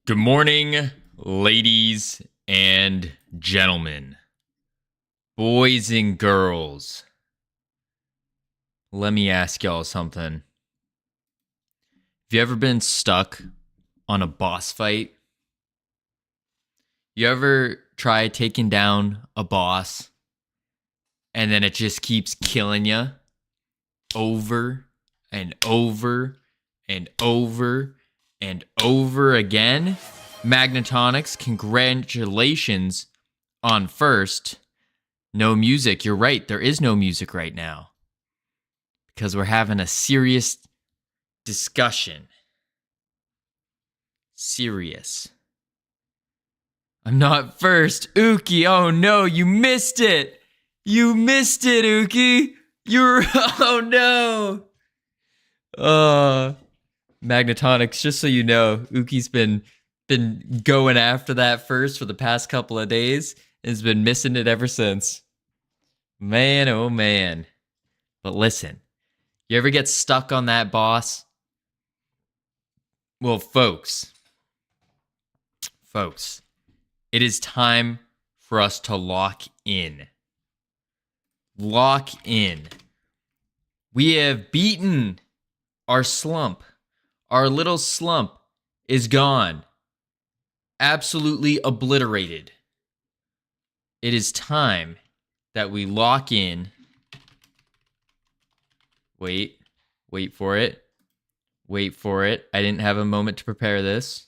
Good morning, ladies and gentlemen, boys and girls. Let me ask y'all something. Have you ever been stuck on a boss fight? You ever try taking down a boss and then it just keeps killing you over and over and over and over again? Magnetonics, congratulations on first. No music. You're right. There is no music right now because we're having a serious discussion. Serious. I'm not first. Uki, oh no, you missed it. You missed it, Uki. You're, oh no. Magnetonics, just so you know, Uki's been going after that first for the past couple of days and has been missing it ever since. Man, oh man. But listen, you ever get stuck on that boss? Well, folks, it is time for us to lock in. Lock in. We have beaten our slump. Our little slump is gone. Absolutely obliterated. It is time that we lock in. Wait for it. Wait for it. I didn't have a moment to prepare this.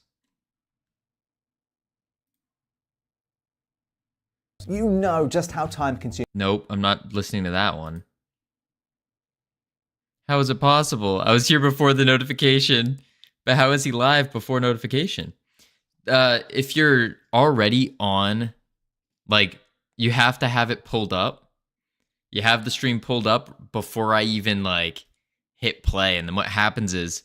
You know just how time consuming. Nope, I'm not listening to that one. How is it possible? I was here before the notification, but how is he live before notification? If you're already on, like, you have to have it pulled up. You have the stream pulled up before I even, like, hit play. And then what happens is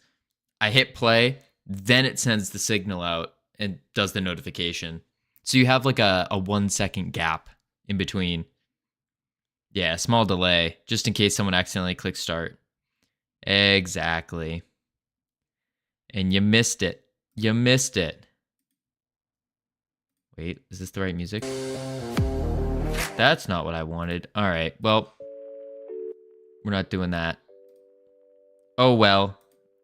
I hit play, then it sends the signal out and does the notification. So you have, like, a 1 second gap in between. Yeah, a small delay, just in case someone accidentally clicks start. Exactly. And you missed it. You missed it. Wait, is this the right music? That's not what I wanted. All right, well, we're not doing that. Oh well.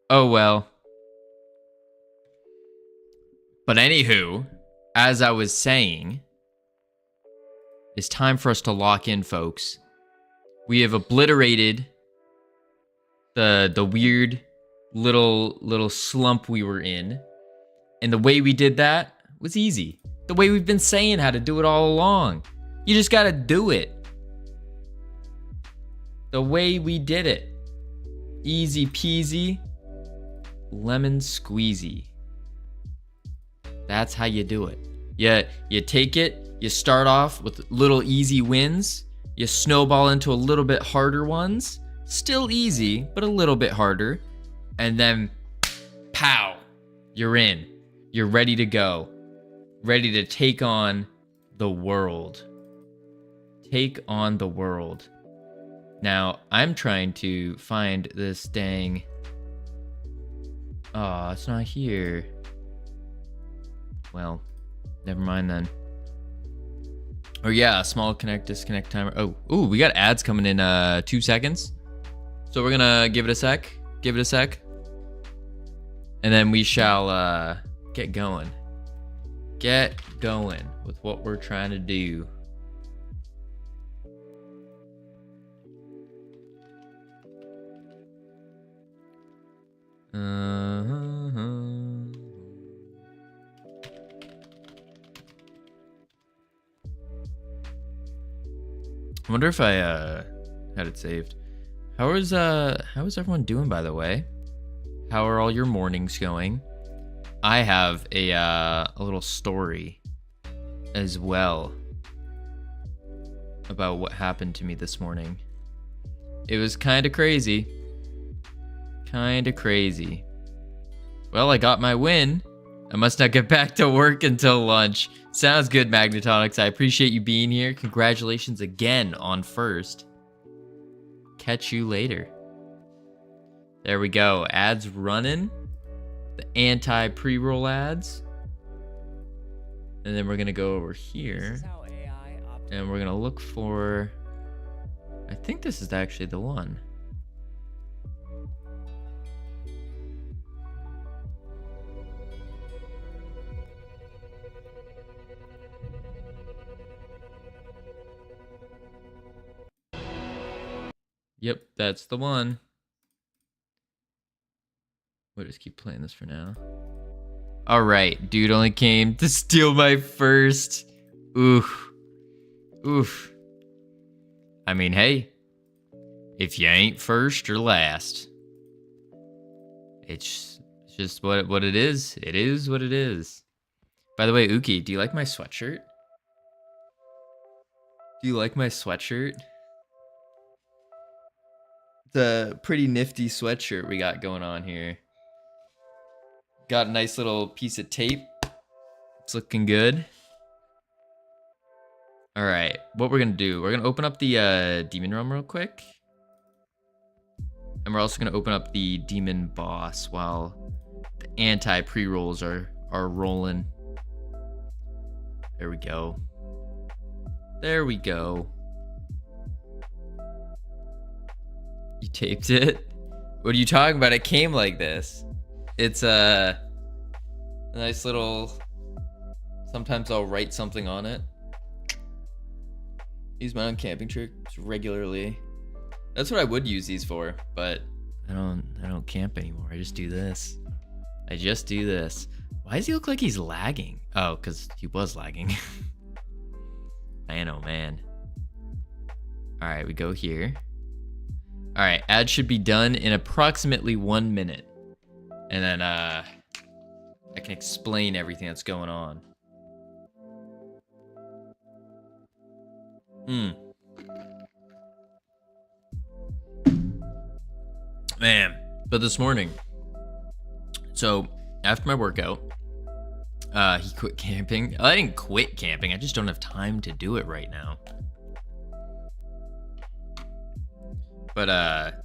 Oh well. But anywho, as I was saying, it's time for us to lock in, folks. We have obliterated the weird little slump we were in. And the way we did that was easy. The way we've been saying how to do it all along. You just gotta do it. The way we did it. Easy peasy, lemon squeezy. That's how you do it. You take it, you start off with little easy wins, you snowball into a little bit harder ones, still easy, but a little bit harder, and then pow, you're in. You're ready to go. Ready to take on the world. Take on the world. Now, I'm trying to find this dang... Oh, it's not here. Well, never mind then. Oh yeah, small connect, disconnect timer. Oh, ooh, we got ads coming in 2 seconds. So we're gonna give it a sec. Give it a sec. And then we shall get going. Get going with what we're trying to do. I wonder if I had it saved. How is everyone doing, by the way? How are all your mornings going? I have a little story as well about what happened to me this morning. It was kind of crazy. Kind of crazy. Well, I got my win. I must not get back to work until lunch. Sounds good, Magnetonics. I appreciate you being here. Congratulations again on first. Catch you later. There we go. Ads running. The anti-pre-roll ads. And then we're gonna go over here, and we're gonna look for, I think this is actually the one. Yep, that's the one. We'll just keep playing this for now. All right, dude only came to steal my first. Oof. Oof. I mean, hey, if you ain't first, you're last. It's just what it is. It is what it is. By the way, Uki, do you like my sweatshirt? Do you like my sweatshirt? It's a pretty nifty sweatshirt we got going on here. Got a nice little piece of tape. It's looking good. All right, what we're gonna do, we're gonna open up the demon realm real quick. And we're also gonna open up the demon boss while the anti pre-rolls are rolling. There we go. There we go. You taped it? What are you talking about? It came like this. It's a nice little, sometimes I'll write something on it. Use my own camping tricks regularly. That's what I would use these for, but I don't camp anymore. I just do this. I just do this. Why does he look like he's lagging? Oh, because he was lagging. Man, oh man. All right, we go here. All right, ad should be done in approximately 1 minute. And then I can explain everything that's going on. Man, but this morning, so after my workout, he quit camping. I didn't quit camping, I just don't have time to do it right now. But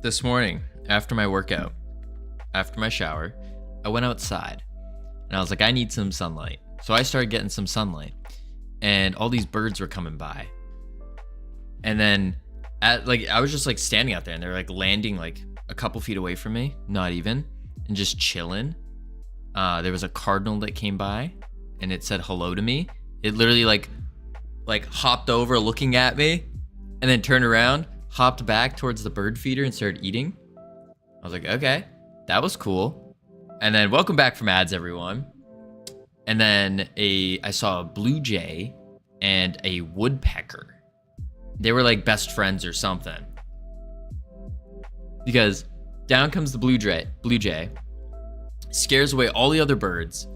this morning, after my workout, after my shower, I went outside and I was like, I need some sunlight. So I started getting some sunlight and all these birds were coming by. And then I was just like standing out there and they're like landing like a couple feet away from me, not even, and just chilling. There was a cardinal that came by and it said hello to me. It literally like hopped over looking at me and then turned around, hopped back towards the bird feeder and started eating. I was like, okay, that was cool. And then welcome back from ads, everyone. And then I saw a blue jay and a woodpecker. They were like best friends or something. Because down comes the blue jay, scares away all the other birds,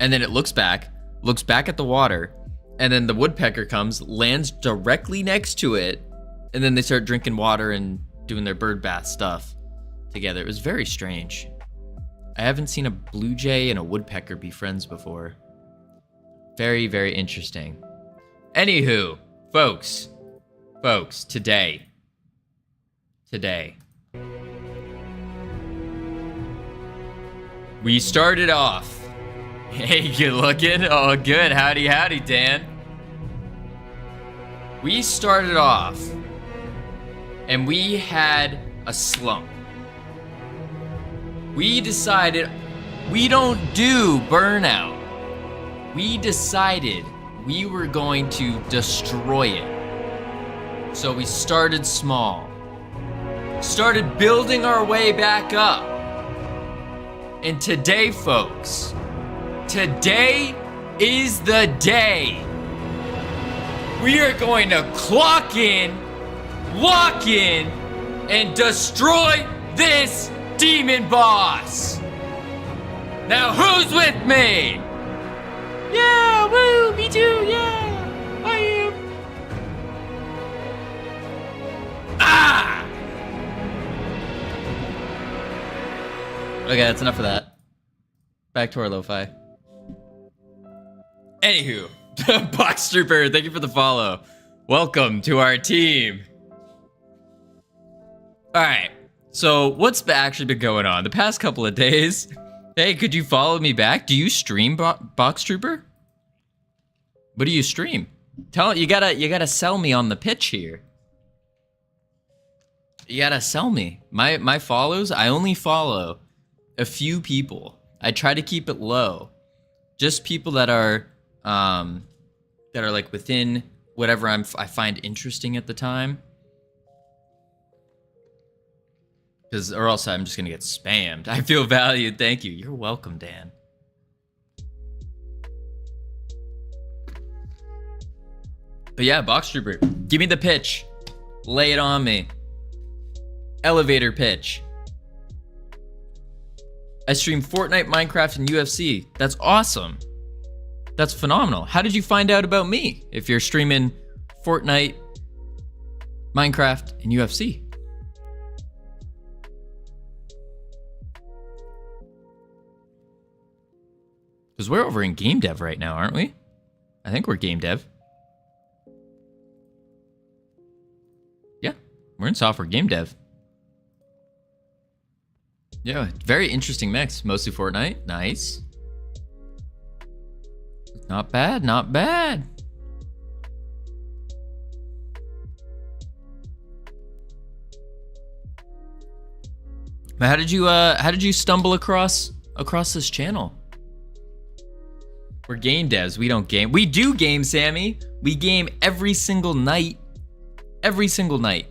and then it looks back at the water, and then the woodpecker comes, lands directly next to it, and then they start drinking water and doing their bird bath stuff together. It was very strange. I haven't seen a blue jay and a woodpecker be friends before. Very, very interesting. Anywho, folks, today. We started off. Hey, good looking. Oh, good. Howdy, Dan. We started off and we had a slump. We decided we don't do burnout. We decided we were going to destroy it. So we started small. Started building our way back up. And today, folks, today is the day. We are going to clock in, walk in, and destroy this demon boss. Now, who's with me? Yeah, woo, me too, yeah, I am. Ah! Okay, that's enough of that. Back to our lo-fi. Anywho, Box Trooper, thank you for the follow. Welcome to our team. All right, so what's actually been going on the past couple of days? Hey, could you follow me back? Do you stream Box Trooper? What do you stream? You gotta sell me on the pitch here. You gotta sell me. My follows, I only follow a few people. I try to keep it low. Just people that are like within whatever I find interesting at the time. Or else I'm just gonna get spammed. I feel valued. Thank you. You're welcome, Dan. But yeah, Box Trooper, give me the pitch. Lay it on me. Elevator pitch. I stream Fortnite, Minecraft, and UFC. That's awesome. That's phenomenal. How did you find out about me if you're streaming Fortnite, Minecraft, and UFC? Because we're over in game dev right now, aren't we? I think we're game dev. Yeah, we're in software game dev. Yeah, very interesting mix. Mostly Fortnite. Nice. Not bad, not bad. But how did you stumble across this channel? We're game devs. We don't game. We do game, Sammy. We game every single night. Every single night.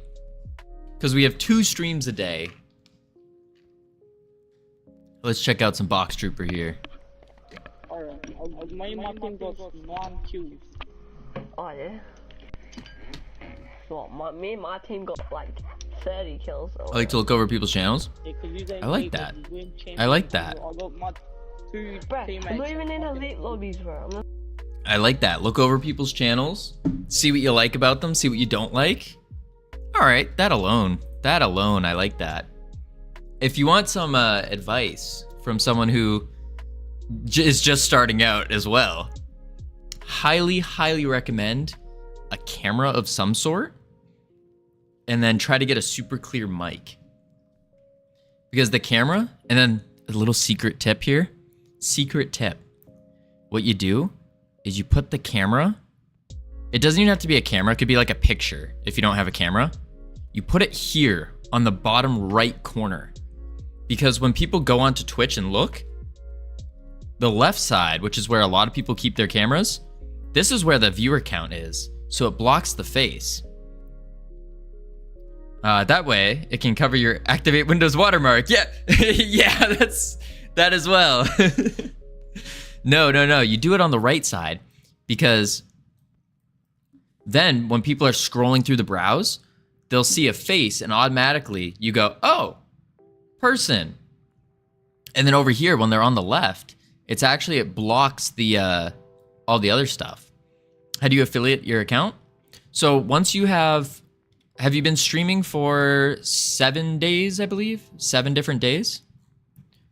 Because we have 2 streams a day. Let's check out some Box Trooper here. Alright, my team got 1 kills. Oh yeah. So my team got like 30 kills. I like to look over people's channels. Yeah, I like that. I like that. I got my 2 Bruh, teammates. I'm not even in elite lobbies, bro. I like that. Look over people's channels. See what you like about them. See what you don't like. All right, that alone, I like that. If you want some advice from someone who is just starting out as well, highly, highly recommend a camera of some sort, and then try to get a super clear mic. Because the camera, and then a little secret tip here. Secret tip. What you do is you put the camera, it doesn't even have to be a camera, it could be like a picture if you don't have a camera. You put it here on the bottom right corner. Because when people go onto Twitch and look, the left side, which is where a lot of people keep their cameras, this is where the viewer count is. So it blocks the face. That way, it can cover your activate Windows watermark. Yeah, yeah, that as well. No. You do it on the right side because then when people are scrolling through the browse, they'll see a face and automatically you go, oh, person. And then over here, when they're on the left, it blocks the all the other stuff. How do you affiliate your account? So once you have you been streaming for 7 days, I believe? 7 different days?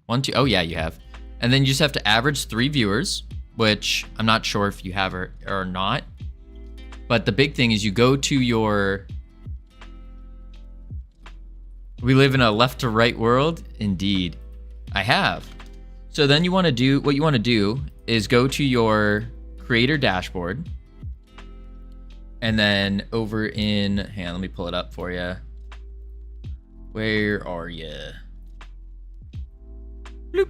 1, 2, oh yeah, you have. And then you just have to average 3 viewers, which I'm not sure if you have or not. But the big thing is you go to your... We live in a left to right world? Indeed. I have. So then what you want to do is go to your creator dashboard. And then over in, hang on, let me pull it up for you. Where are you? Bloop.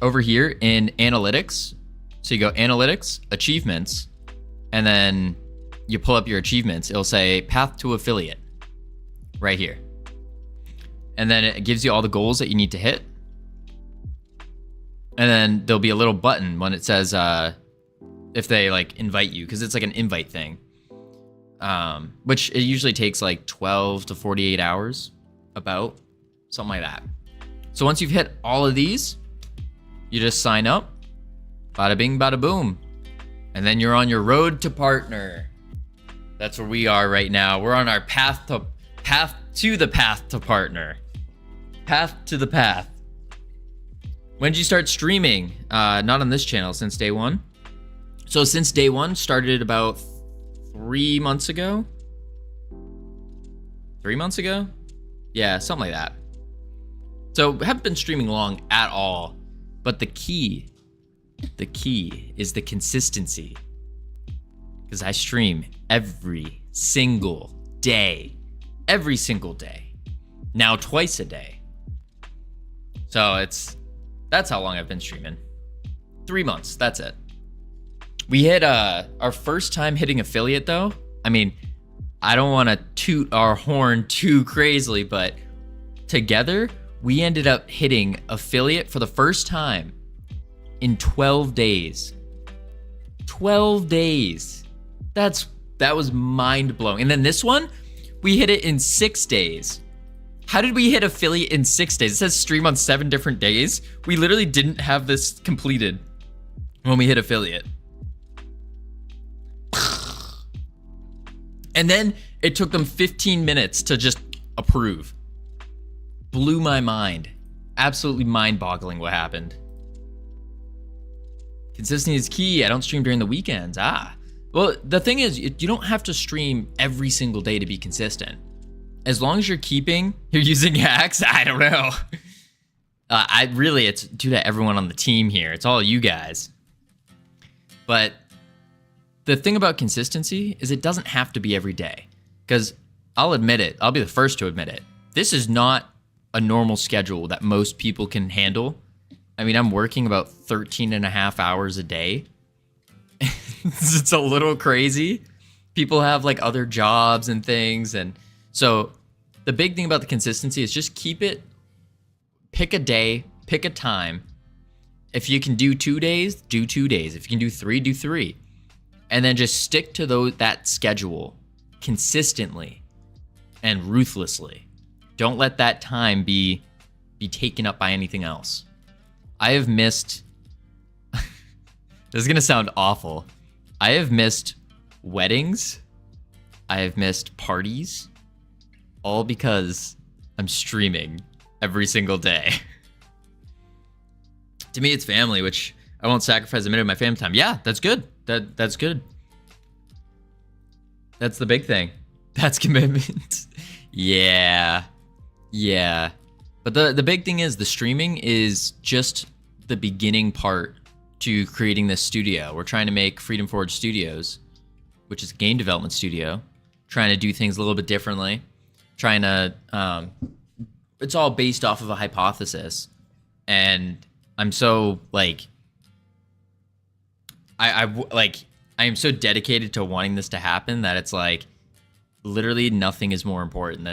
Over here in analytics. So you go analytics, achievements, and then you pull up your achievements. It'll say path to affiliate right here. And then it gives you all the goals that you need to hit. And then there'll be a little button when it says if they like invite you, because it's like an invite thing. Which it usually takes like 12 to 48 hours, about something like that. So once you've hit all of these, you just sign up, bada bing, bada boom. And then you're on your road to partner. That's where we are right now. We're on our path to the path to partner. Path to the path. When did you start streaming? Not on this channel, since day 1. So since day 1, started about 3 months ago. 3 months ago? Yeah, something like that. So haven't been streaming long at all. But the key is the consistency. because I stream every single day. Every single day. Now twice a day. So that's how long I've been streaming. 3 months, that's it. We hit our first time hitting affiliate though. I mean, I don't want to toot our horn too crazily, but together we ended up hitting affiliate for the first time in 12 days. 12 days. That was mind blowing. And then this one, we hit it in 6 days. How did we hit affiliate in 6 days? It says stream on 7 different days. We literally didn't have this completed when we hit affiliate. And then it took them 15 minutes to just approve. Blew my mind. Absolutely mind-boggling what happened. Consistency is key. I don't stream during the weekends. Well, the thing is, you don't have to stream every single day to be consistent. As long as you're using hacks, I don't know. It's due to everyone on the team here. It's all you guys. But the thing about consistency is it doesn't have to be every day. Because I'll admit it, I'll be the first to admit it. This is not a normal schedule that most people can handle. I mean, I'm working about 13 and a half hours a day. It's a little crazy. People have like other jobs and things. And so the big thing about the consistency is just keep it, pick a day, pick a time. If you can do 2 days, do 2 days. If you can do 3, do 3. And then just stick to that schedule consistently and ruthlessly. Don't let that time be taken up by anything else. I have missed, this is going to sound awful. I have missed weddings. I have missed parties. All because I'm streaming every single day. To me, it's family, which I won't sacrifice a minute of my family time. Yeah, that's good. That's good. That's the big thing. That's commitment. Yeah. But the big thing is the streaming is just the beginning part to creating this studio. We're trying to make Freedom Forge Studios, which is a game development studio, trying to do things a little bit differently, trying to, it's all based off of a hypothesis. And I'm so like, I am so dedicated to wanting this to happen that it's like, literally nothing is more important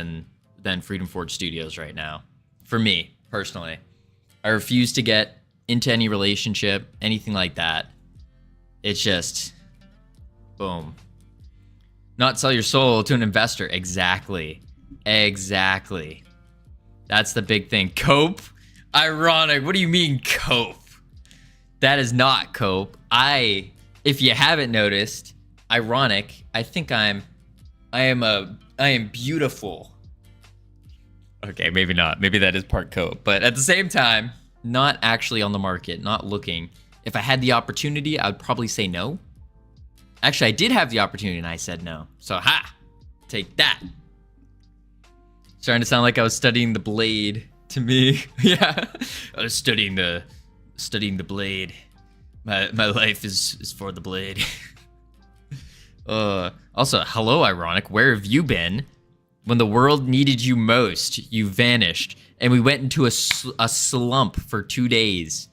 than Freedom Forge Studios right now. For me, personally. I refuse to get into any relationship, anything like that. It's just, boom. Not sell your soul to an investor. Exactly. That's the big thing. Cope? Ironic. What do you mean cope? That is not cope. If you haven't noticed, ironic, I think I am beautiful. Okay, maybe not. Maybe that is part cope. But at the same time, not actually on the market, not looking. If I had the opportunity, I would probably say no. Actually, I did have the opportunity and I said no. So, take that. Starting to sound like I was studying the blade to me. Yeah, I was studying the blade. My life is for the blade. Also, hello, Ironic. Where have you been? When the world needed you most, you vanished. And we went into a slump for 2 days.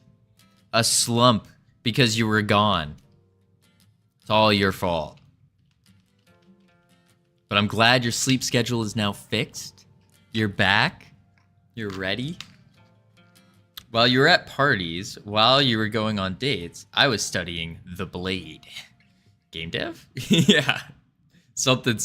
A slump because you were gone. It's all your fault. But I'm glad your sleep schedule is now fixed. You're back. You're ready. While you were at parties, while you were going on dates, I was studying the blade. Game dev? Yeah. Something.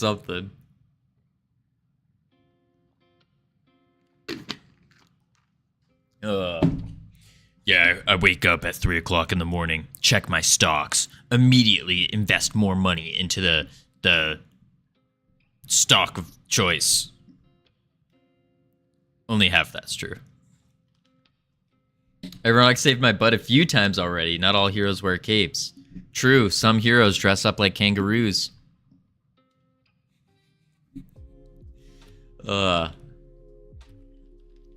Yeah, I wake up at 3 o'clock in the morning, check my stocks, immediately invest more money into the stock of choice. Only half that's true. Ironic saved my butt a few times already. Not all heroes wear capes. True, some heroes dress up like kangaroos. I'm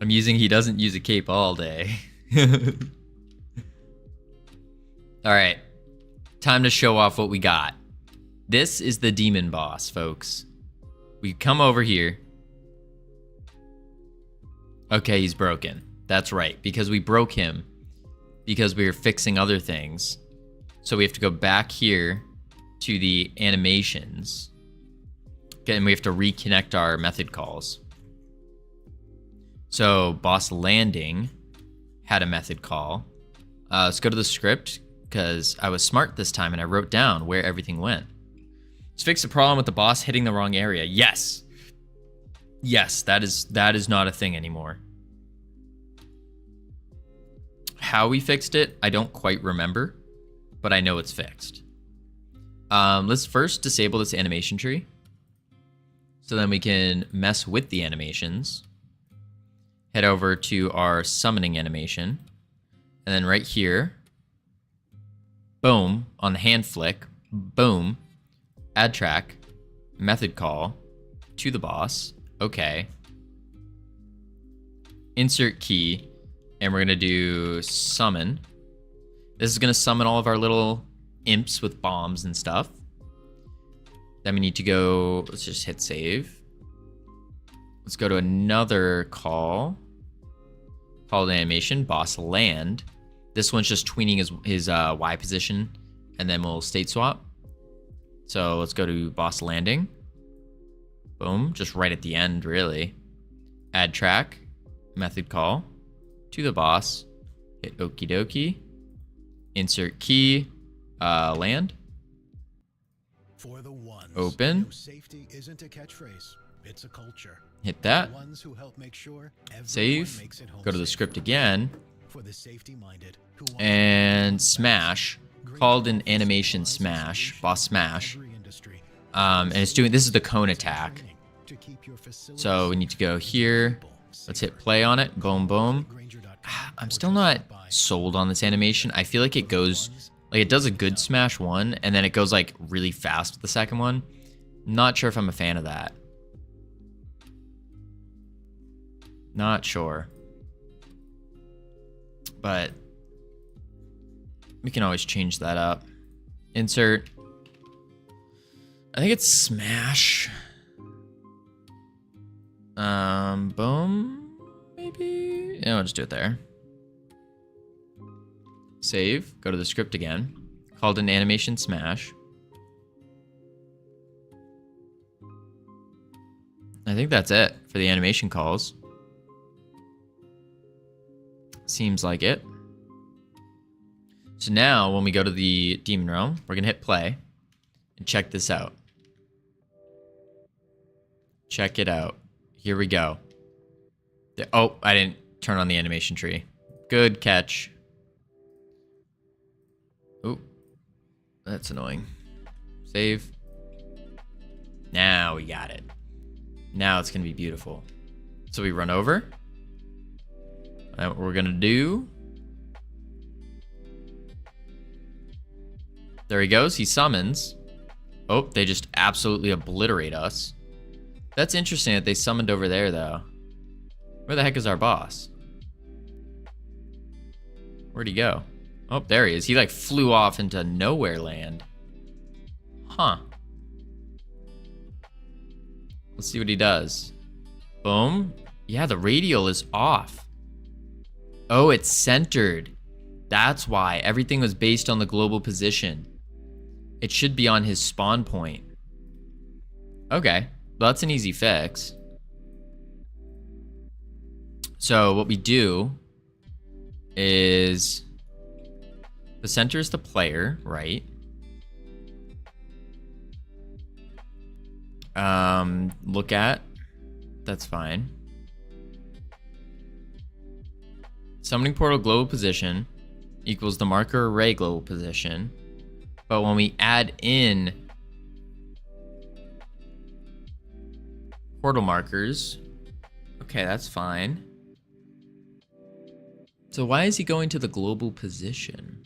using he doesn't use a cape all day. Alright. Time to show off what we got. This is the demon boss, folks. We come over here. Okay, he's broken. That's right, because we broke him. Because we were fixing other things. So we have to go back here to the animations. Okay, and we have to reconnect our method calls. So boss landing had a method call. Let's go to the script, because I was smart this time and I wrote down where everything went. Let's fix the problem with the boss hitting the wrong area. Yes. Yes, that is not a thing anymore. How we fixed it, I don't quite remember, but I know it's fixed. Let's first disable this animation tree, so then we can mess with the animations. Head over to our summoning animation, and then right here, boom, on the hand flick, boom, add track, method call to the boss. Okay. Insert key, and we're gonna do summon. This is gonna summon all of our little imps with bombs and stuff. Then we need to go, let's just hit save. Let's go to another call. Call to animation, boss land. This one's just tweening his Y position, and then we'll state swap. So let's go to boss landing. Boom, just right at the end, really. Add track, method call to the boss. Hit okie dokie. Insert key, land. For the ones, Open. Safety isn't a catchphrase, it's a culture. Hit that. The ones who help make sure Save. makes it home Go to the safe. script again. For the safety-minded who want And smash. Called an animation smash. Boss smash. every industry. And it's doing, this is the cone attack. To keep your facilities So we need to go here. Let's hit play on it. Boom, boom. I'm still not sold on this animation. I feel like it goes, like it does a good smash one, and then it goes like really fast with the second one. Not sure if I'm a fan of that. Not sure. But we can always change that up. Insert. I think it's smash. Boom. Maybe. Yeah, I'll just do it there. Save. Go to the script again. Called an animation smash. I think that's it for the animation calls. Seems like it. So now when we go to the Demon Realm, we're going to hit play and check this out. Check it out. Here we go. Oh, I didn't turn on the animation tree. Good catch. Oh, that's annoying. Save. Now we got it. Now it's going to be beautiful. So we run over. And what we're going to do. There he goes. He summons. Oh, they just absolutely obliterate us. That's interesting that they summoned over there, though. Where the heck is our boss? Where'd he go? Oh, there he is. He like flew off into nowhere land. Huh. Let's see what he does. Boom. Yeah, the radial is off. Oh, it's centered. That's why. Everything was based on the global position. It should be on his spawn point. Okay. Well, that's an easy fix. So what we do is the center is the player, right? Look at, that's fine. Summoning portal global position equals the marker array global position. But when we add in portal markers, okay, that's fine. So why is he going to the global position?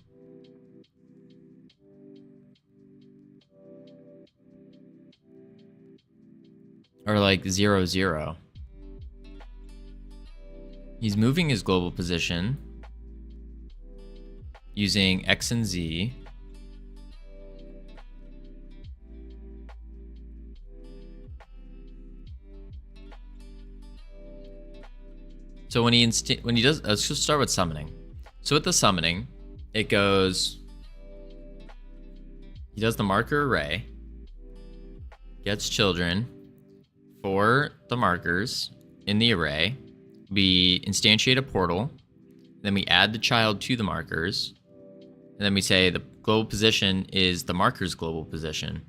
Or like 0, 0. He's moving his global position using X and Z. So when he does, let's just start with summoning. So with the summoning, it goes, he does the marker array, gets children for the markers in the array. We instantiate a portal, then we add the child to the markers, and then we say the global position is the marker's global position.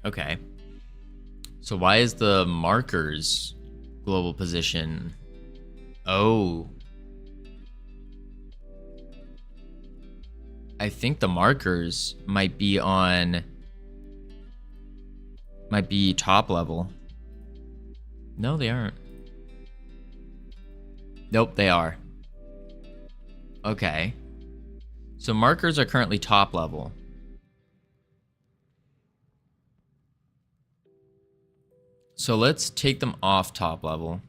Okay. So why is the marker's global position? Oh. I think the markers might be top level. No, they aren't. Nope, they are. Okay. So markers are currently top level. So let's take them off top level.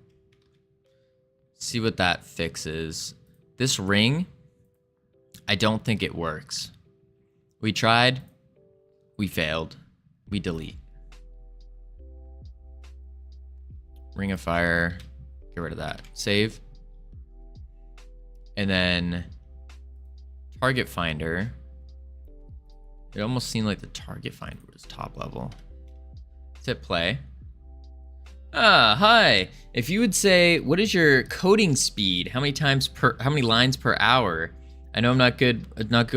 See what that fixes. This ring, I don't think it works. We tried, we failed, we delete. Ring of Fire, get rid of that. Save. And then Target Finder. It almost seemed like the Target Finder was top level. Let's hit play. Ah, hi. If you would say, what is your coding speed? How many lines per hour? I know I'm not good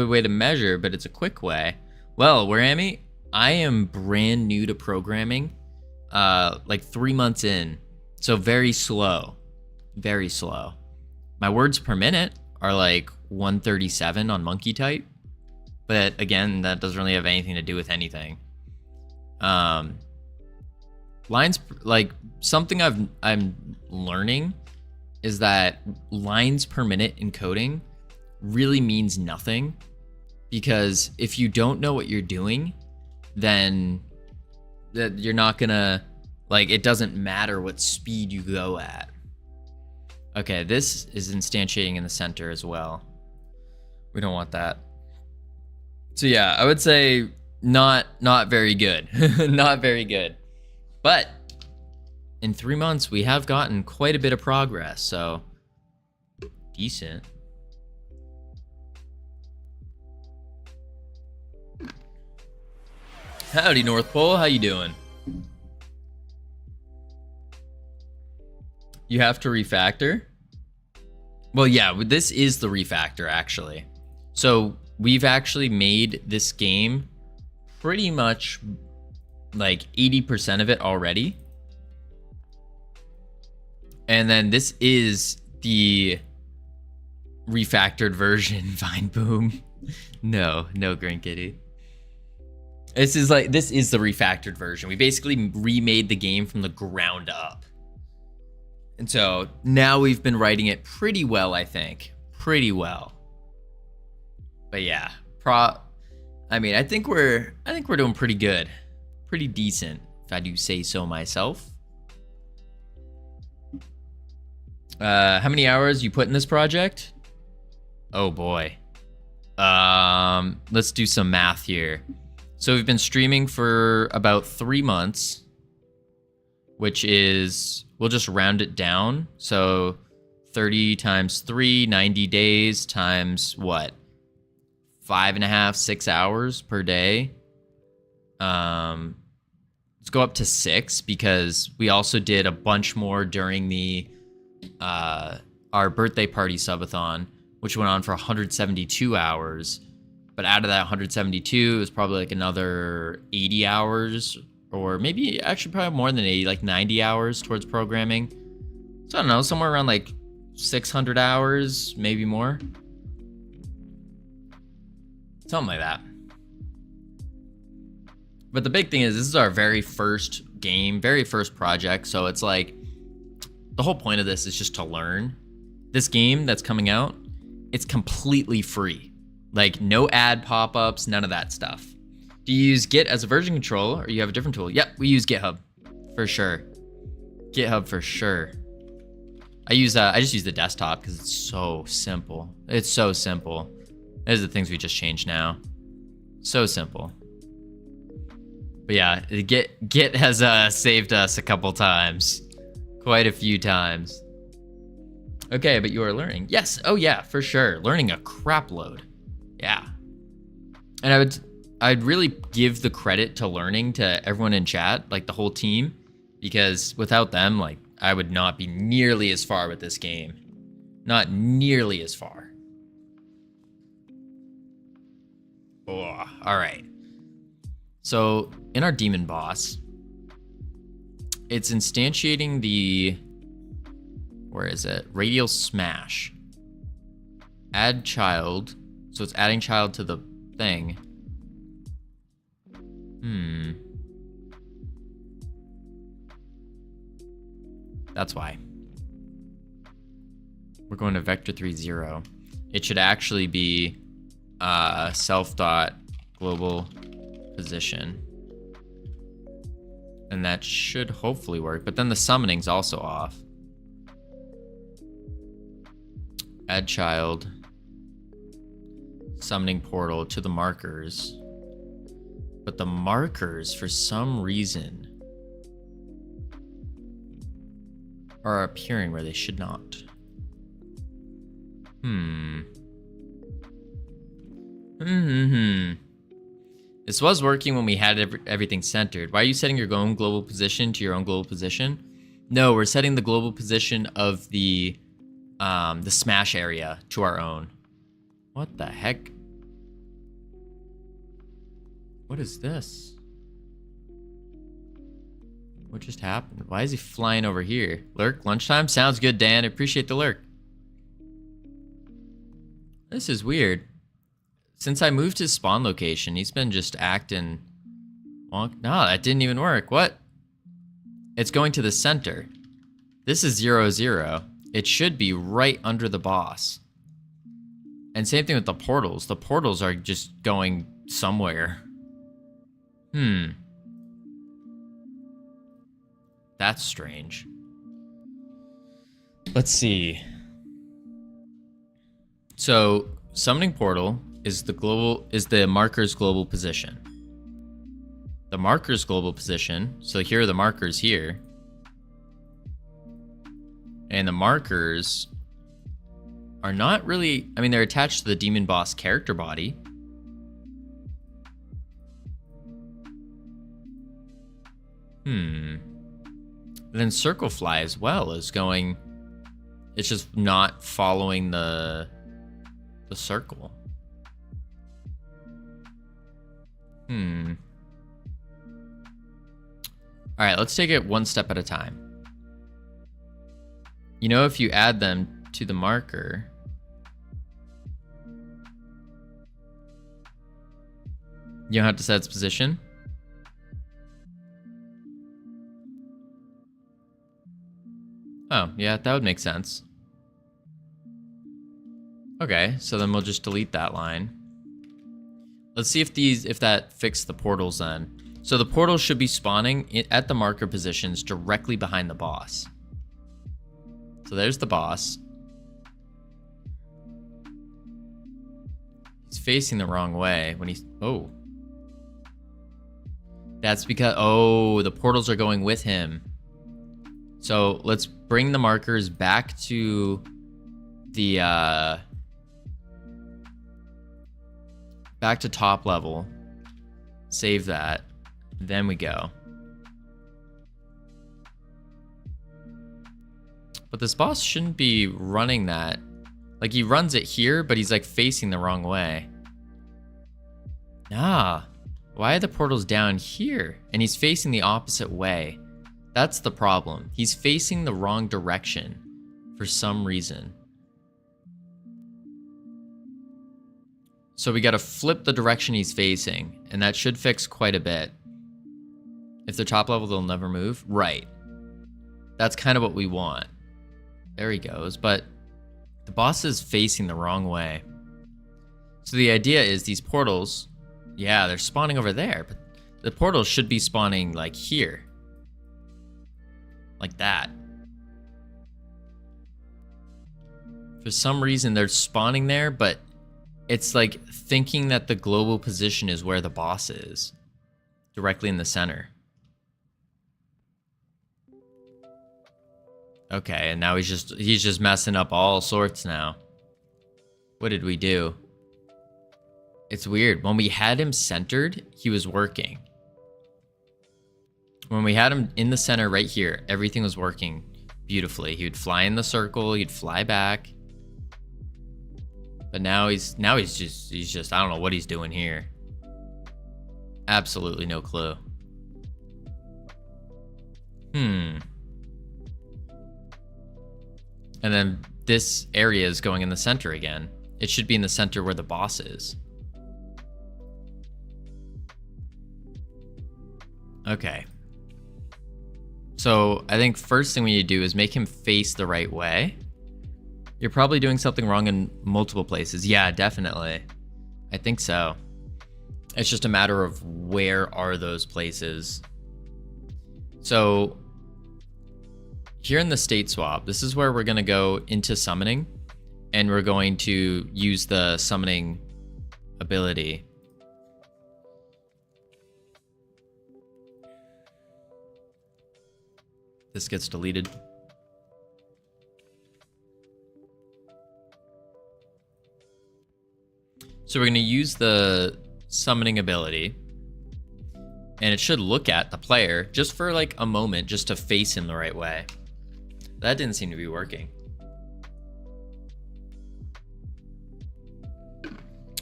way to measure, but it's a quick way. Well, where am I? I am brand new to programming, like 3 months in. So very slow, very slow. My words per minute are like 137 on monkey type, but again, that doesn't really have anything to do with anything. Lines, like something I'm learning is that lines per minute in coding really means nothing, because if you don't know what you're doing, then that you're not gonna, like, it doesn't matter what speed you go at. Okay, this is instantiating in the center as well. We don't want that. So yeah, I would say not very good. Not very good. But in 3 months, we have gotten quite a bit of progress, so decent. Howdy, North Pole. How you doing? You have to refactor? Well, yeah, this is the refactor, actually. So we've actually made this game pretty much like 80% of it already. And then this is the refactored version. Vine Boom. No, Green Kitty. This is the refactored version. We basically remade the game from the ground up. And so now we've been writing it pretty well, I think. Pretty well. But yeah, I mean, I think we're doing pretty good. Pretty decent, if I do say so myself. How many hours you put in this project? Oh boy. Let's do some math here. So we've been streaming for about 3 months, which is, we'll just round it down. So 30 times 3, 90 days times what? 5.5, 6 hours per day. Let's go up to 6, because we also did a bunch more during the our birthday party subathon, which went on for 172 hours. But out of that 172, it was probably like another 80 hours, or maybe actually probably more than 80, like 90 hours towards programming. So I don't know, somewhere around like 600 hours, maybe more. Something like that. But the big thing is, this is our very first game, very first project. So it's like, the whole point of this is just to learn. This game that's coming out, it's completely free. Like, no ad pop-ups, none of that stuff. Do you use Git as a version control, or you have a different tool? Yep, we use GitHub, for sure. GitHub for sure. I just use the desktop because it's so simple. It's so simple. Those are the things we just changed now. So simple. But yeah, Git has saved us a couple times. Quite a few times. Okay, but you are learning. Yes. Oh yeah, for sure. Learning a crap load. Yeah. And I'd really give the credit to learning to everyone in chat, like the whole team, because without them, like I would not be nearly as far with this game. Not nearly as far. Oh, all right. So in our demon boss, it's instantiating the, where is it? Radial smash. Add child. So it's adding child to the thing. That's why. We're going to vector 3.0. It should actually be self dot global position. And that should hopefully work. But then the summoning's also off. Add child. Summoning portal to the markers. But the markers, for some reason, are appearing where they should not. This was working when we had everything centered. Why are you setting your own global position to your own global position? No, we're setting the global position of the smash area to our own. What the heck? What is this? What just happened? Why is he flying over here? Lurk, lunchtime? Sounds good, Dan. Appreciate the lurk. This is weird. Since I moved his spawn location, he's been just acting wonk. No, that didn't even work. What? It's going to the center. This is 0-0. It should be right under the boss. And same thing with the portals. The portals are just going somewhere. That's strange. Let's see. So, summoning portal is the marker's global position. The marker's global position, so here are the markers here. And the markers are not really, I mean, they're attached to the demon boss character body. And then circle fly as well is going, it's just not following the circle. All right, let's take it one step at a time. You know, if you add them to the marker, you don't have to set its position. Oh, yeah, that would make sense. Okay, so then we'll just delete that line. Let's see if that fixed the portals then. So the portals should be spawning at the marker positions directly behind the boss. So there's the boss. He's facing the wrong way when he's, oh. That's because, oh, the portals are going with him. So let's bring the markers back to the, back to top level. Save that. Then we go. But this boss shouldn't be running that. Like, he runs it here, but he's like facing the wrong way. Ah, why are the portals down here? And he's facing the opposite way. That's the problem. He's facing the wrong direction for some reason. So we gotta flip the direction he's facing, and that should fix quite a bit. If they're top level, they'll never move. Right. That's kind of what we want. There he goes, but the boss is facing the wrong way. So the idea is these portals, yeah, they're spawning over there, but the portals should be spawning like here. Like that. For some reason, they're spawning there, but it's like thinking that the global position is where the boss is. Directly in the center. Okay, and now he's just messing up all sorts now. What did we do? It's weird. When we had him centered, he was working. When we had him in the center right here, everything was working beautifully. He would fly in the circle, he'd fly back. But now he's just I don't know what he's doing here. Absolutely no clue. And then this area is going in the center again. It should be in the center where the boss is. Okay. So I think first thing we need to do is make him face the right way. You're probably doing something wrong in multiple places. Yeah, definitely. I think so. It's just a matter of where are those places. So here in the state swap, this is where we're going to go into summoning, and we're going to use the summoning ability. This gets deleted. So we're going to use the summoning ability, and it should look at the player just for like a moment, just to face him the right way. That didn't seem to be working.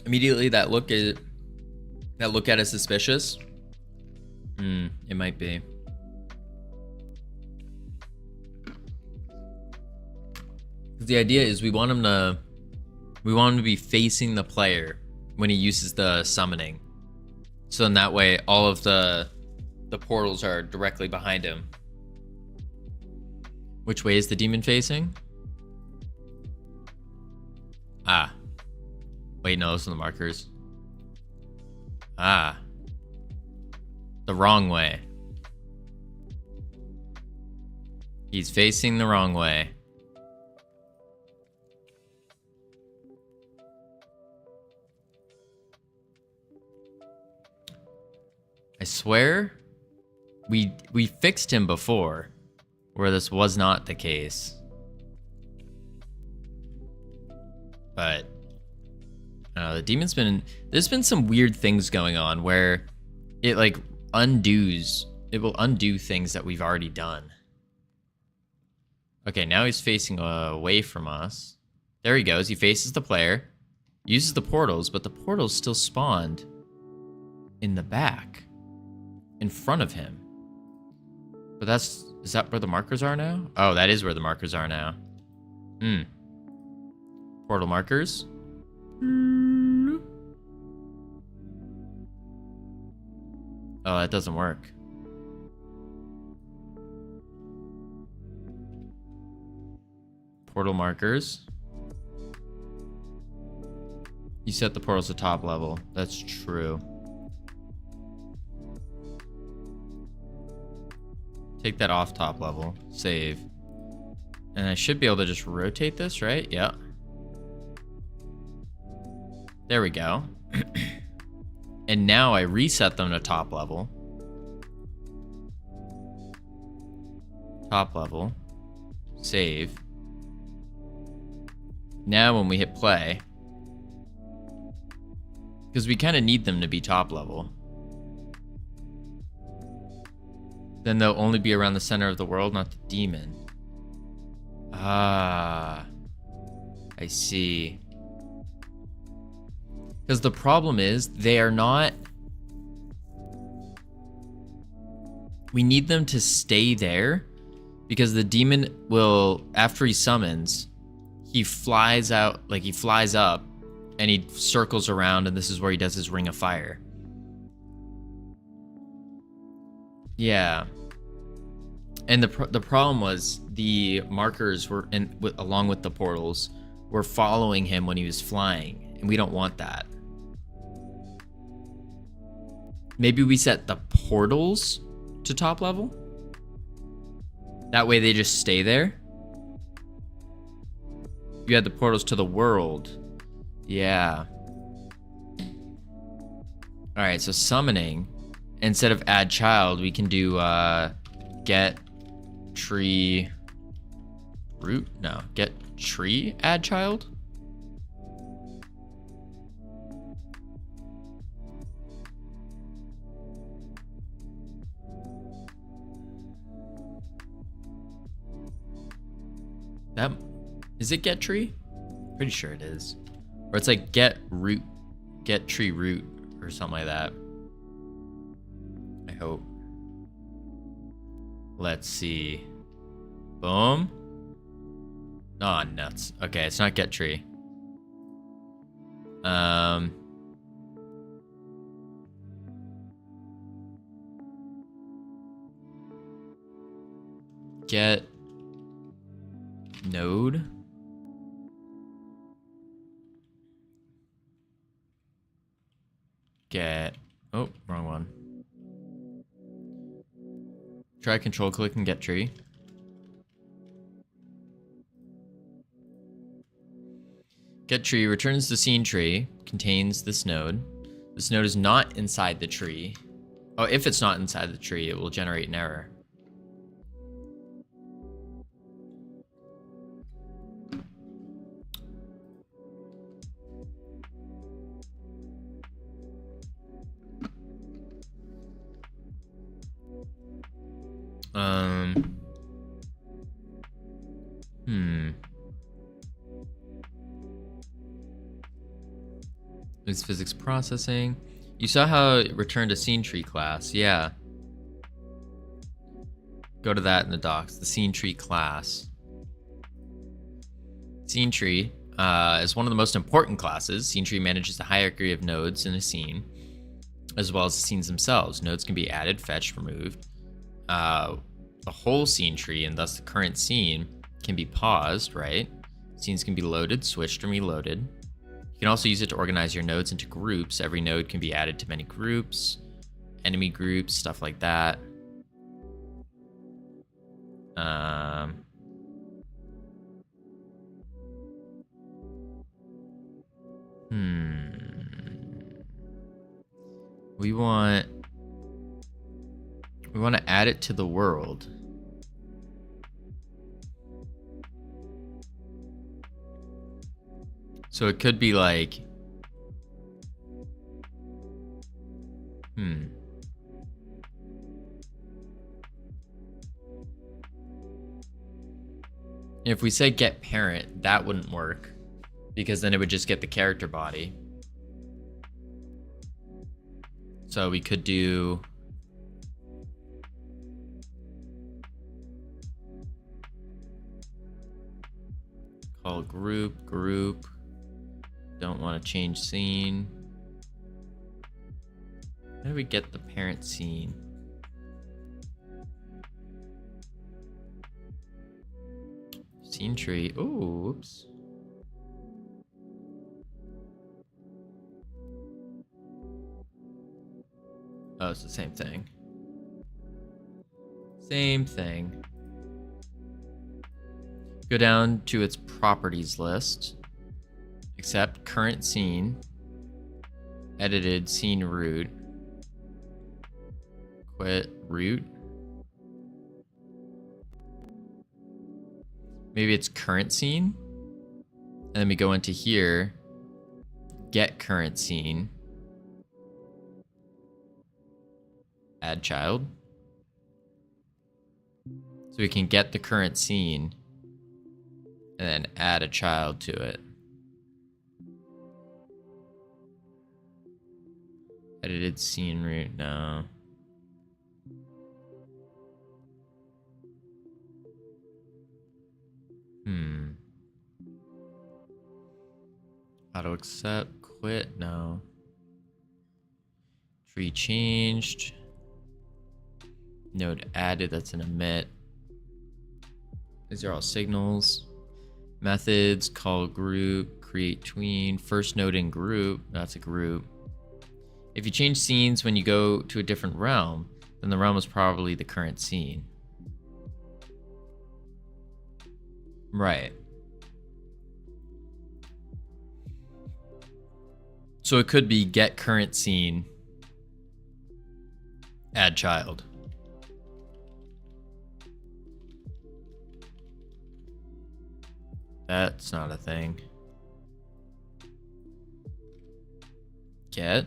Immediately that look at is suspicious. It might be. The idea is we want him to be facing the player when he uses the summoning. So in that way, all of the portals are directly behind him. Which way is the demon facing? Ah. Wait, no, those are the markers. Ah. The wrong way. He's facing the wrong way. I swear we fixed him before where this was not the case. But the demon's there's been some weird things going on where it will undo things that we've already done. Okay, now he's facing away from us. There he goes. He faces the player, uses the portals, but the portals still spawned in the back, in front of him. But is that where the markers are now? Oh, that is where the markers are now. Portal markers. Oh, that doesn't work. Portal markers. You set the portals to top level. That's true. Take that off top level. Save. And I should be able to just rotate this, right? Yeah. There we go. And now I reset them to top level. Top level. Save. Now when we hit play, because we kind of need them to be top level, then they'll only be around the center of the world, not the demon. Ah, I see. Because the problem is they are not... We need them to stay there because the demon will, after he summons, he flies out, like he flies up and he circles around, and this is where he does his ring of fire. Yeah. And the problem was the markers were, along with the portals, were following him when he was flying, and we don't want that. Maybe we set the portals to top level? That way they just stay there? You had the portals to the world. Yeah. Alright, so summoning. Instead of add child, we can do get tree root? No. Get tree, add child? That is it get tree? Pretty sure it is. Or it's like get root, get tree root or something like that. I hope. Let's see. Boom. Oh, nuts. Okay, it's not get tree. Get node. Get, oh, wrong one. Try control click and get tree. Get tree returns the scene tree, contains this node. This node is not inside the tree. Oh, if it's not inside the tree, it will generate an error. It's physics processing. You saw how it returned a scene tree class. Yeah. Go to that in the docs. The scene tree class. Scene tree is one of the most important classes. Scene tree manages the hierarchy of nodes in a scene, as well as the scenes themselves. Nodes can be added, fetched, removed. The whole scene tree, and thus the current scene, can be paused, right? Scenes can be loaded, switched, and reloaded. You can also use it to organize your nodes into groups. Every node can be added to many groups, enemy groups, stuff like that. We want to add it to the world. So it could be like, If we say get parent, that wouldn't work because then it would just get the character body. So we could do call group. Don't want to change scene. How do we get the parent scene? Scene tree. Oh, oops. Oh, it's the same thing. Same thing. Go down to its properties list. Accept current scene. Edited scene root. Quit root. Maybe it's current scene. And then we go into here. Get current scene. Add child. So we can get the current scene and then add a child to it. Edited scene root, no. Auto accept, quit, no. Tree changed. Node added, that's an emit. These are all signals. Methods, call group, create tween. First node in group, that's a group. If you change scenes when you go to a different realm, then the realm is probably the current scene. Right. So it could be get current scene, add child. That's not a thing. Get.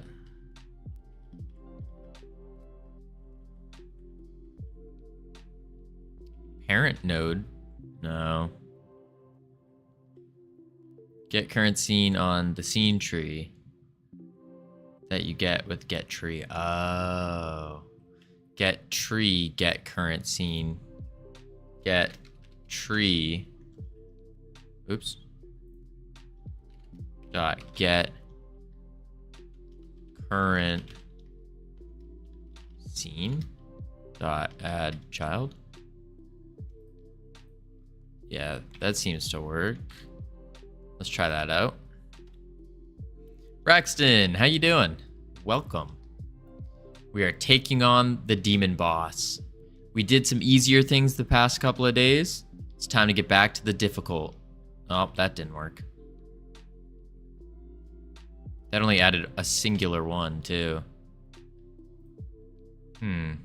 Parent node? No. Get current scene on the scene tree that you get with get tree. Oh. Get tree, get current scene. Get tree. Oops. Dot get current scene. Dot add child. Yeah, that seems to work. Let's try that out. Braxton, how you doing? Welcome. We are taking on the demon boss. We did some easier things the past couple of days. It's time to get back to the difficult. Oh, that didn't work. That only added a singular one, too. I'm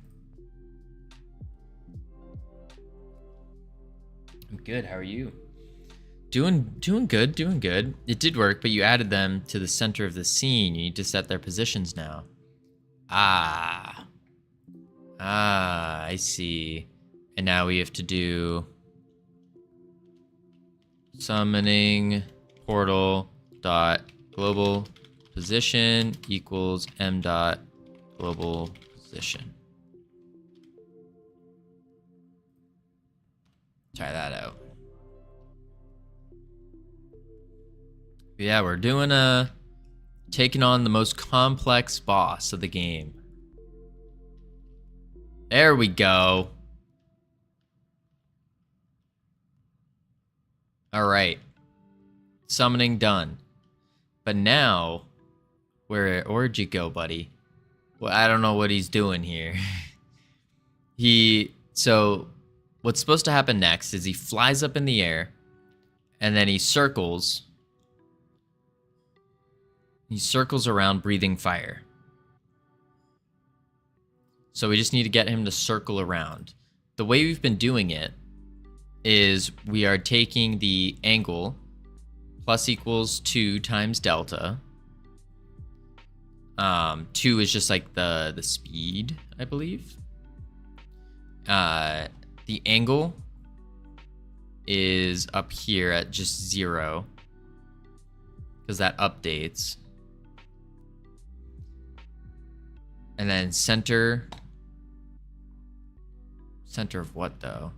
good. How are you? Doing good, doing good. It did work, but you added them to the center of the scene. You need to set their positions now. Ah, I see. And now we have to do summoning portal dot global position equals m dot global position. Try that out. Yeah, we're doing taking on the most complex boss of the game. There we go. All right. Summoning done. But now, where'd you go, buddy? Well, I don't know what he's doing here. So what's supposed to happen next is he flies up in the air and then he circles. He circles around breathing fire. So we just need to get him to circle around. The way we've been doing it is we are taking the angle plus equals 2 times delta. 2 is just like the speed, I believe. The angle is up here at just 0 because that updates. And then center of what though?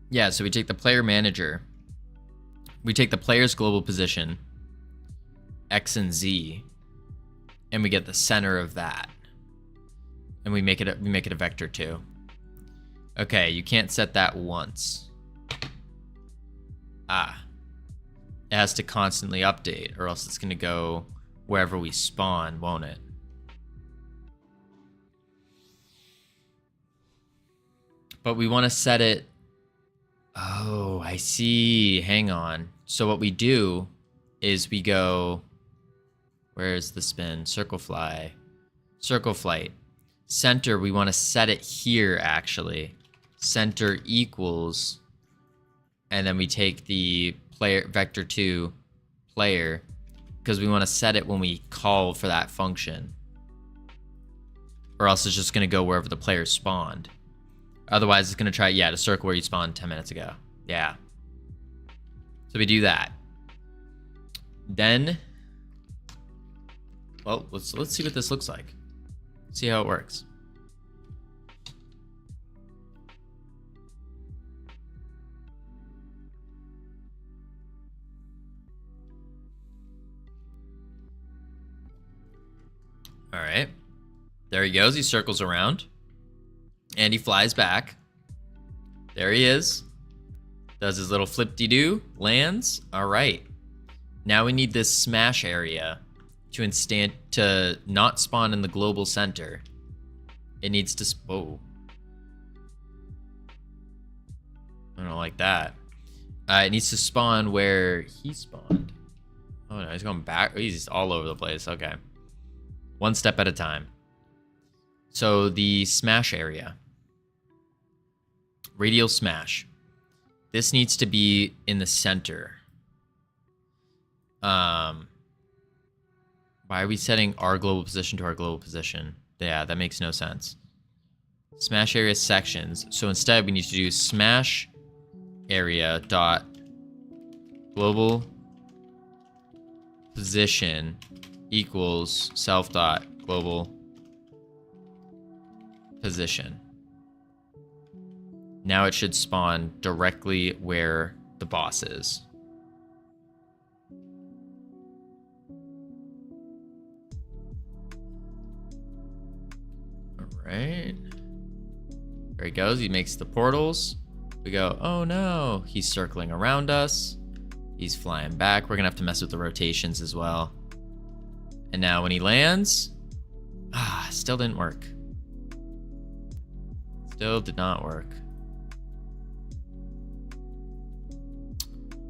Yeah, so we take the player manager. We take the player's global position, X and Z, and we get the center of that. And we make it a vector too. Okay, you can't set that once. It has to constantly update, or else it's going to go wherever we spawn, won't it? But we want to set it... Oh, I see. Hang on. So what we do is we go... Where's the spin? Circle fly. Circle flight. Center, we want to set it here, actually. Center equals... And then we take the player vector 2 player because we want to set it when we call for that function. Or else it's just going to go wherever the player spawned. Otherwise, it's going to try, to circle where you spawned 10 minutes ago. Yeah. So we do that. Then, well, let's see what this looks like. See how it works. All right. There he goes. He circles around. And he flies back. There he is. Does his little flip-de-doo. Lands. All right. Now we need this smash area to not spawn in the global center. It needs to... Whoa. I don't like that. It needs to spawn where he spawned. Oh, no. He's going back. He's all over the place. Okay. One step at a time. So the smash area. Radial smash. This needs to be in the center. Why are we setting our global position to our global position? Yeah, that makes no sense. Smash area sections. So instead we need to do smash area dot global position equals self dot global position. Now it should spawn directly where the boss is. All right. There he goes. He makes the portals. We go, oh no, he's circling around us. He's flying back. We're gonna have to mess with the rotations as well. And now when he lands, still didn't work. Still did not work.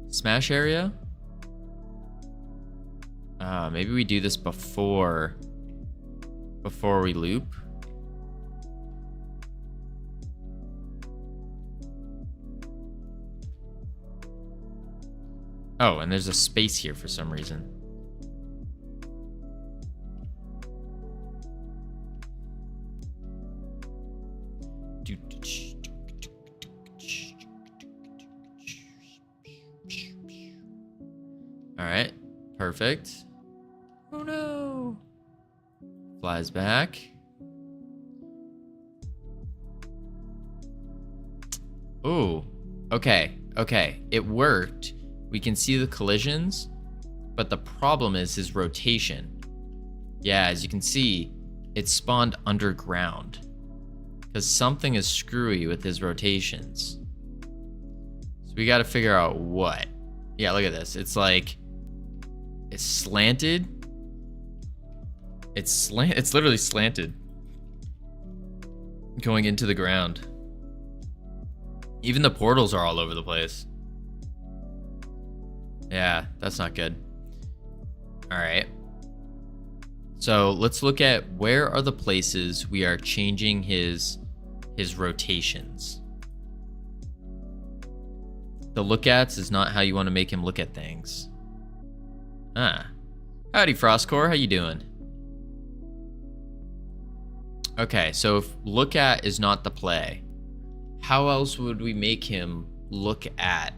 Smash area? Maybe we do this before we loop. Oh, and there's a space here for some reason. All right, perfect. Oh no. Flies back. Ooh, okay, it worked. We can see the collisions, but the problem is his rotation. Yeah, as you can see, it spawned underground because something is screwy with his rotations. So we got to figure out what. Yeah, look at this. It's like, it's slanted. It's literally slanted going into the ground. Even the portals are all over the place. Yeah, that's not good. All right. So let's look at where are the places we are changing his rotations. The look ats is not how you want to make him look at things. Howdy, Frostcore. How you doing? Okay, so if look at is not the play, how else would we make him look at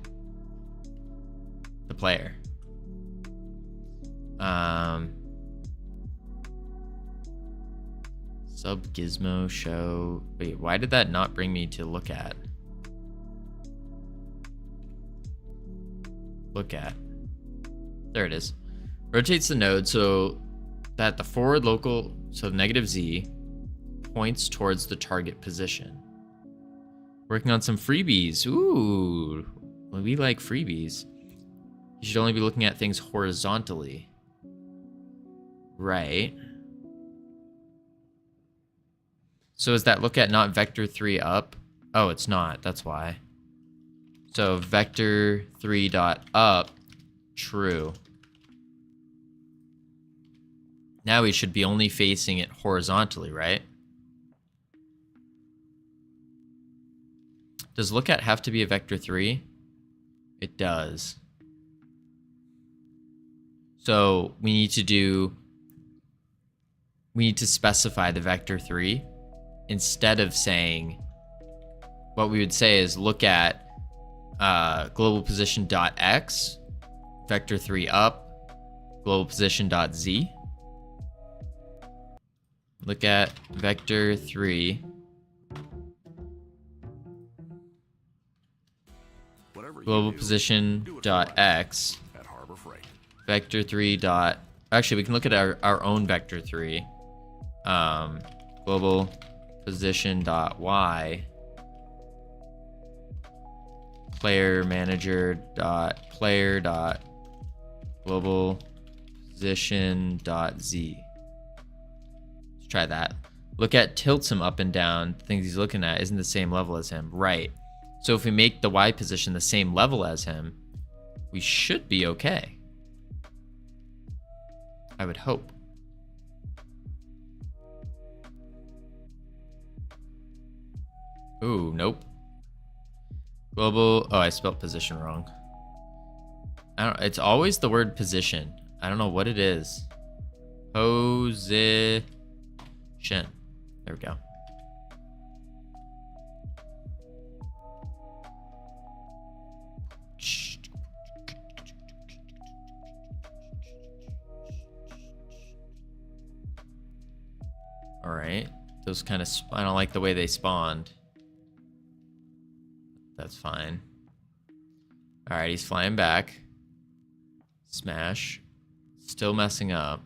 the player? Sub gizmo show. Wait, why did that not bring me to look at? Look at. There it is. Rotates the node so that the forward local, so negative Z, points towards the target position. Working on some freebies. Ooh, we like freebies. You should only be looking at things horizontally. Right. So is that look at not vector 3 up? Oh, it's not. That's why. So vector 3 dot up, true. Now we should be only facing it horizontally, right? Does look at have to be a vector 3? It does. So we need to specify the vector 3 instead of saying, what we would say is look at global position dot x, vector 3 up, global position dot z. Look at vector 3 global position dot x, vector 3 dot, actually we can look at our own vector 3, global position dot y, player manager dot player dot global position dot z. Let's try that. Look at tilts him up and down. The things he's looking at isn't the same level as him. Right. So if we make the Y position the same level as him, we should be okay. I would hope. Ooh, nope. Global. Oh, I spelled position wrong. I don't. It's always the word position. I don't know what it is. Position. There we go. All right. Those kind of. I don't like the way they spawned. That's fine. All right, he's flying back. Smash. Still messing up.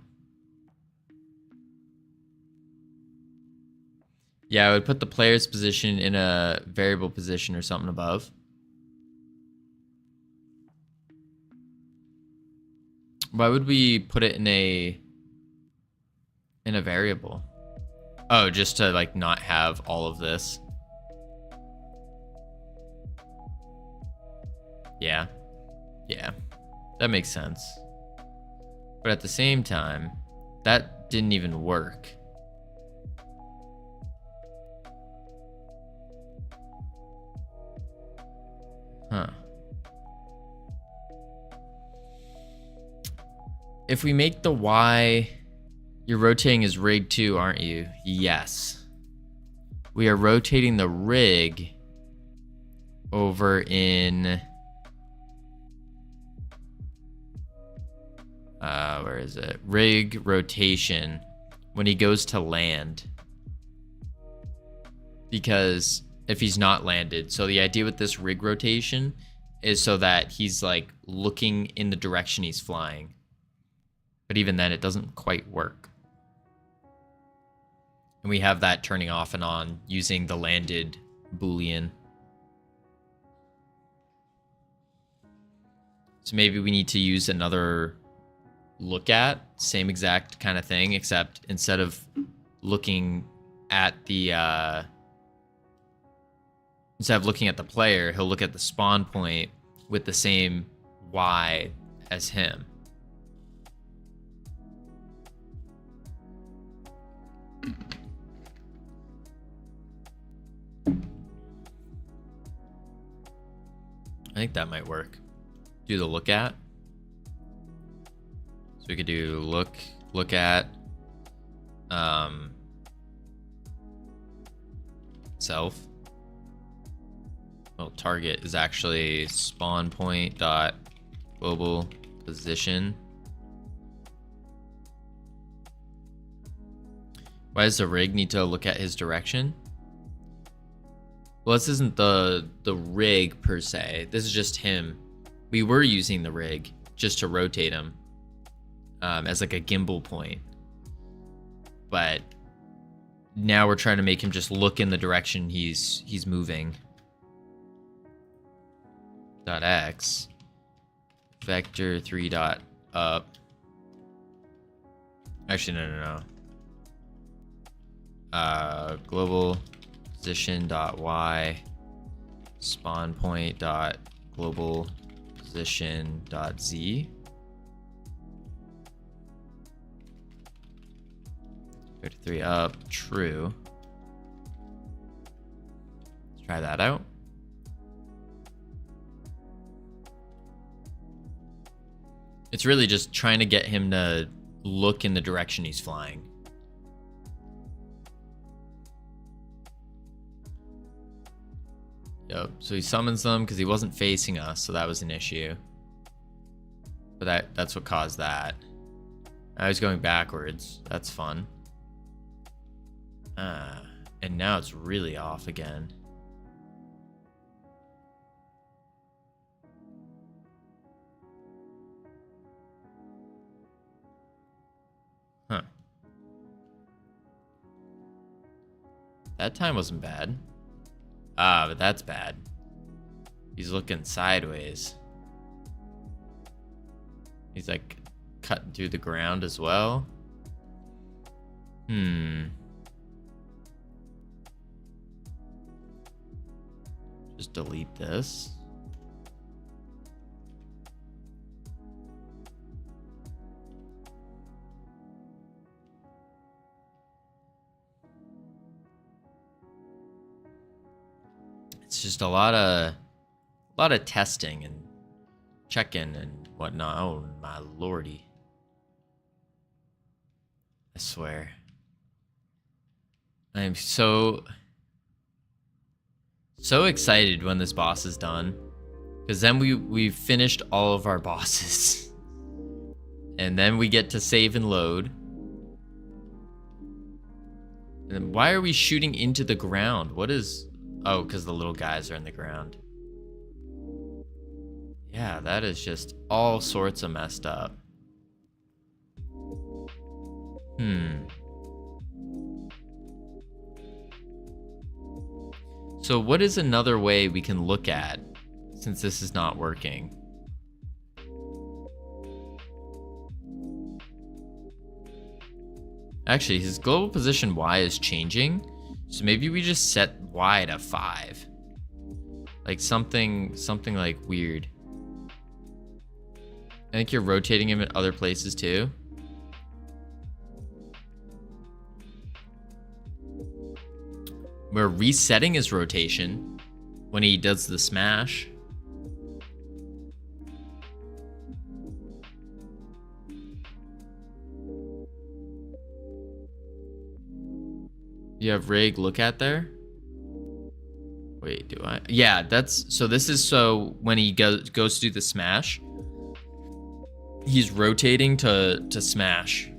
Yeah, I would put the player's position in a variable position or something above. Why would we put it in a variable? Oh, just to like not have all of this. Yeah. Yeah. That makes sense. But at the same time, that didn't even work. Huh. If we make the Y, you're rotating his rig too, aren't you? Yes. We are rotating the rig over in... where is it? Rig rotation when he goes to land. Because if he's not landed, so the idea with this rig rotation is so that he's like looking in the direction he's flying. But even then, it doesn't quite work. And we have that turning off and on using the landed Boolean. So maybe we need to use another look at, same exact kind of thing, except instead of looking at the player, he'll look at the spawn point with the same Y as him. I think that might work. Do the look at. So we could do look at self. Well, target is actually spawn point dot global position. Why does the rig need to look at his direction? Well, this isn't the rig per se. This is just him. We were using the rig just to rotate him as like a gimbal point. But now we're trying to make him just look in the direction he's moving. Dot X vector 3 dot up. Actually, no. Global position dot Y spawn point dot global position dot Z. Vector 3 up, true. Let's try that out. It's really just trying to get him to look in the direction he's flying. Yep, so he summons them because he wasn't facing us, so that was an issue. But that's what caused that. I was going backwards. That's fun. And now it's really off again. Huh. That time wasn't bad. But that's bad. He's looking sideways. He's like cutting through the ground as well. Just delete this. It's just a lot of testing and checking and whatnot. Oh my lordy. I swear. I'm so excited when this boss is done. Because then we've finished all of our bosses. And then we get to save and load. And then why are we shooting into the ground? What is... Oh, because the little guys are in the ground. Yeah, that is just all sorts of messed up. So what is another way we can look at since this is not working? Actually, his global position Y is changing. So maybe we just set Y to 5. Like something like weird. I think you're rotating him at other places too. We're resetting his rotation when he does the smash. You have rig look at there? Wait, do I? Yeah, that's so this is so when he goes to do the smash, he's rotating to smash.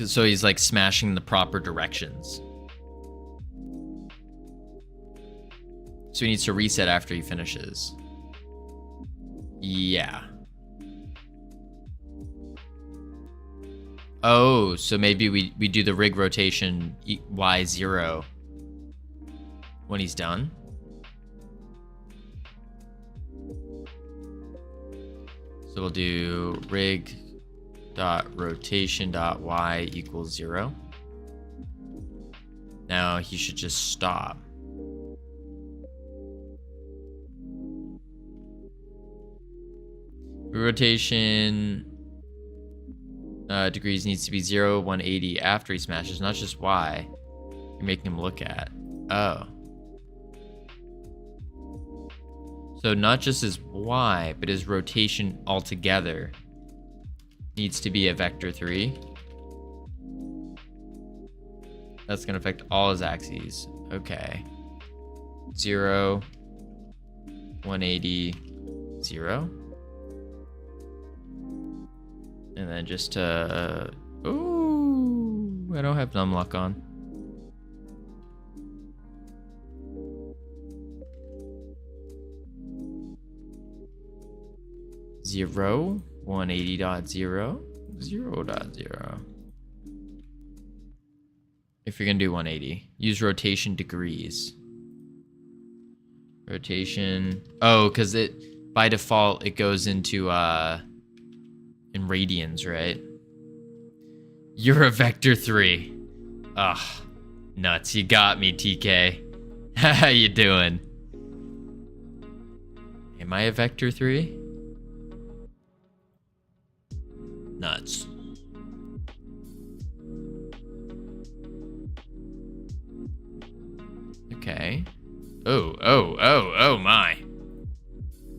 So he's like smashing the proper directions. So he needs to reset after he finishes. Yeah. Oh, so maybe we do the rig rotation Y0 when he's done. So we'll do rig dot rotation dot y equals 0. Now he should just stop. Rotation degrees needs to be 0, 180 after he smashes, not just y. You're making him look at. Oh. So not just his y, but his rotation altogether needs to be a vector 3. That's going to affect all his axes. Okay. 0, 180, 0. And then just ooh, I don't have numlock on. Zero, 180.0, 0.0. If you're gonna do 180, use rotation degrees. Rotation. Oh, because it by default it goes into in radians, right? You're a vector 3. Ugh, nuts. You got me, TK. How you doing? Am I a vector 3? Nuts. Okay. Oh my.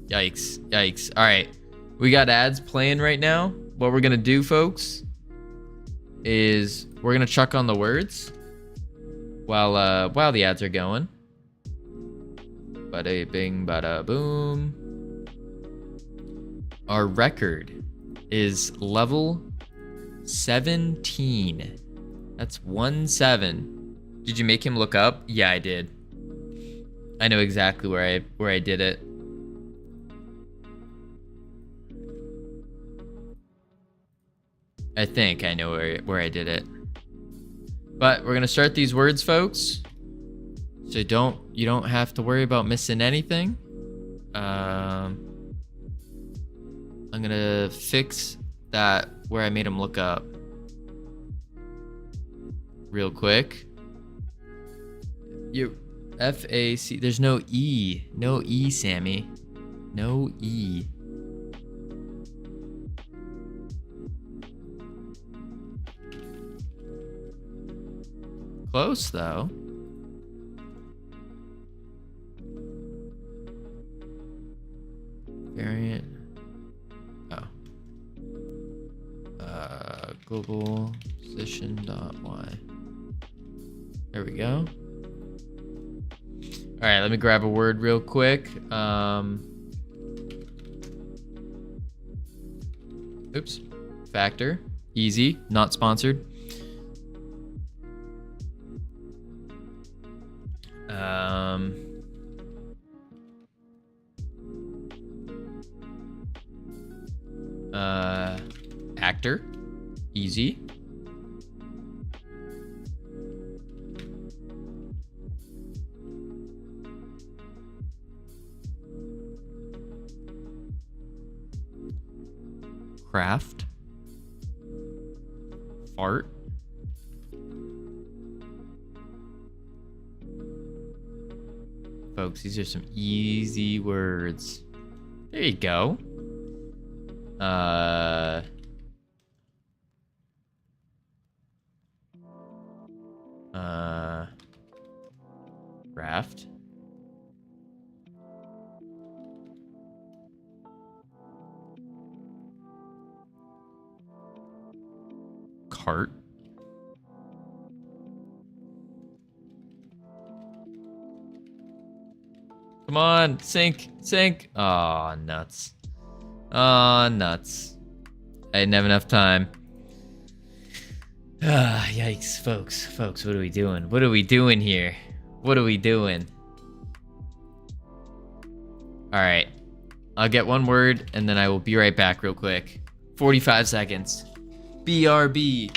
Yikes. Yikes. All right. We got ads playing right now. What we're going to do, folks, is we're going to chuck on the words while the ads are going. Bada bing, bada boom. Our record is level 17. That's 17. Did you make him look up? Yeah, I did. I know exactly where I did it. I think I know where I did it. But we're gonna start these words, folks. So you don't have to worry about missing anything. I'm gonna fix that where I made him look up real quick. You FAC. There's no E. No E, Sammy. No E. Close though. Variant. Oh. Global position dot y. There we go. All right, let me grab a word real quick. Oops. Factor. Easy. Not sponsored. Actor. Easy. Craft. Fart. Folks, these are some easy words. There you go. Raft. Cart. Come on, sink, sink. Aw, nuts. Aw, nuts. I didn't have enough time. Ah, yikes, folks. Folks, what are we doing? What are we doing here? What are we doing? All right. I'll get one word, and then I will be right back real quick. 45 seconds. BRB.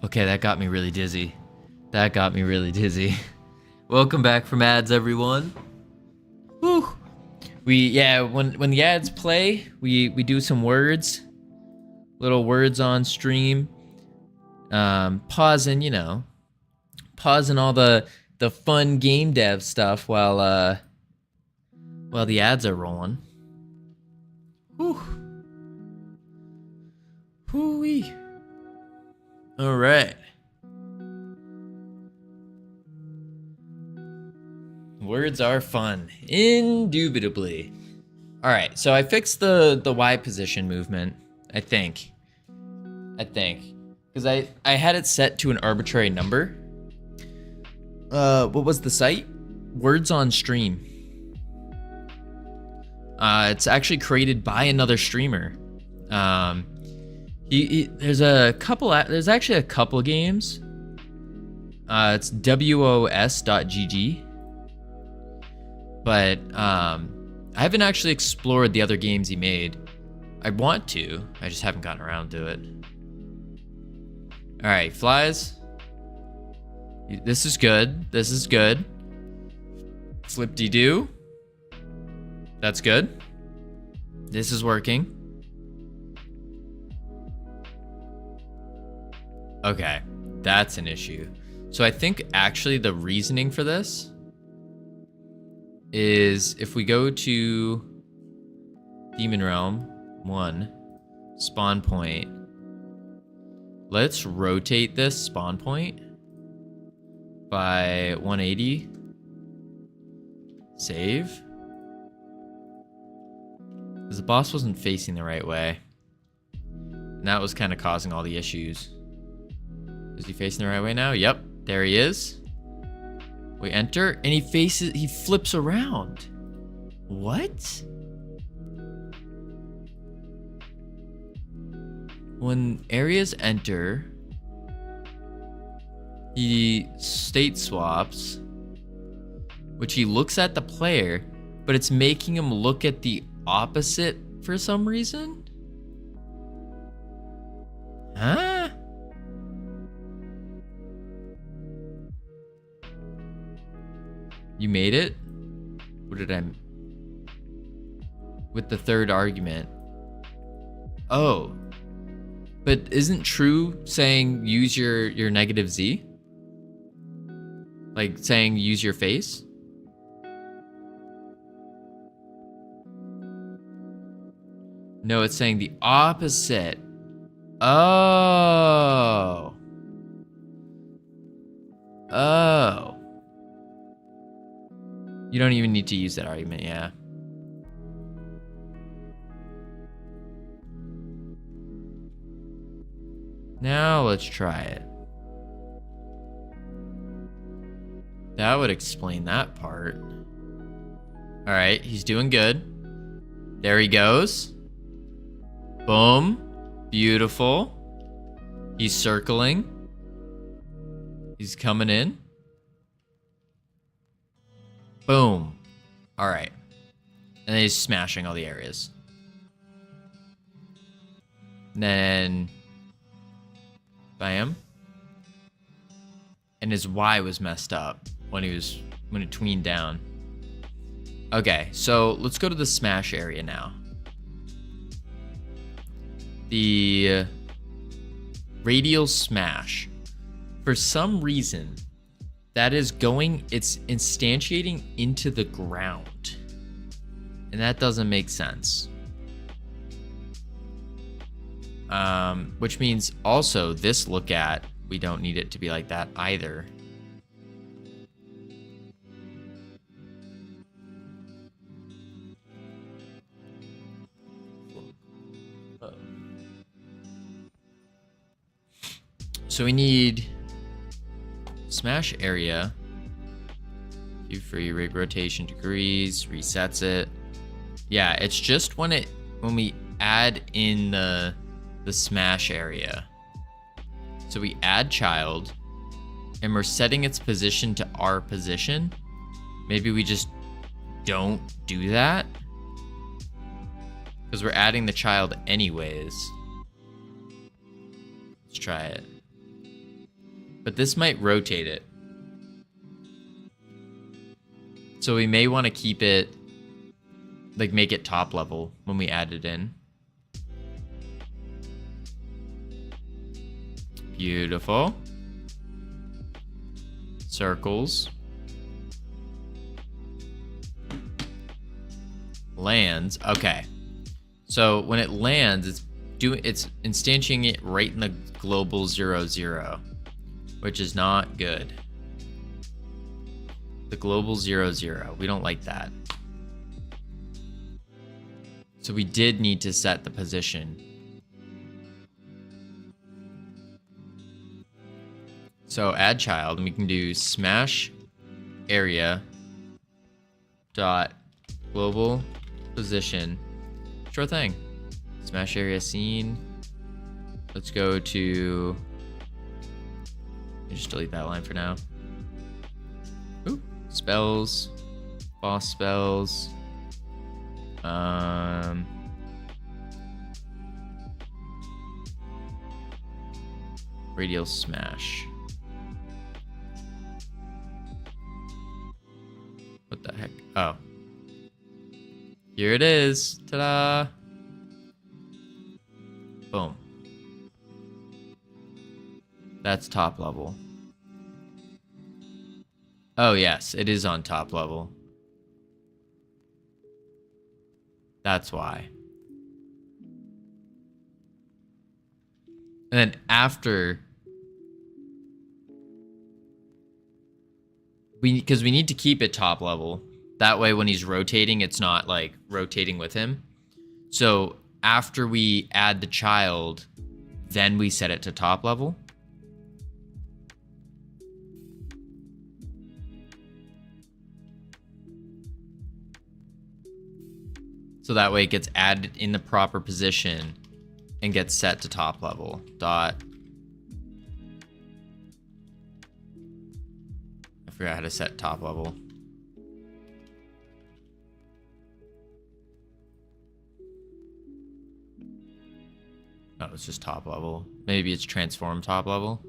Okay, that got me really dizzy. That got me really dizzy. Welcome back from ads, everyone. Whew. When the ads play, we do some words. Little words on stream. Pausing all the fun game dev stuff while the ads are rolling. Whew. Hoo-wee. All right. Words are fun, indubitably. All right, so I fixed the Y position movement, I think. Because I had it set to an arbitrary number. What was the site? Words on Stream. It's actually created by another streamer. There's actually a couple games. It's wos.gg. But I haven't actually explored the other games he made. I want to. I just haven't gotten around to it. All right, flies. This is good. This is good. Flip-de-doo. That's good. This is working. Okay, that's an issue. So I think actually the reasoning for this is if we go to Demon Realm 1, spawn point, let's rotate this spawn point by 180. Save. Because the boss wasn't facing the right way. And that was kind of causing all the issues. Is he facing the right way now? Yep, there he is. We enter, and he flips around. What? When areas enter, he state swaps, which he looks at the player, but it's making him look at the opposite for some reason? Huh? You made it? What did I... With the third argument. Oh. But isn't true saying use your negative Z? Like saying use your face? No, it's saying the opposite. Oh. Oh. You don't even need to use that argument, yeah. Now let's try it. That would explain that part. All right, he's doing good. There he goes. Boom. Beautiful. He's circling. He's coming in. Boom. All right. And then he's smashing all the areas. And then... Bam. And his Y was messed up when it tweened down. Okay, so let's go to the smash area now. The radial smash. For some reason, that is it's instantiating into the ground. And that doesn't make sense. Which means also this look at, we don't need it to be like that either. So we need smash area. Do free rig rotation degrees, resets it. Yeah, it's just when we add in the smash area. So we add child and we're setting its position to our position. Maybe we just don't do that because we're adding the child anyways. Let's try it. But this might rotate it. So we may want to keep it, like make it top level when we add it in. Beautiful. Circles. Lands. Okay. So when it lands, it's instantiating it right in the global 0,0, which is not good. The global 0,0. We don't like that. So we did need to set the position. So add child, and we can do smash area dot global position. Sure thing. Smash area scene. Let's go to... Just delete that line for now. Ooh, spells, Boss spells. Radial smash. What the heck? Oh. Here it is. Ta-da! Boom. That's top level. Oh, yes. It is on top level. That's why. And then after... Because we need to keep it top level. That way when he's rotating, it's not like rotating with him. So after we add the child, then we set it to top level. So that way it gets added in the proper position and gets set to top level. Dot. I forgot how to set top level. Oh, it's just top level. Maybe it's transform top level.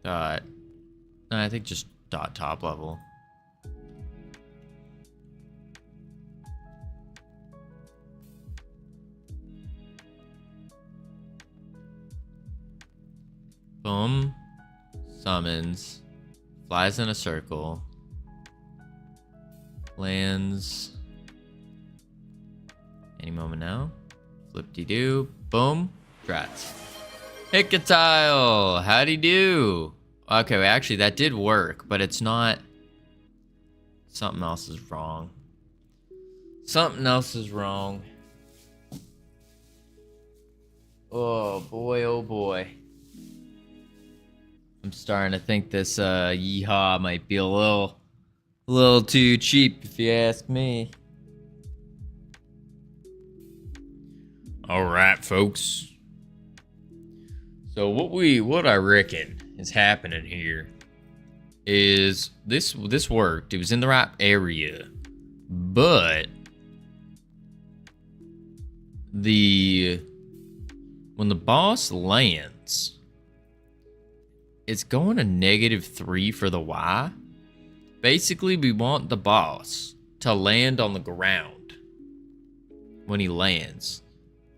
Dot. No, I think just dot top level. Boom. Summons. Flies in a circle. Lands. Any moment now. Flip-de-doo. Boom. Drats. Hickatile! Howdy do? Okay, well, actually that did work, but it's not... Something else is wrong. Something else is wrong. Oh boy, oh boy. I'm starting to think this yeehaw might be a little too cheap if you ask me. Alright, folks. So what I reckon is happening here is this worked. It was in the right area. But when the boss lands, it's going to -3 for the Y. Basically, we want the boss to land on the ground when he lands.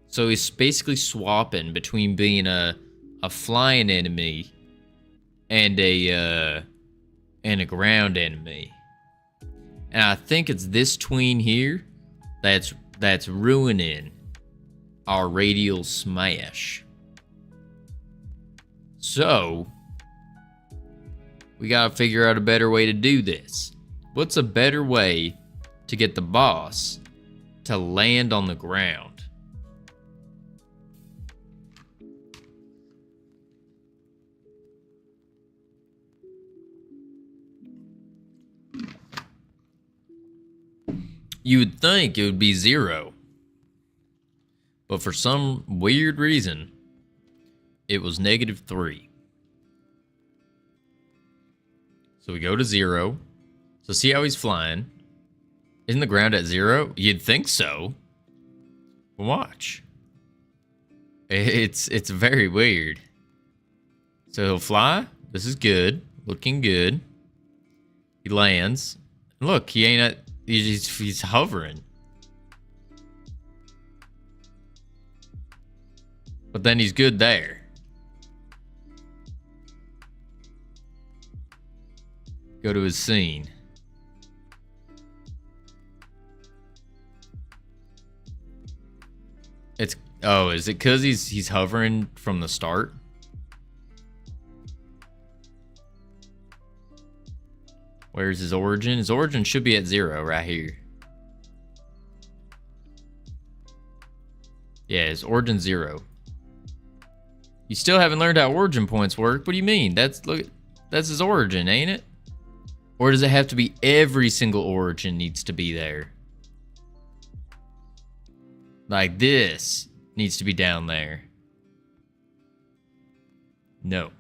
So he's basically swapping between being a flying enemy and a ground enemy. And I think it's this tween here that's ruining our radial smash. So we gotta figure out a better way to do this. What's a better way to get the boss to land on the ground? You would think it would be 0. But for some weird reason, it was -3. So we go to 0. So see how he's flying? Isn't the ground at 0? You'd think so. Watch. It's very weird. So he'll fly. This is good. Looking good. He lands. Look, he ain't at... He's hovering. But then he's good there. Go to his scene. Oh, is it because he's hovering from the start? Where's his origin? His origin should be at 0 right here. Yeah, his origin 0. You still haven't learned how origin points work. What do you mean? That's his origin, ain't it? Or does it have to be every single origin needs to be there? Like this needs to be down there. No.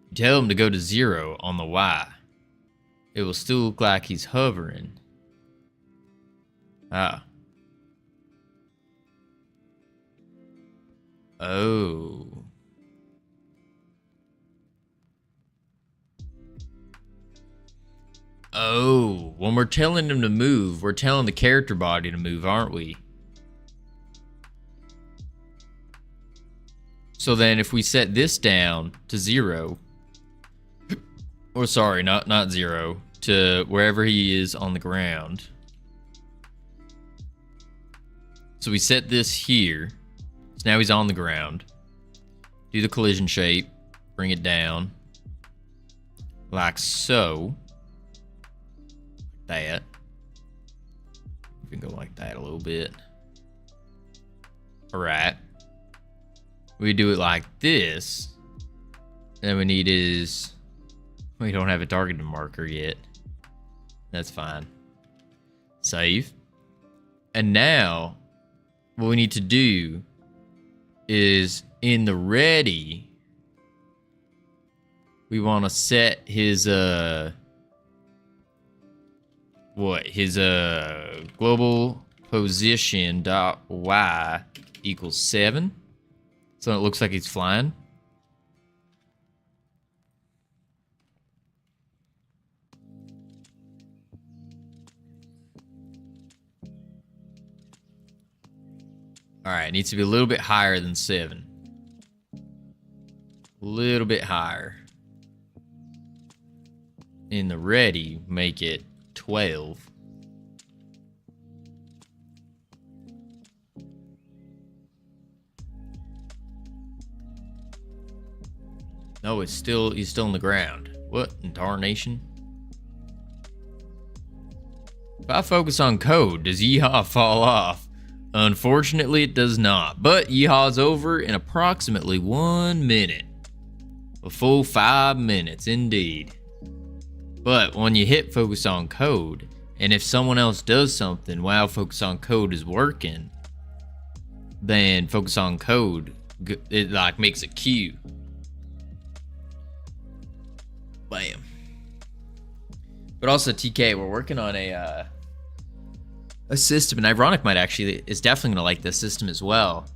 You tell him to go to 0 on the Y. It will still look like he's hovering. Ah. Oh. Oh. When we're telling him to move, we're telling the character body to move, aren't we? So then if we set this down to 0, or sorry, not 0, to wherever he is on the ground. So we set this here. So now he's on the ground. Do the collision shape. Bring it down. Like so. That. We can go like that a little bit. Alright. We do it like this. Then we need is... We don't have a targeting marker yet. That's fine. Save. And now, what we need to do is in the ready, we want to set his, his global position dot y equals 7. So it looks like he's flying. Alright, needs to be a little bit higher than 7. A little bit higher. In the ready, make it 12. No, he's still on the ground. What in tarnation? If I focus on code, does Yeehaw fall off? Unfortunately, it does not. But Yeehaw's over in approximately 1 minute. A full 5 minutes, indeed. But when you hit focus on code, and if someone else does something while focus on code is working, then focus on code, it like makes a queue. Bam. But also, TK, we're working on a system, and Ironic might actually is definitely gonna like this system as well.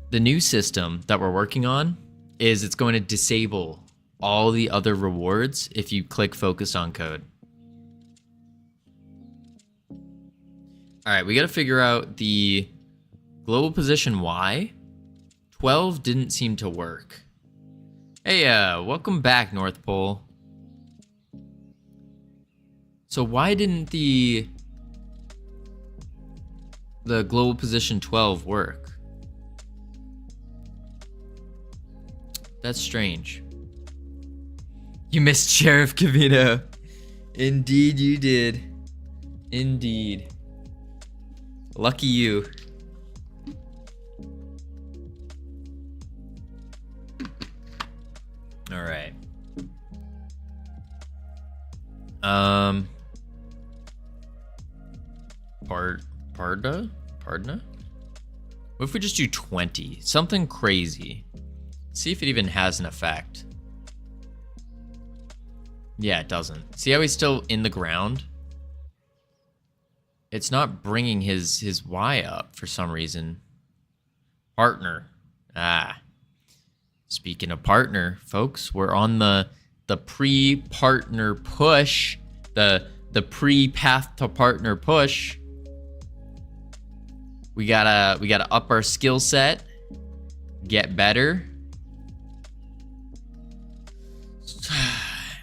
The new system that we're working on is it's going to disable all the other rewards if you click focus on code. All right, we got to figure out the global position Y. 12 didn't seem to work. Hey, welcome back, North Pole. So why didn't the global position 12 work? That's strange. You missed Sheriff Covino. Indeed you did. Indeed. Lucky you. All right. Pardna? What if we just do 20? Something crazy. See if it even has an effect. Yeah, it doesn't. See how he's still in the ground? It's not bringing his Y up for some reason. Partner. Ah. Speaking of partner, folks, we're on the pre-partner push. The pre-path to partner push. We gotta up our skill set. Get better.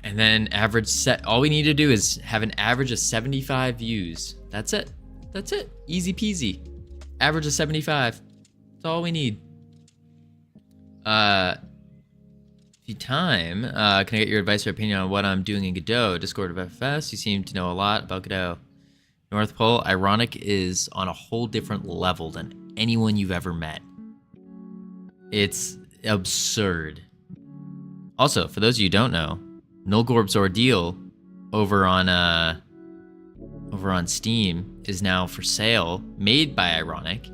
And then average set. All we need to do is have an average of 75 views. That's it. That's it. Easy peasy. Average of 75. That's all we need. If you time, can I get your advice or opinion on what I'm doing in Godot? Discord of FS. You seem to know a lot about Godot. North Pole, Ironic is on a whole different level than anyone you've ever met. It's absurd. Also, for those of you who don't know, Nulgorb's Ordeal over on Steam is now for sale, made by Ironic.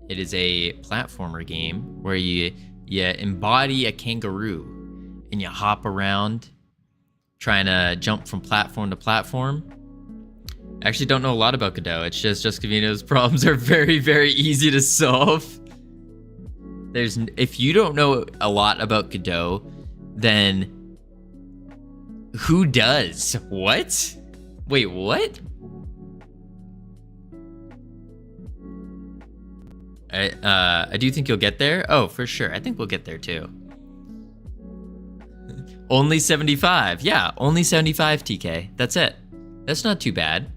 It is a platformer game where you you embody a kangaroo and you hop around trying to jump from platform to platform. I actually don't know a lot about Godot. It's just Covino's problems are very, very easy to solve. If you don't know a lot about Godot, then who does? What? Wait, what? I do think you'll get there. Oh, for sure. I think we'll get there too. Only 75. Yeah, only 75, TK. That's it. That's not too bad.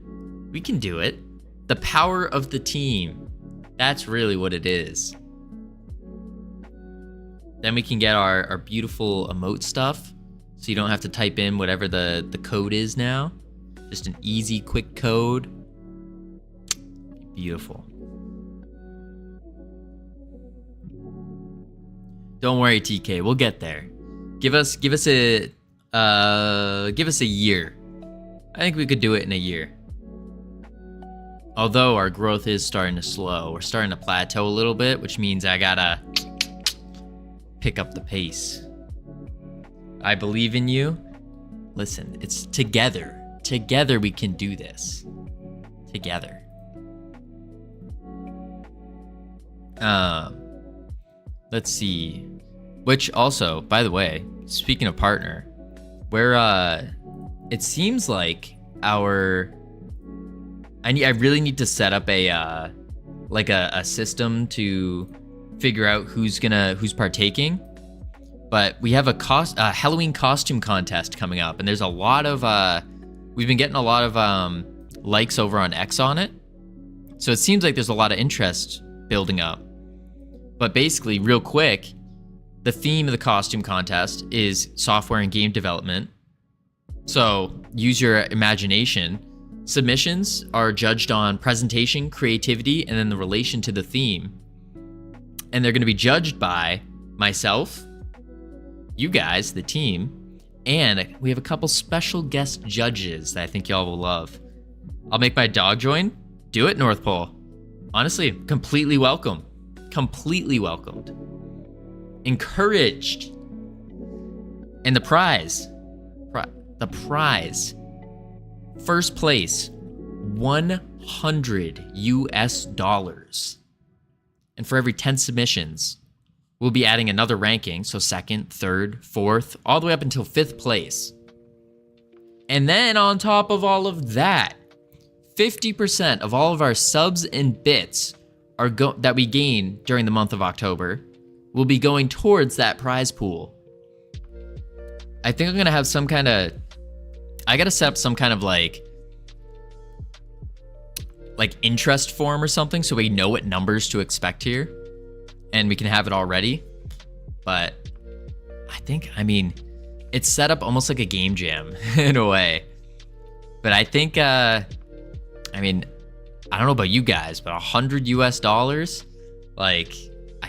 We can do it. The power of the team. That's really what it is. Then we can get our beautiful emote stuff. So you don't have to type in whatever the code is now. Just an easy, quick code. Beautiful. Don't worry, TK. We'll get there. Give us a year. I think we could do it in a year. Although our growth is starting to slow. We're starting to plateau a little bit, which means I gotta pick up the pace. I believe in you. Listen, it's together. Together we can do this. Together. Let's see. Which also, by the way, speaking of partner, it seems like I really need to set up a system to figure out who's partaking. But we have a Halloween costume contest coming up, and there's a lot of we've been getting a lot of likes over on X on it. So it seems like there's a lot of interest building up. But basically, real quick, the theme of the costume contest is software and game development. So use your imagination. Submissions are judged on presentation, creativity, and then the relation to the theme. And they're going to be judged by myself, you guys, the team, and we have a couple special guest judges that I think y'all will love. I'll make my dog join. Do it, North Pole. Honestly, completely welcome. Completely welcomed. Encouraged. And the prize. First place, $100 US. And for every 10 submissions, we'll be adding another ranking. So second, third, fourth, all the way up until 5th place. And then on top of all of that, 50% of all of our subs and bits that we gain during the month of October will be going towards that prize pool. I think I'm gonna have I gotta set up some kind of like interest form or something so we know what numbers to expect here and we can have it all ready. But I mean, it's set up almost like a game jam in a way. But I think, I don't know about you guys, but $100 US, I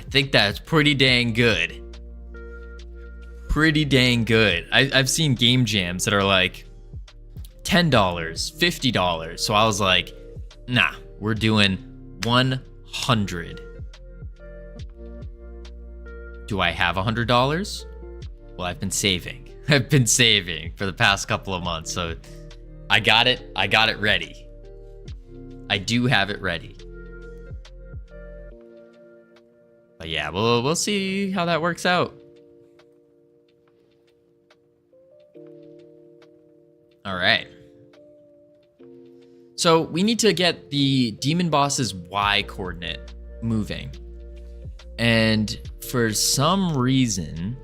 think that's pretty dang good. Pretty dang good. I've seen game jams that are like $10, $50. So I was like, nah, we're doing 100. Do I have $100? Well, I've been saving. I've been saving for the past couple of months. So I got it ready. I do have it ready. But yeah, we'll see how that works out. All right. So we need to get the demon boss's Y coordinate moving. And for some reason,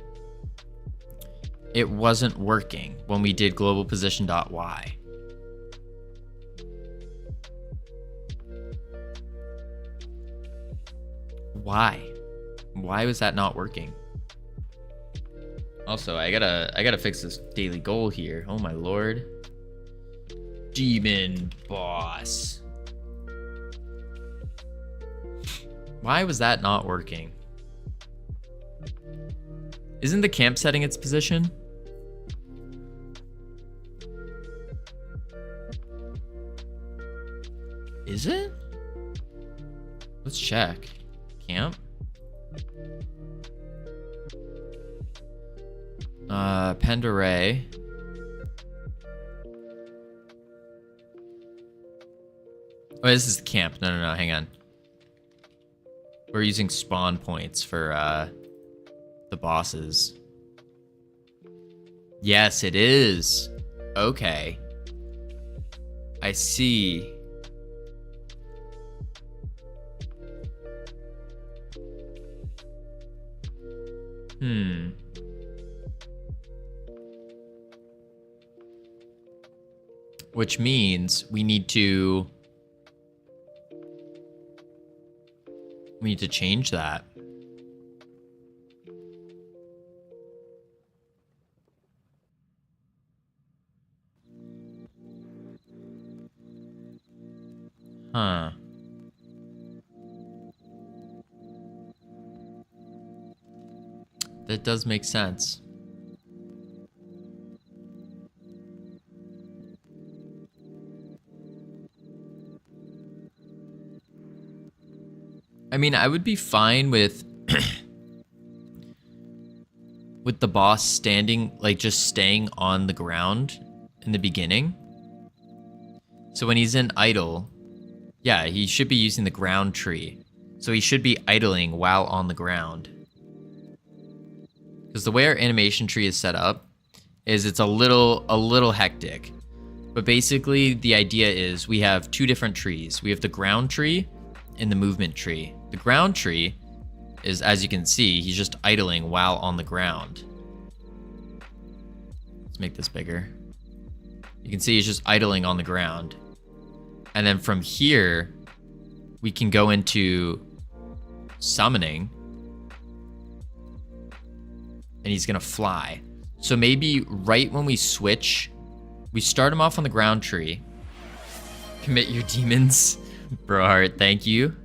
it wasn't working when we did global position.y. Why was that not working? Also, I gotta fix this daily goal here. Oh my lord. Demon boss. Why was that not working? Isn't the camp setting its position? Is it? Let's check. Camp. Pend array. Oh, this is camp. No, hang on. We're using spawn points for the bosses. Yes, it is. Okay. I see. Which means we need to change that. Huh. That does make sense. I mean, I would be fine with with the boss standing, like just staying on the ground in the beginning. So when he's in idle, yeah, he should be using the ground tree. So he should be idling while on the ground. Because the way our animation tree is set up is it's a little hectic. But basically the idea is we have two different trees. We have the ground tree and the movement tree. The ground tree is, as you can see, he's just idling while on the ground. Let's make this bigger. You can see he's just idling on the ground. And then from here, we can go into summoning. And he's gonna fly. So maybe right when we switch, we start him off on the ground tree. Commit your demons. Broheart, thank you.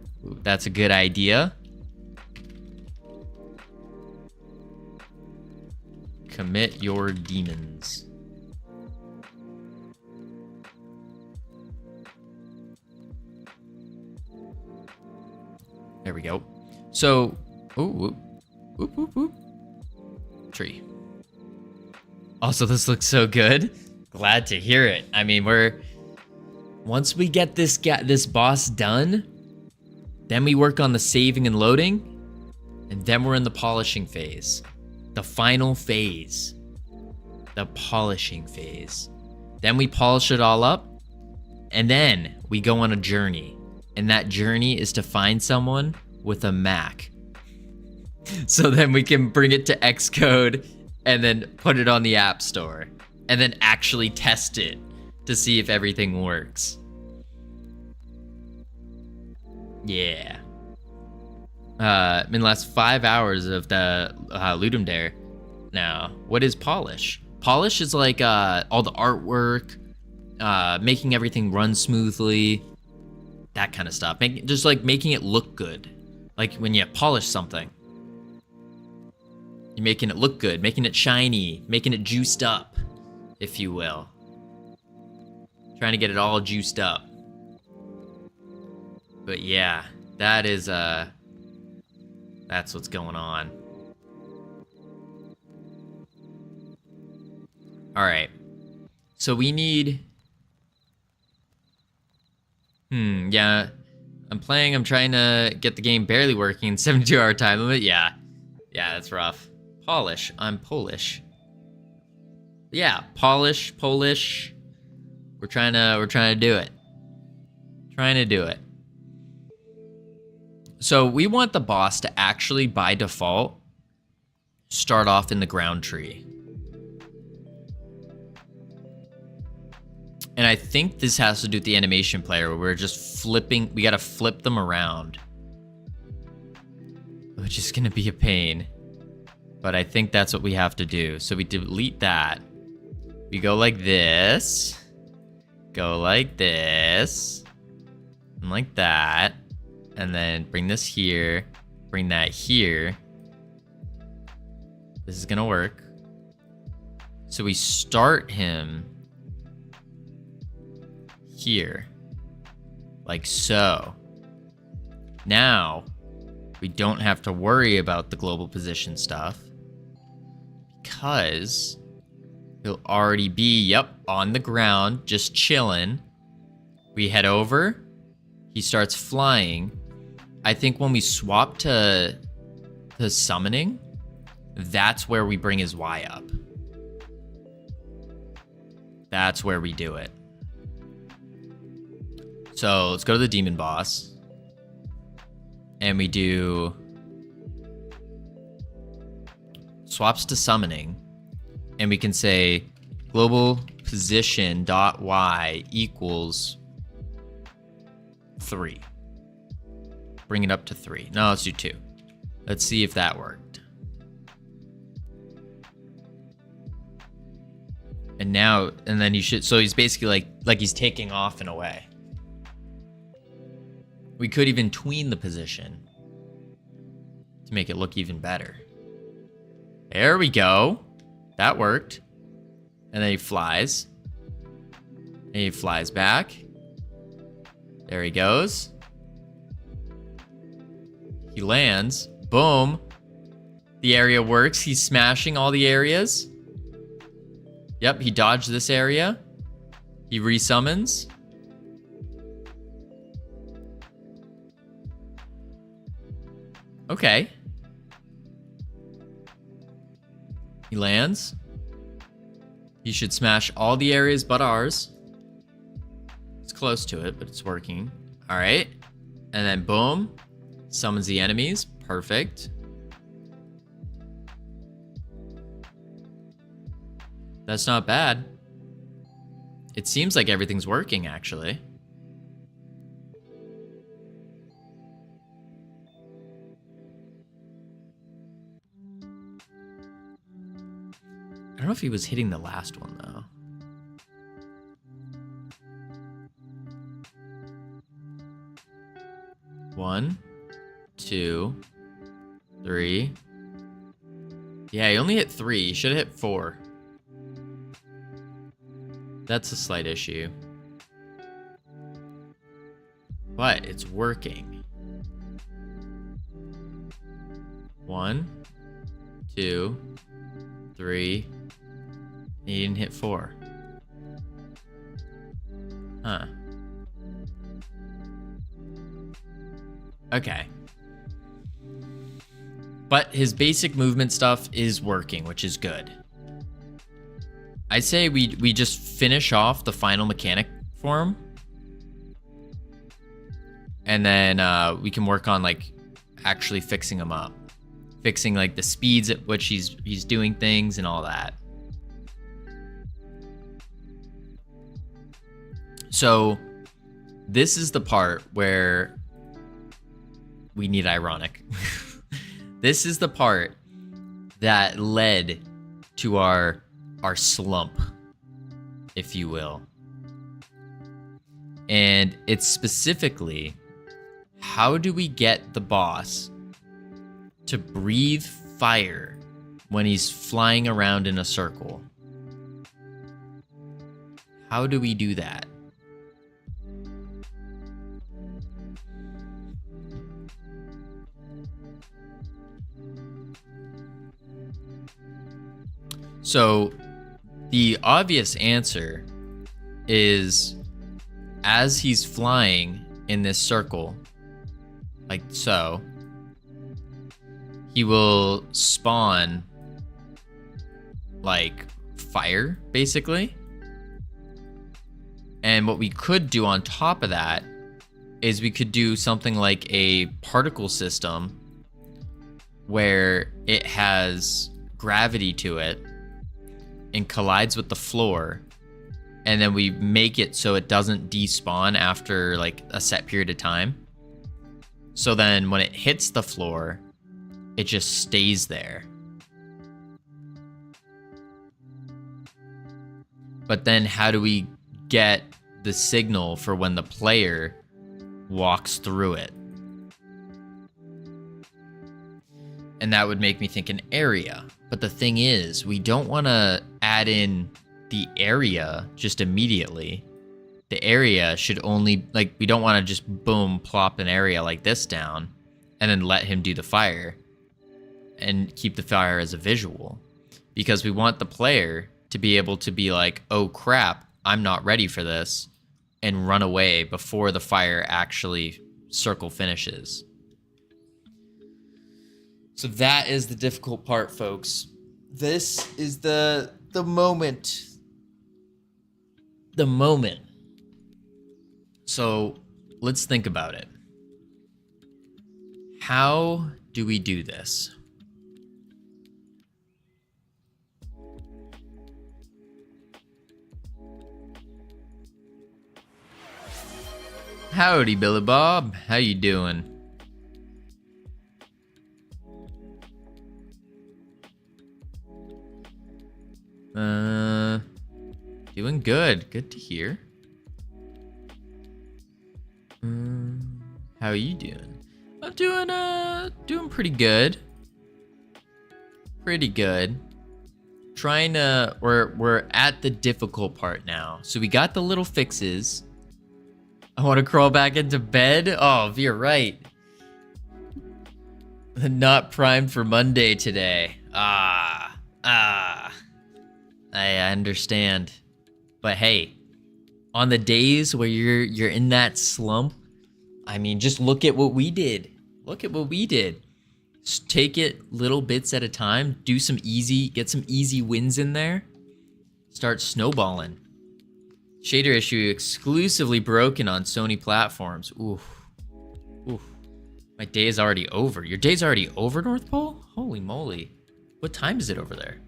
That's a good idea. Commit your demons. There we go. So, ooh, whoop, whoop, whoop. Tree. Also, this looks so good. Glad to hear it. I mean, once we get this boss done, then we work on the saving and loading, and then we're in the polishing phase. The final phase. The polishing phase. Then we polish it all up, and then we go on a journey. And that journey is to find someone with a Mac. So then we can bring it to Xcode and then put it on the App Store. And then actually test it to see if everything works. Yeah. In the last 5 hours of the Ludum Dare. Now, what is polish? Polish is like all the artwork, making everything run smoothly, that kind of stuff. Just like making it look good. Like when you polish something. You're making it look good, making it shiny, making it juiced up, if you will. Trying to get it all juiced up. But yeah, that is, that's what's going on. All right. So we need... yeah. I'm trying to get the game barely working, 72-hour time limit. Yeah, that's rough. Polish, I'm Polish. Yeah, Polish. We're trying to do it. Trying to do it. So we want the boss to actually, by default, start off in the ground tree. And I think this has to do with the animation player, where we're just flipping, we gotta flip them around. Which is gonna be a pain. But I think that's what we have to do. So we delete that. We go like this. Go like this. And like that. And then bring this here. Bring that here. This is gonna work. So we start him here. Like so. Now, we don't have to worry about the global position stuff. because he'll already be, yep, on the ground, just chilling. We head over. He starts flying. I think when we swap to summoning, that's where we bring his Y up. That's where we do it. So let's go to the demon boss. And we do swaps to summoning. And we can say global position dot Y equals 3. Bring it up to 3. No, let's do 2. Let's see if that worked. And now, and then you should, so he's basically like he's taking off in a way. We could even tween the position to make it look even better. There we go. That worked. And then he flies. And he flies back. There he goes. He lands. Boom. The area works. He's smashing all the areas. Yep, he dodged this area. He resummons. Okay. He lands. He should smash all the areas but ours. It's close to it, but it's working. All right. And then boom. Summons the enemies. Perfect. That's not bad. It seems like everything's working, actually. I don't know if he was hitting the last one, though. One, 2, 3. Yeah, he only hit 3. He should have hit 4. That's a slight issue. But it's working. 1, 2, 3. He didn't hit 4. Huh. Okay. But his basic movement stuff is working, which is good. I say we just finish off the final mechanic for him. And then we can work on like actually fixing him up. Fixing like the speeds at which he's doing things and all that. So this is the part where we need ironic. This is the part that led to our slump, if you will. And it's specifically, how do we get the boss to breathe fire when he's flying around in a circle? How do we do that? So the obvious answer is, as he's flying in this circle, like so, he will spawn like fire, basically. And what we could do on top of that is we could do something like a particle system where it has gravity to it and collides with the floor, and then we make it so it doesn't despawn after like a set period of time. So then when it hits the floor, it just stays there. But then how do we get the signal for when the player walks through it? And that would make me think an area. But the thing is, we don't want to add in the area just immediately. The area should only, like, we don't want to just boom, plop an area like this down and then let him do the fire and keep the fire as a visual. because we want the player to be able to be like, oh crap, I'm not ready for this, and run away before the fire actually circle finishes. So that is the difficult part, folks. This is the moment. The moment. So let's think about it. How do we do this? Howdy, Billy Bob. How you doing? Doing good. Good to hear. How are you doing? I'm doing pretty good. Pretty good. Trying to, we're at the difficult part now. So we got the little fixes. I want to crawl back into bed. Oh, you're right. Not primed for Monday today. I understand. But hey, on the days where you're in that slump, I mean, just look at what we did. Look at what we did. Just take it little bits at a time. Get some easy wins in there. Start snowballing. Shader issue exclusively broken on Sony platforms. Oof. Oof. My day is already over. Your day's already over, North Pole? Holy moly. What time is it over there?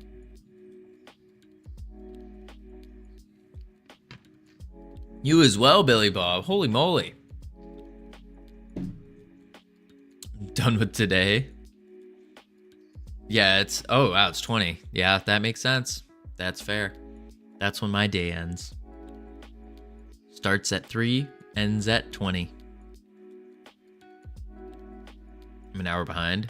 You as well, Billy Bob. Holy moly. I'm done with today. Yeah, it's 20. Yeah, that makes sense. That's fair. That's when my day ends. Starts at 3, ends at 20. I'm an hour behind.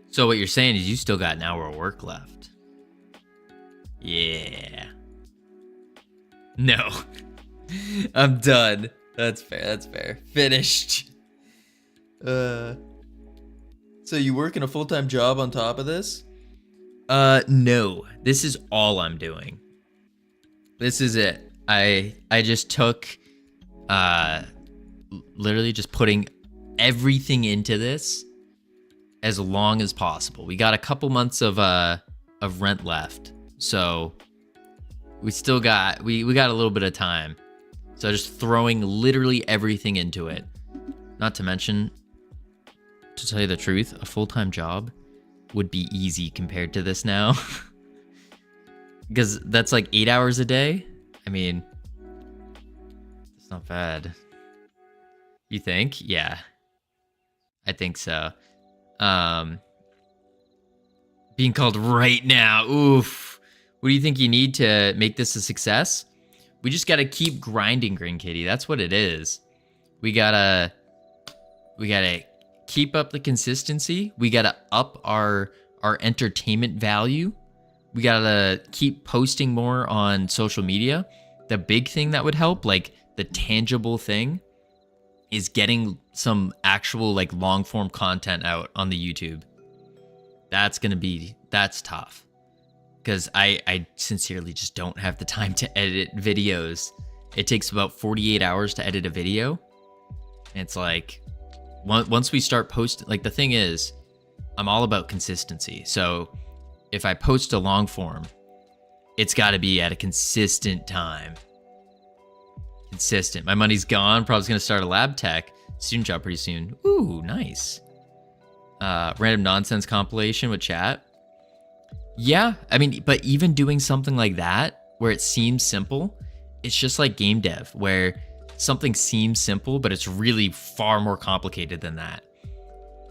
So what you're saying is you still got an hour of work left. Yeah. No. I'm done. That's fair. Finished. So you working a full-time job on top of this? No. This is all I'm doing. This is it. I just took literally just putting everything into this as long as possible. We got a couple months of rent left. So we still got we got a little bit of time. So just throwing literally everything into it. Not to mention, to tell you the truth, a full-time job would be easy compared to this now. Because that's like 8 hours a day. I mean, it's not bad. You think? Yeah. I think so. Being called right now. Oof. What do you think you need to make this a success? We just gotta keep grinding, Green Kitty. That's what it is. We gotta keep up the consistency. We gotta up our entertainment value. We gotta keep posting more on social media. The big thing that would help, like the tangible thing, is getting some actual like long form content out on the YouTube. That's tough. Because I sincerely just don't have the time to edit videos. It takes about 48 hours to edit a video. And it's like, once we start posting, like the thing is, I'm all about consistency. So if I post a long form, it's got to be at a consistent time. Consistent. My money's gone. Probably going to start a lab tech student job pretty soon. Ooh, nice. Random nonsense compilation with chat. Yeah, I mean, but even doing something like that, where it seems simple, it's just like game dev, where something seems simple, but it's really far more complicated than that.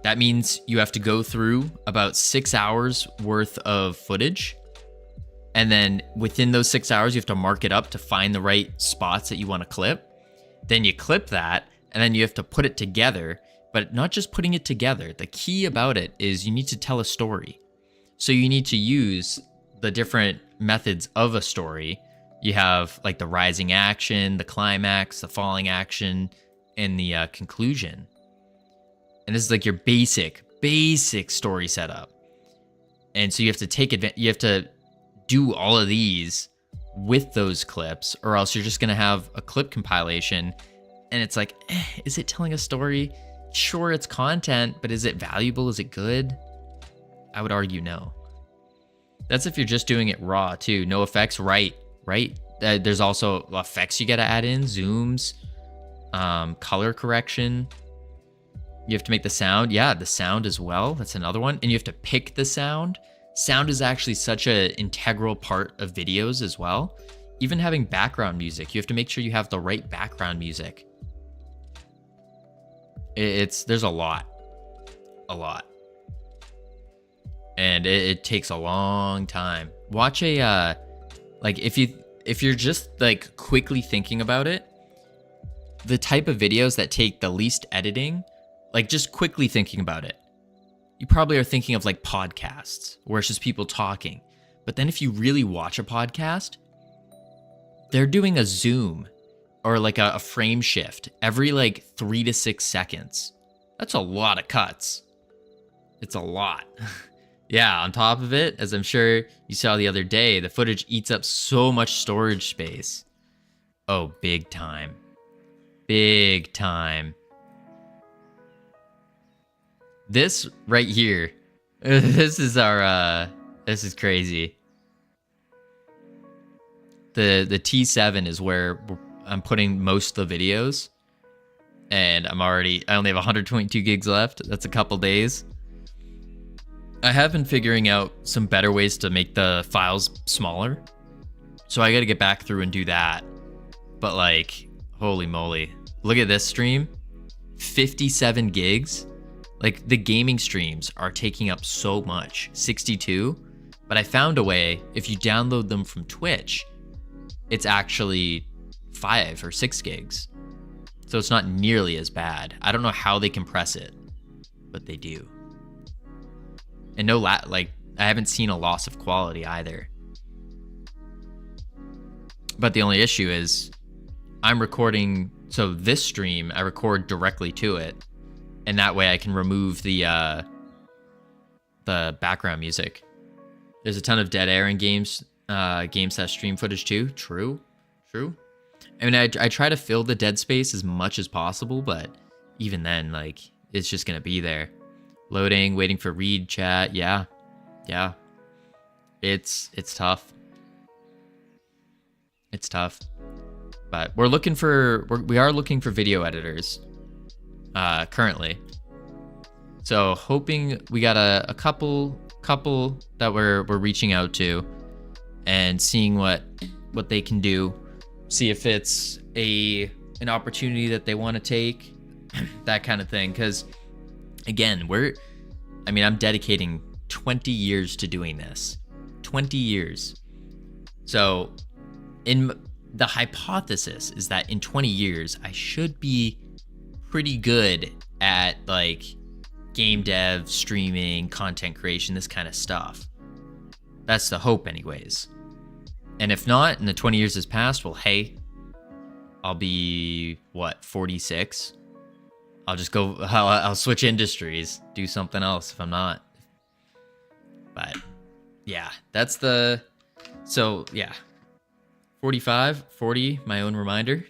That means you have to go through about 6 hours worth of footage. And then within those 6 hours, you have to mark it up to find the right spots that you want to clip. Then you clip that, and then you have to put it together, but not just putting it together. The key about it is you need to tell a story. So you need to use the different methods of a story. You have like the rising action, the climax, the falling action, and the conclusion. And this is like your basic story setup. And so you have to you have to do all of these with those clips, or else you're just going to have a clip compilation. And it's like, is it telling a story? Sure, it's content, but is it valuable? Is it good? I would argue no. That's if you're just doing it raw too. No effects, right? There's also effects you got to add in, zooms, color correction. You have to make the sound. Yeah, the sound as well. That's another one. And you have to pick the sound. Sound is actually such an integral part of videos as well. Even having background music, you have to make sure you have the right background music. There's a lot. And it takes a long time. Watch a like if you're just like quickly thinking about it, the type of videos that take the least editing, like just quickly thinking about it, you probably are thinking of like podcasts where it's just people talking. But then if you really watch a podcast, they're doing a zoom or like a frame shift every like 3 to 6 seconds. That's a lot of cuts. It's a lot. Yeah, on top of it, as I'm sure you saw the other day, the footage eats up so much storage space. Oh, big time. Big time. This right here, this is crazy. The T7 is where I'm putting most of the videos, and I only have 122 gigs left. That's a couple days. I have been figuring out some better ways to make the files smaller, so I got to get back through and do that. But like, holy moly, look at this stream, 57 gigs. Like the gaming streams are taking up so much, 62. But I found a way, if you download them from Twitch, it's actually 5 or 6 gigs. So it's not nearly as bad. I don't know how they compress it, but they do. And I haven't seen a loss of quality either. But the only issue is I'm recording, so this stream, I record directly to it. And that way I can remove the background music. There's a ton of dead air in games that stream footage too. True. I mean, I try to fill the dead space as much as possible, but even then, like, it's just gonna be there. Loading, waiting for read chat. Yeah. It's tough. It's tough. But we are looking for video editors currently. So hoping we got a couple that we're reaching out to and seeing what they can do. See if it's an opportunity that they want to take, that kind of thing. Because again, I'm dedicating 20 years to doing this. 20 years. So the hypothesis is that in 20 years, I should be pretty good at like game dev, streaming, content creation, this kind of stuff. That's the hope anyways. And if not, and the 20 years has passed, well, hey, I'll be, 46? I'll just go, I'll switch industries, do something else if I'm not. But yeah, so yeah. 45, 40, my own reminder.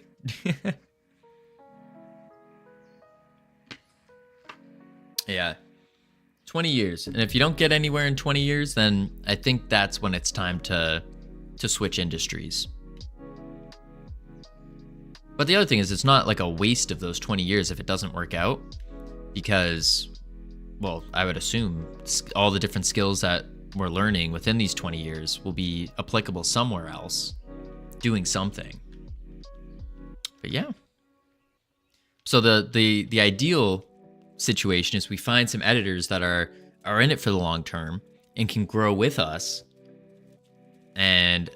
Yeah. 20 years. And if you don't get anywhere in 20 years, then I think that's when it's time to switch industries. But the other thing is, it's not like a waste of those 20 years if it doesn't work out, because, well, I would assume all the different skills that we're learning within these 20 years will be applicable somewhere else, doing something. But yeah. So the ideal situation is we find some editors that are in it for the long term and can grow with us, and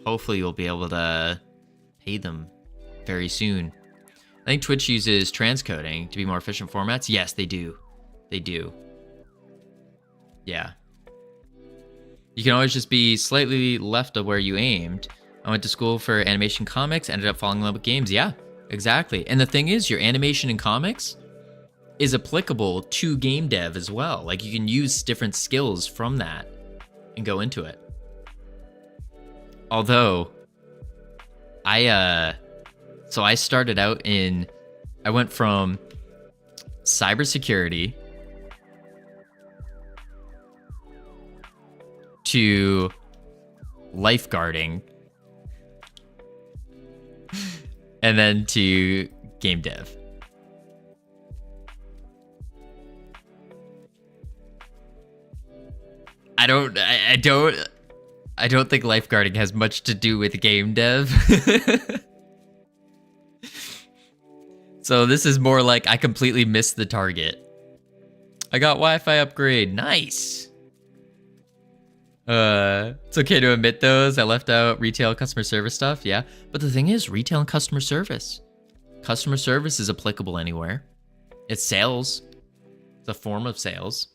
hopefully you'll be able to pay them very soon. I think Twitch uses transcoding to be more efficient formats. Yes, they do. Yeah. You can always just be slightly left of where you aimed. I went to school for animation comics, ended up falling in love with games. Yeah, exactly. And the thing is, your animation and comics is applicable to game dev as well. Like, you can use different skills from that and go into it. Although, I started out I went from cybersecurity to lifeguarding and then to game dev. I don't think lifeguarding has much to do with game dev. So this is more like I completely missed the target. I got Wi-Fi upgrade. Nice. It's okay to admit those. I left out retail customer service stuff. Yeah. But the thing is, retail and customer service is applicable anywhere. It's sales. It's a form of sales.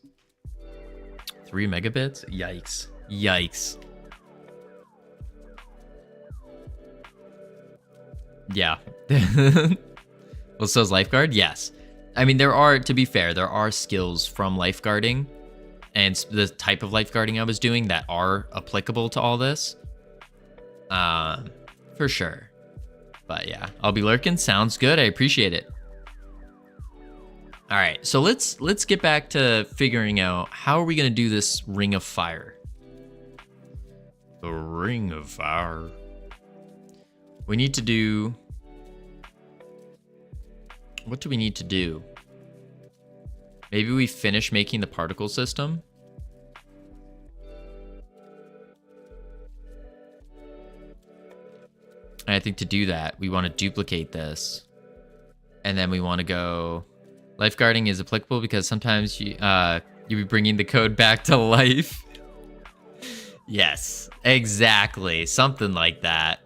3 megabits? Yikes. Yikes. Yeah. Well, so is lifeguard? Yes. I mean, to be fair, there are skills from lifeguarding and the type of lifeguarding I was doing that are applicable to all this. For sure. But yeah, I'll be lurking. Sounds good. I appreciate it. All right, so let's get back to figuring out how are we gonna do this Ring of Fire. The Ring of Fire. We need to do. What do we need to do? Maybe we finish making the particle system. And I think to do that, we want to duplicate this. And then we want to go... Lifeguarding is applicable because sometimes you be bringing the code back to life. Yes, exactly. Something like that.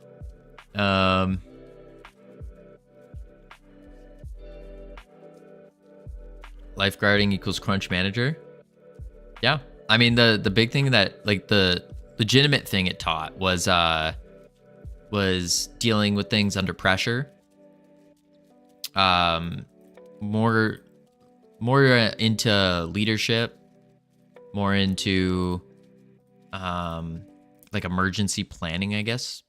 Lifeguarding equals crunch manager. Yeah. I mean, the big thing that, like, the legitimate thing it taught was dealing with things under pressure. More into leadership, more into like emergency planning, I guess,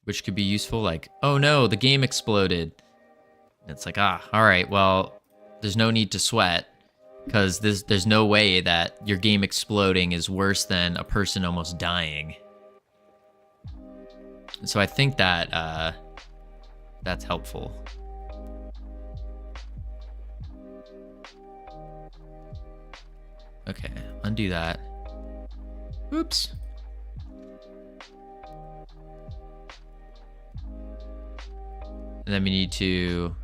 which could be useful. Like, oh no, the game exploded. It's like, all right, well, there's no need to sweat because there's no way that your game exploding is worse than a person almost dying. So I think that that's helpful. Okay, undo that. Oops. And then we need to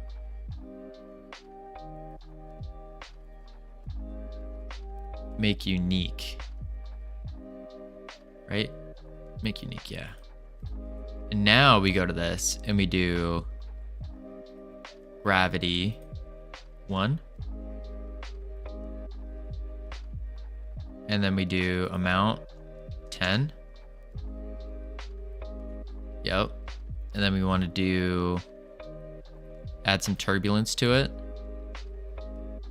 make unique. Right? Make unique, yeah. And now we go to this and we do gravity 1. And then we do amount 10. Yep. And then we want to add some turbulence to it.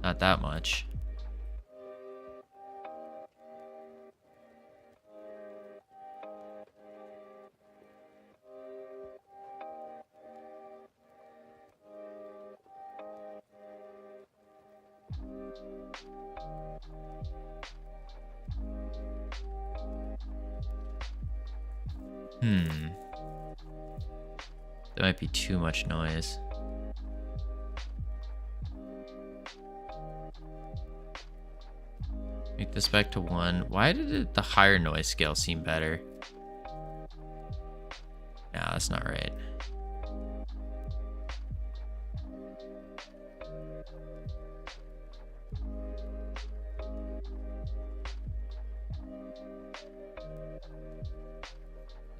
Not that much. That might be too much noise. Make this back to 1. Why did the higher noise scale seem better? Nah, that's not right.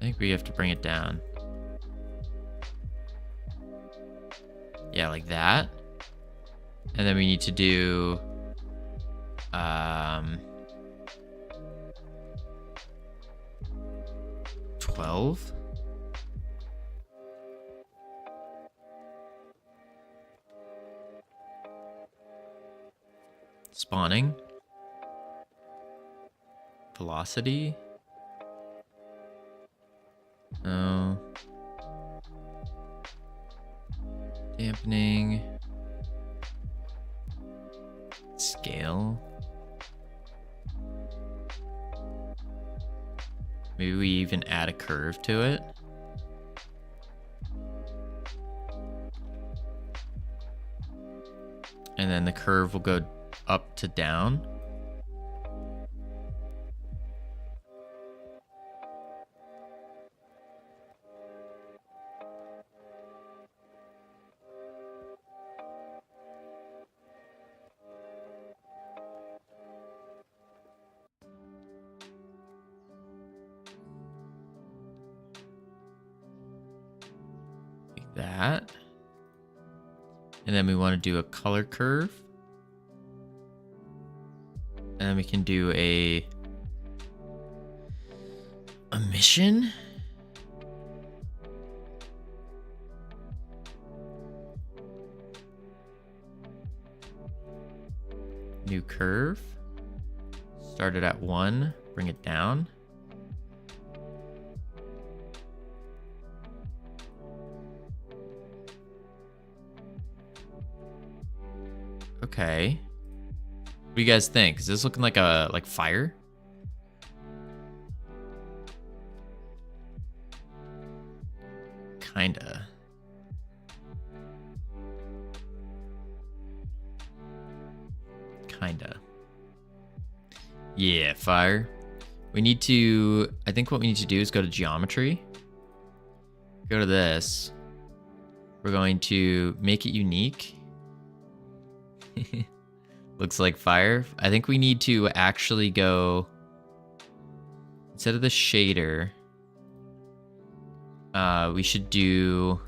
I think we have to bring it down. Yeah, like that. And then we need to do 12. Spawning. Velocity. Oh. Dampening. Scale. Maybe we even add a curve to it. And then the curve will go up to down. Like that. And then we want to do a color curve. And then we can do a emission. New curve. Start it at 1, bring it down. Okay. What do you guys think? Is this looking like a fire? Kinda. Kinda. Yeah, fire. We need to, I think what we need to do is go to geometry. Go to this. We're going to make it unique. Looks like fire. I think we need to actually go, instead of the shader, we should do,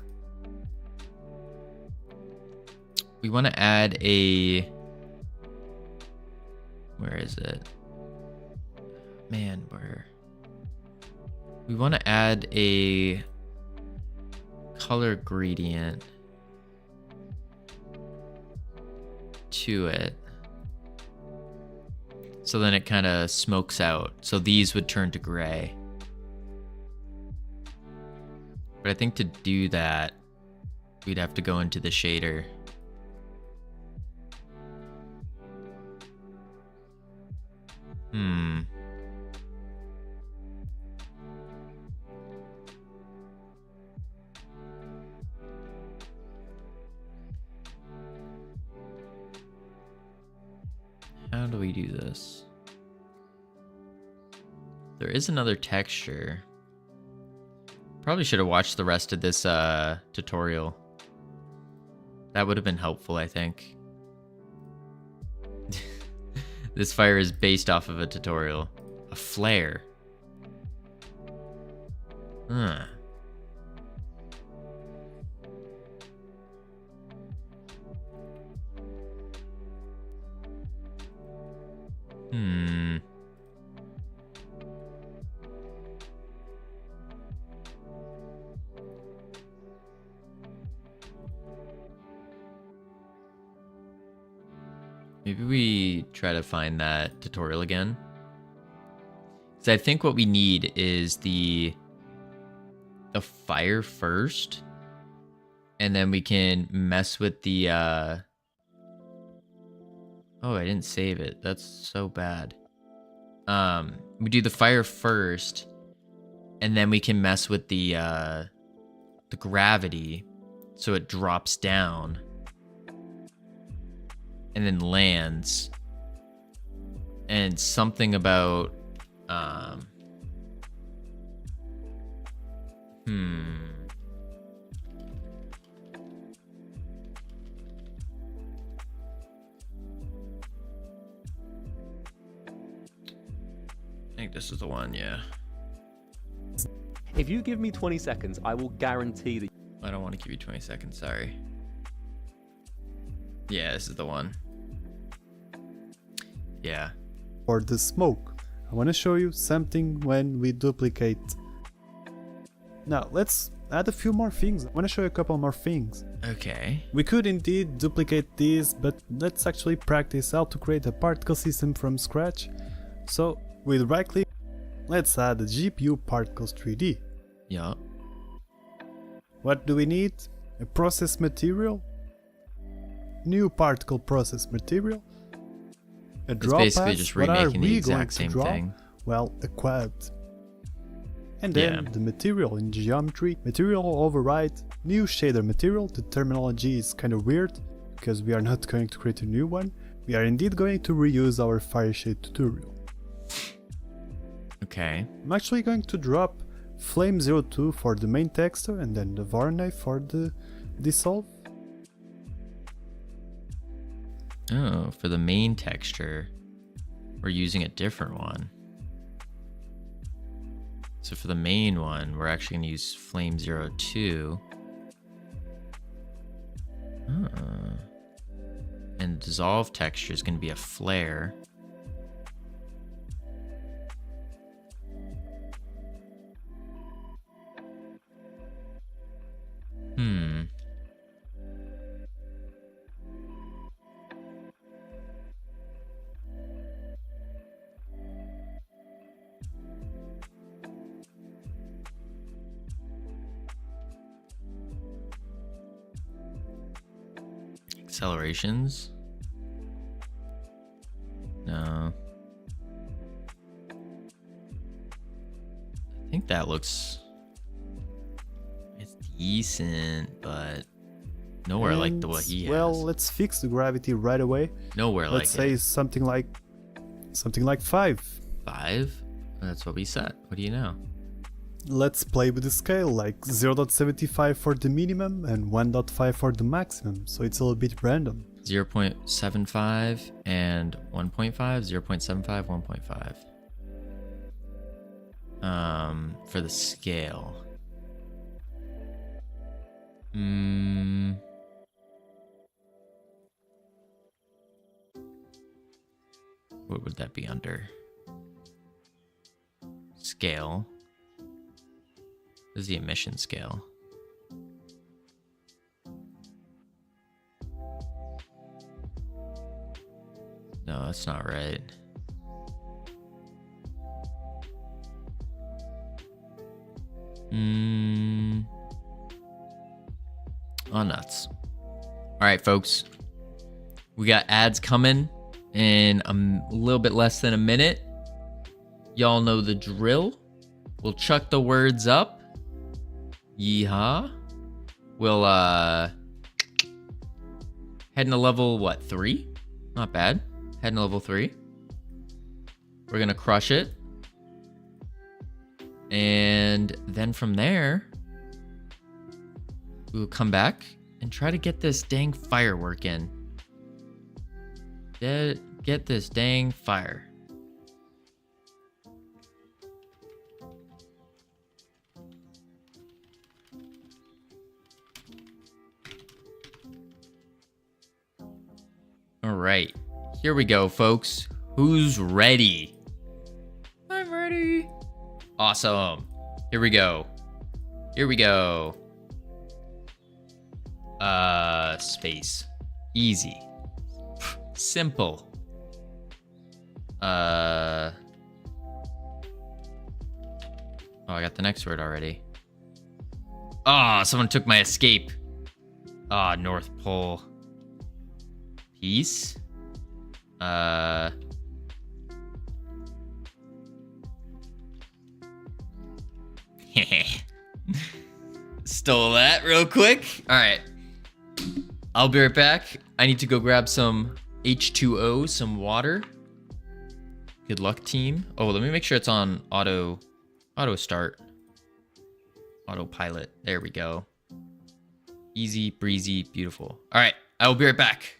we want to add a, where is it? Man, where? We want to add a color gradient to it. So then it kind of smokes out. So these would turn to gray. But I think to do that, we'd have to go into the shader. How do we do this? There is another texture. Probably should have watched the rest of this tutorial. That would have been helpful, I think. This fire is based off of a tutorial. A flare. Huh. Maybe we try to find that tutorial again. So I think what we need is the fire first, and then we can mess with the oh, I didn't save it. That's so bad. We do the fire first, and then we can mess with the gravity so it drops down and then lands. And something about I think this is the one, yeah. If you give me 20 seconds, I will guarantee that. I don't want to give you 20 seconds, sorry. Yeah, this is the one. Yeah. For the smoke, I want to show you something when we duplicate. Now let's add a few more things. I want to show you a couple more things. Okay. We could indeed duplicate these, but let's actually practice how to create a particle system from scratch. So With right click, let's add the GPU Particles 3D. Yeah. What do we need? A process material, new particle process material, a draw basically path. just What are remaking the we exact going to same draw? thing. Well, a quad. And then Yeah. the material in geometry, material override, new shader material. The terminology is kind of weird because we are not going to create a new one. We are indeed going to reuse our Fireshade tutorial. Okay. I'm actually going to drop Flame02 for the main texture and then the Varney for the dissolve. Oh, for the main texture, we're using a different one. So for the main one, we're actually going to use Flame02. And dissolve texture is going to be a flare. Accelerations? No. I think that looks... It's decent, but nowhere like the what he has. Well, let's fix the gravity right away. Nowhere like Let's say it. something like 5. 5? That's what we set. What do you know? Let's play with the scale, like 0.75 for the minimum and 1.5 for the maximum, so it's a little bit random. 0.75 and 1.5, 0.75, 1.5. For the scale. What would that be under? Scale. This is the emission scale. No, that's not right. Oh, nuts. All right, folks. We got ads coming in a little bit less than a minute. Y'all know the drill. We'll chuck the words up. Yeehaw. We'll heading to level what, 3? Not bad. Heading to level 3. We're gonna crush it. And then from there, we'll come back and try to get this dang firework in. Get this dang fire. All right, here we go, folks. Who's ready? I'm ready. Awesome. Here we go. Here we go. Space. Easy. Simple. Oh, I got the next word already. Ah, someone took my escape. Ah, North Pole. Peace. Stole that real quick. All right. I'll be right back. I need to go grab some H2O, some water. Good luck, team. Oh, let me make sure it's on auto start. Autopilot. There we go. Easy, breezy, beautiful. All right. I will be right back.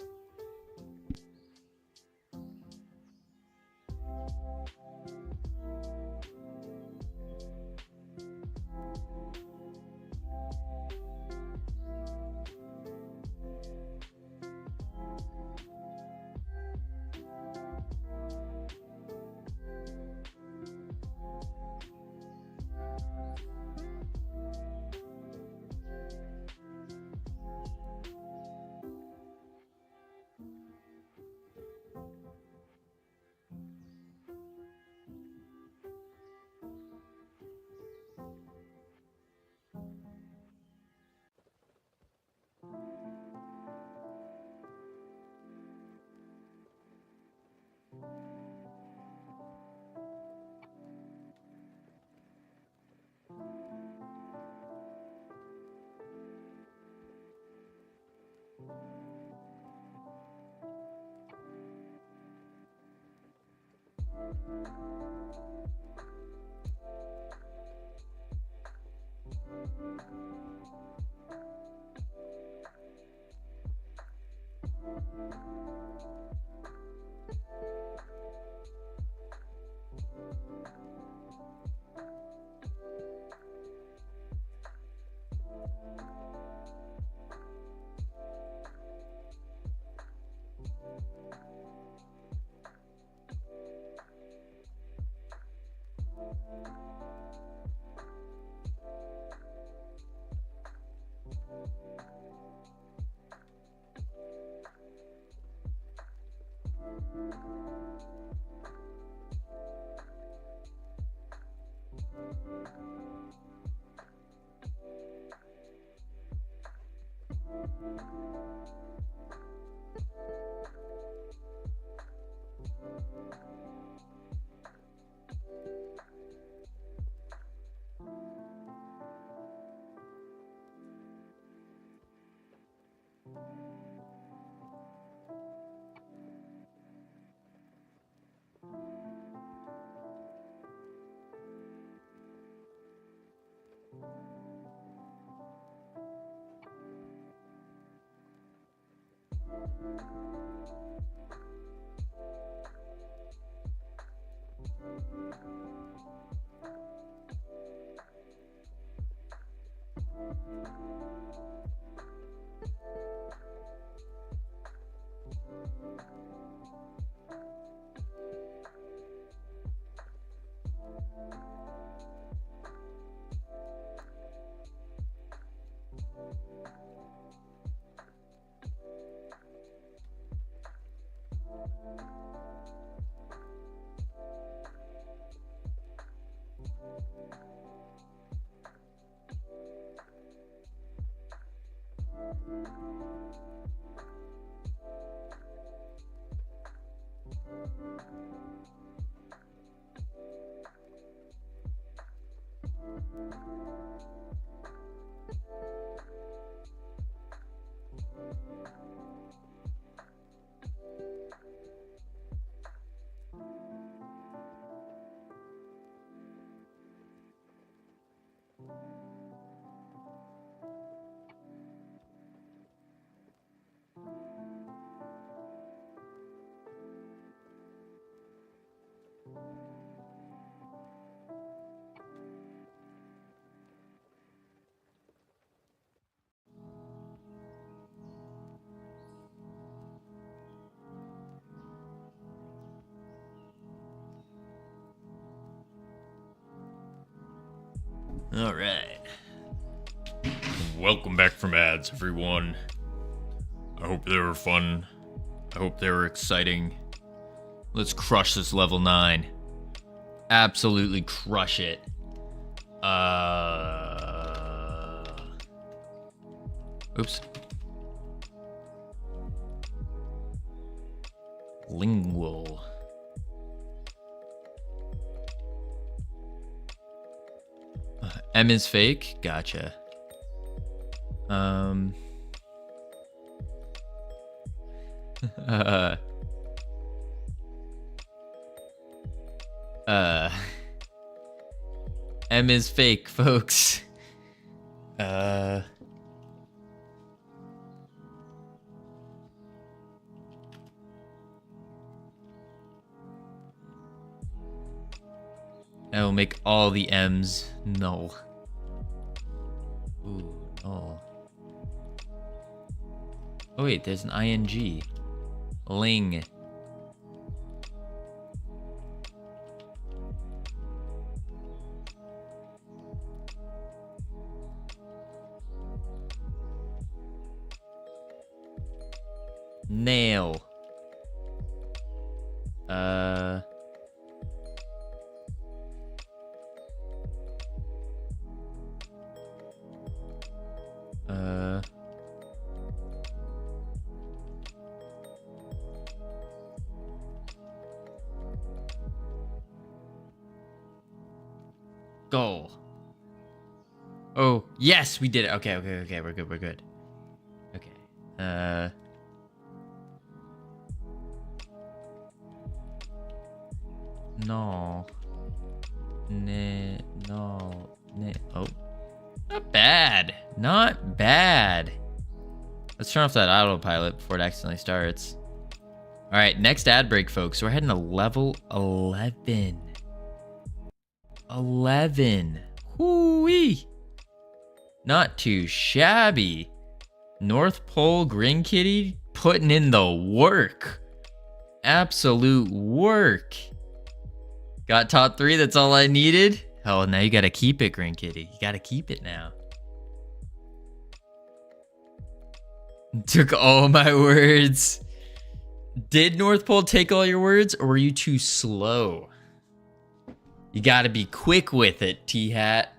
All right. Welcome back from ads, everyone. I hope they were fun. I hope they were exciting. Let's crush this level 9. Absolutely crush it. Oops. Lingual. M is fake? Gotcha. M is fake, folks. I will make all the M's null. Ooh, null. Oh wait, there's an ing. Ling. Nail. Goal. Oh, yes, we did it. Okay, we're good. Okay. No. No. Oh. Not bad. Not bad. Let's turn off that autopilot before it accidentally starts. All right, next ad break, folks. We're heading to level 11. 11. Whoo-wee. Not too shabby. North Pole Green Kitty putting in the work. Absolute work. Got top 3, that's all I needed. Oh, now you gotta keep it, Green Kitty. You gotta keep it now. Took all my words. Did North Pole take all your words, or were you too slow? You gotta be quick with it, T-Hat.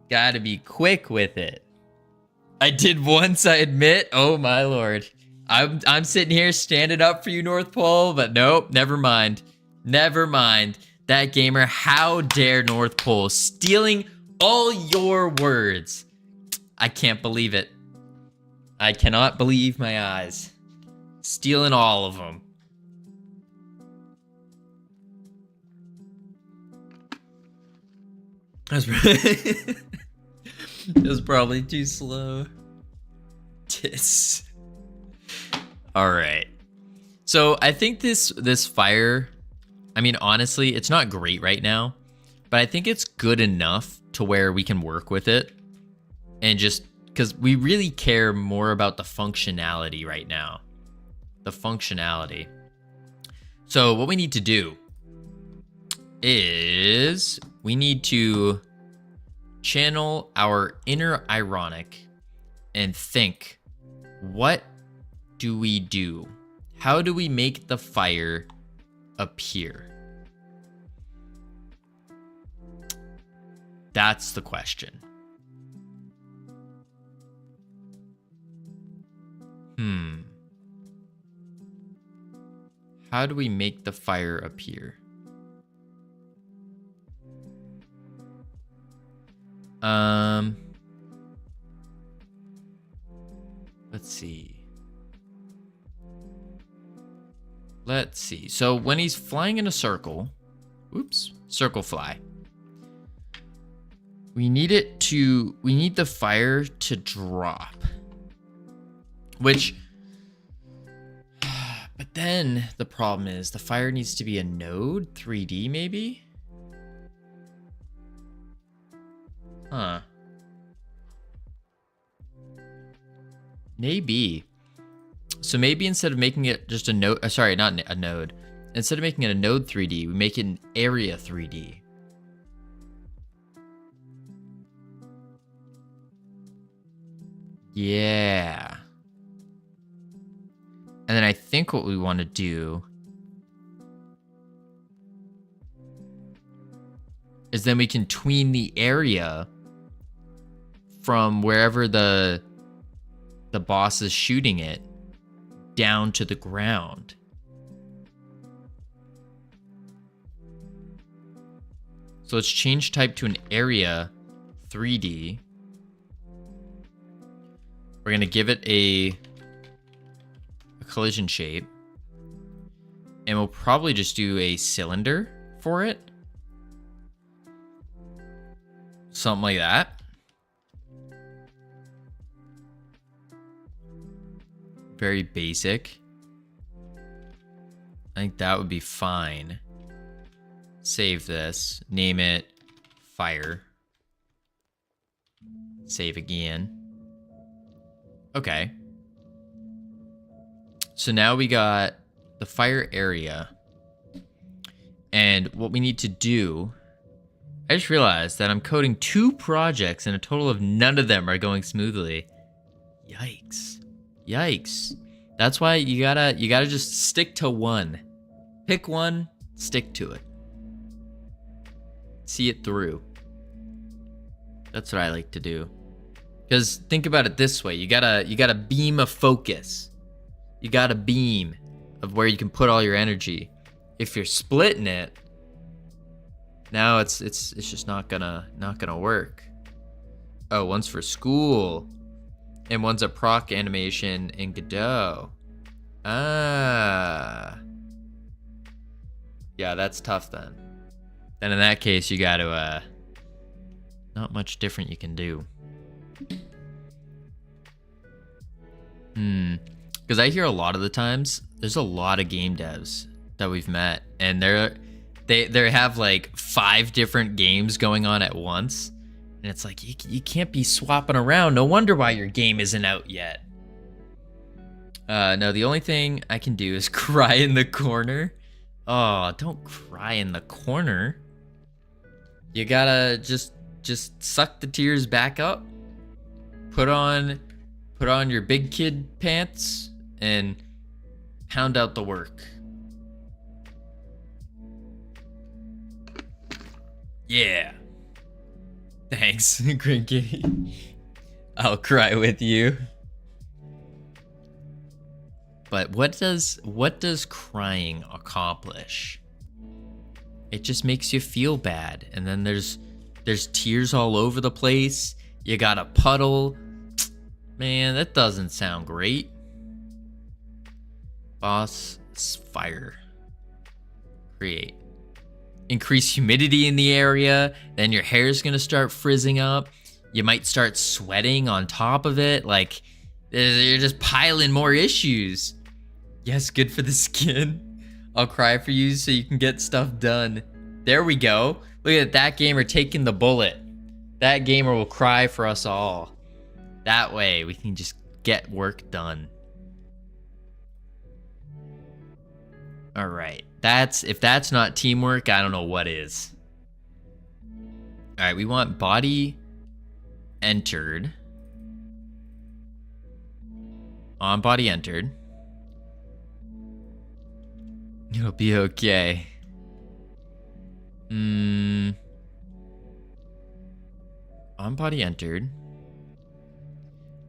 Gotta be quick with it. I did once, I admit. Oh my lord. I'm sitting here standing up for you, North Pole, but nope, never mind. Never mind. That gamer, how dare North Pole stealing all your words? I can't believe it. I cannot believe my eyes. Stealing all of them. That's probably too slow. Tis. All right. So I think this fire, I mean, honestly, it's not great right now, but I think it's good enough to where we can work with it. And just because we really care more about the functionality right now. The functionality. So what we need to do is we need to channel our inner ironic and think, what do we do? How do we make the fire appear? That's the question. How do we make the fire appear? Let's see. Let's see. So when he's flying in a circle, oops, circle fly. We need the fire to drop. Which, but then the problem is the fire needs to be a node 3D maybe? Huh. Maybe. So maybe instead of making it just a node, sorry, not a node. Instead of making it a node 3D, we make it an area 3D. Yeah. And then I think what we want to do is then we can tween the area from wherever the boss is shooting it down to the ground. So let's change type to an area 3D. We're going to give it a collision shape. And we'll probably just do a cylinder for it. Something like that. Very basic. I think that would be fine. Save this. Name it fire. Save again. Okay. So now we got the fire area. And what we need to do, I just realized that I'm coding 2 projects and a total of none of them are going smoothly. Yikes. Yikes. That's why you gotta just stick to one. Pick one, stick to it. See it through. That's what I like to do. Because think about it this way, you got a beam of focus. You got a beam of where you can put all your energy. If you're splitting it, now it's just not gonna work. Oh, one's for school. And one's a proc animation in Godot. Ah. Yeah, that's tough then. Then in that case, you got to, not much different you can do. Because I hear a lot of the times, there's a lot of game devs that we've met, and they have like 5 different games going on at once, and it's like you can't be swapping around. No wonder why your game isn't out yet. No, the only thing I can do is cry in the corner. Oh, don't cry in the corner. You gotta just suck the tears back up. Put on your big kid pants and pound out the work. Yeah. Thanks, Green Kitty. I'll cry with you. But what does crying accomplish? It just makes you feel bad, and then there's tears all over the place. You got a puddle. Man, that doesn't sound great. Boss fire. Create. Increase humidity in the area, then your hair's gonna start frizzing up. You might start sweating on top of it. Like, you're just piling more issues. Yes, good for the skin. I'll cry for you so you can get stuff done. There we go. Look at that gamer taking the bullet. That gamer will cry for us all. That way we can just get work done. All right. If that's not teamwork, I don't know what is. All right, we want body entered. On body entered. You'll be okay. On body entered.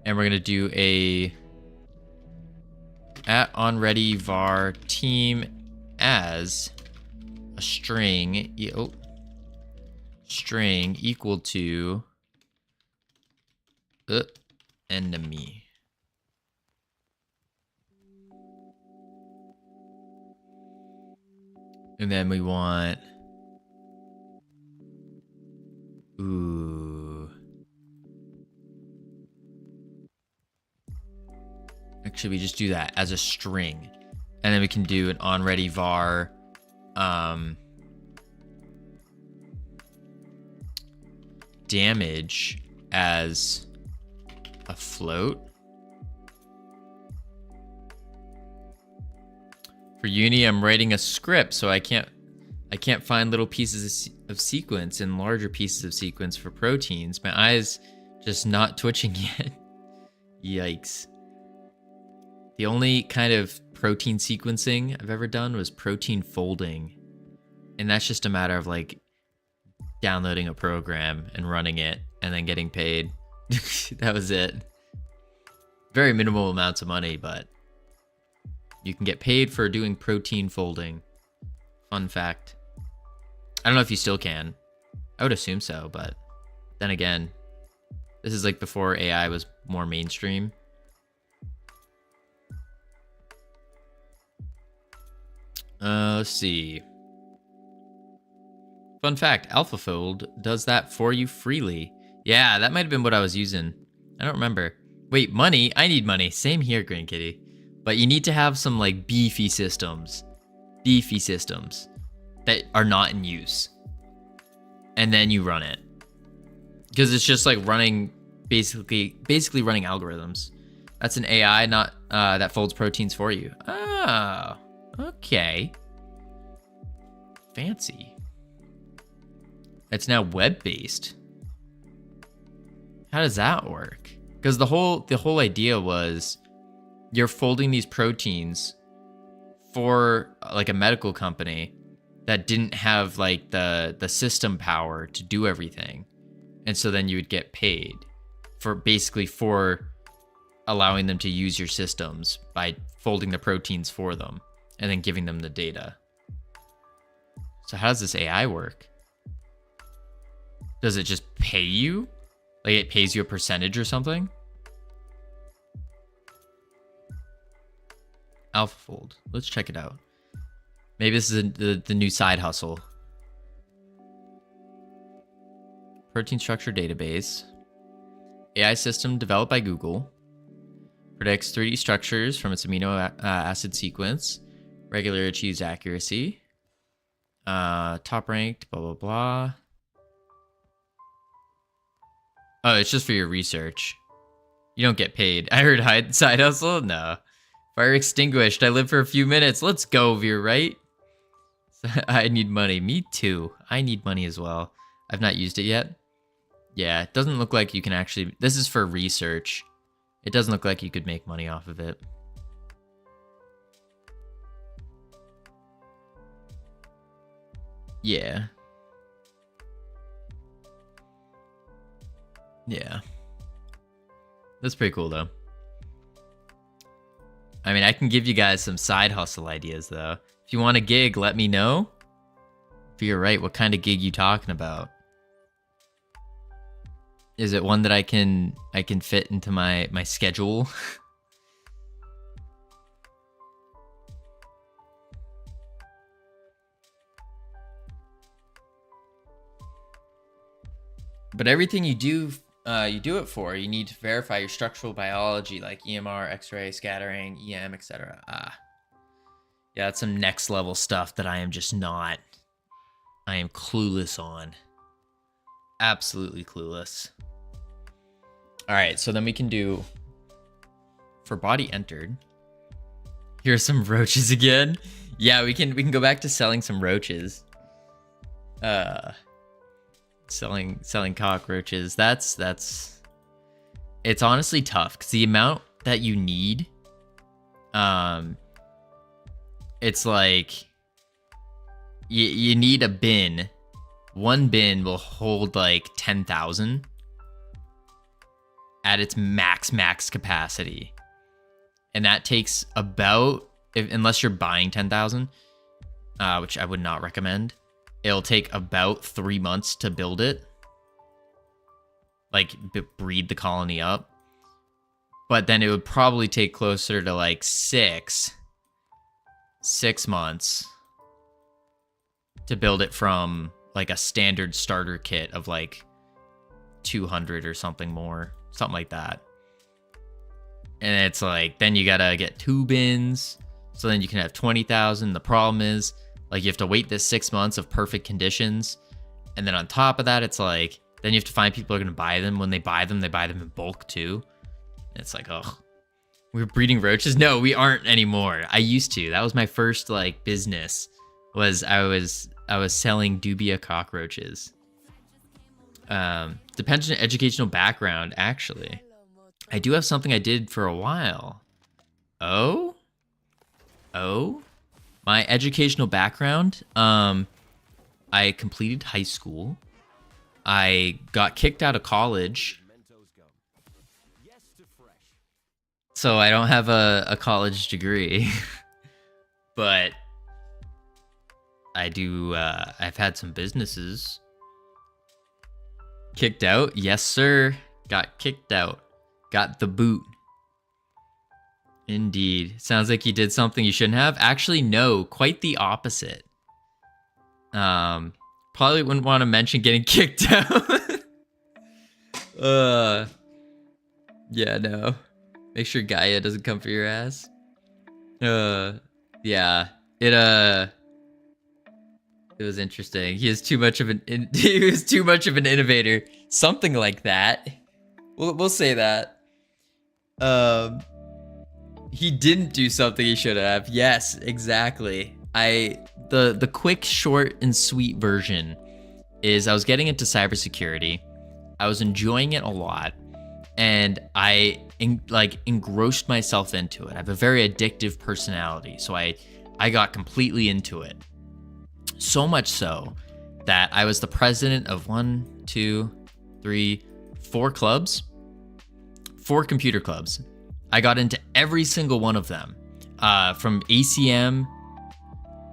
And we're gonna do a at on ready var team as a string string equal to enemy. And then we want actually we just do that as a string, and then we can do an onReady var damage as a float. For uni, I'm writing a script, so I can't find little pieces of sequence and larger pieces of sequence for proteins. My eye's just not twitching yet. Yikes. The only kind of protein sequencing I've ever done was protein folding. And that's just a matter of like downloading a program and running it and then getting paid. That was it. Very minimal amounts of money, but you can get paid for doing protein folding. Fun fact. I don't know if you still can. I would assume so, but then again, this is like before AI was more mainstream. Let's see. Fun fact, AlphaFold does that for you freely. Yeah, that might have been what I was using. I don't remember. Wait, money? I need money. Same here, Green Kitty. But you need to have some like beefy systems that are not in use. And then you run it. Because it's just like running, basically running algorithms. That's an AI, not that folds proteins for you. Oh, okay. Fancy. It's now web-based. How does that work? Because the whole idea was you're folding these proteins for like a medical company that didn't have like the system power to do everything. And so then you would get paid for allowing them to use your systems by folding the proteins for them and then giving them the data. So how does this AI work? Does it just pay you? Like it pays you a percentage or something? AlphaFold. Let's check it out. Maybe this is the new side hustle. Protein structure database. AI system developed by Google. Predicts 3D structures from its amino acid sequence. Regular achieves accuracy. Top ranked, blah, blah, blah. Oh, it's just for your research. You don't get paid. I heard side hustle? No. Fire extinguished. I live for a few minutes. Let's go, Veer, right? I need money. Me too. I need money as well. I've not used it yet. Yeah, it doesn't look like you can actually... This is for research. It doesn't look like you could make money off of it. Yeah. Yeah. That's pretty cool, though. I mean, I can give you guys some side hustle ideas, though. If you want a gig, let me know. If you're right, what kind of gig you talking about? Is it one that I can fit into my schedule? But everything you do it for. You need to verify your structural biology, like EMR, X-ray, scattering, EM, etc. Yeah, that's some next level stuff that I am just not. I am clueless on. Absolutely clueless. All right, so then we can do for body entered. Here's some roaches again. Yeah, we can go back to selling some roaches. Selling cockroaches. That's it's honestly tough because the amount that you need, it's like you need a bin. One bin will hold like 10,000 at its max capacity, and that takes about, unless you're buying 10,000, which I would not recommend. It'll take about 3 months to build it, like breed the colony up. But then it would probably take closer to like 6 months to build it from like a standard starter kit of like 200 or something like that. And it's like, then you gotta get 2 bins, so then you can have 20,000. The problem is, like, you have to wait this 6 months of perfect conditions, and then on top of that, it's like, then you have to find people who are gonna buy them. When they buy them in bulk too. And it's like, ugh, we're breeding roaches? No, we aren't anymore. I used to. That was my first like business. I was selling dubia cockroaches. Depends on educational background. Actually, I do have something I did for a while. Oh, my educational background. I completed high school. I got kicked out of college. So I don't have a college degree. But I do, I've had some businesses. Kicked out? Yes, sir. Got kicked out. Got the boot. Indeed. Sounds like you did something you shouldn't have. Actually, no. Quite the opposite. Probably wouldn't want to mention getting kicked out. Yeah, no. Make sure Gaia doesn't come for your ass. Yeah. It was interesting. He was too much of an innovator. Something like that. We'll say that. He didn't do something he should have. Yes, exactly. The quick, short, and sweet version is I was getting into cybersecurity. I was enjoying it a lot, and I engrossed myself into it. I have a very addictive personality, so I got completely into it. So much so that I was the president of 1, 2, 3, 4 clubs, 4 computer clubs. I got into every single one of them, from ACM,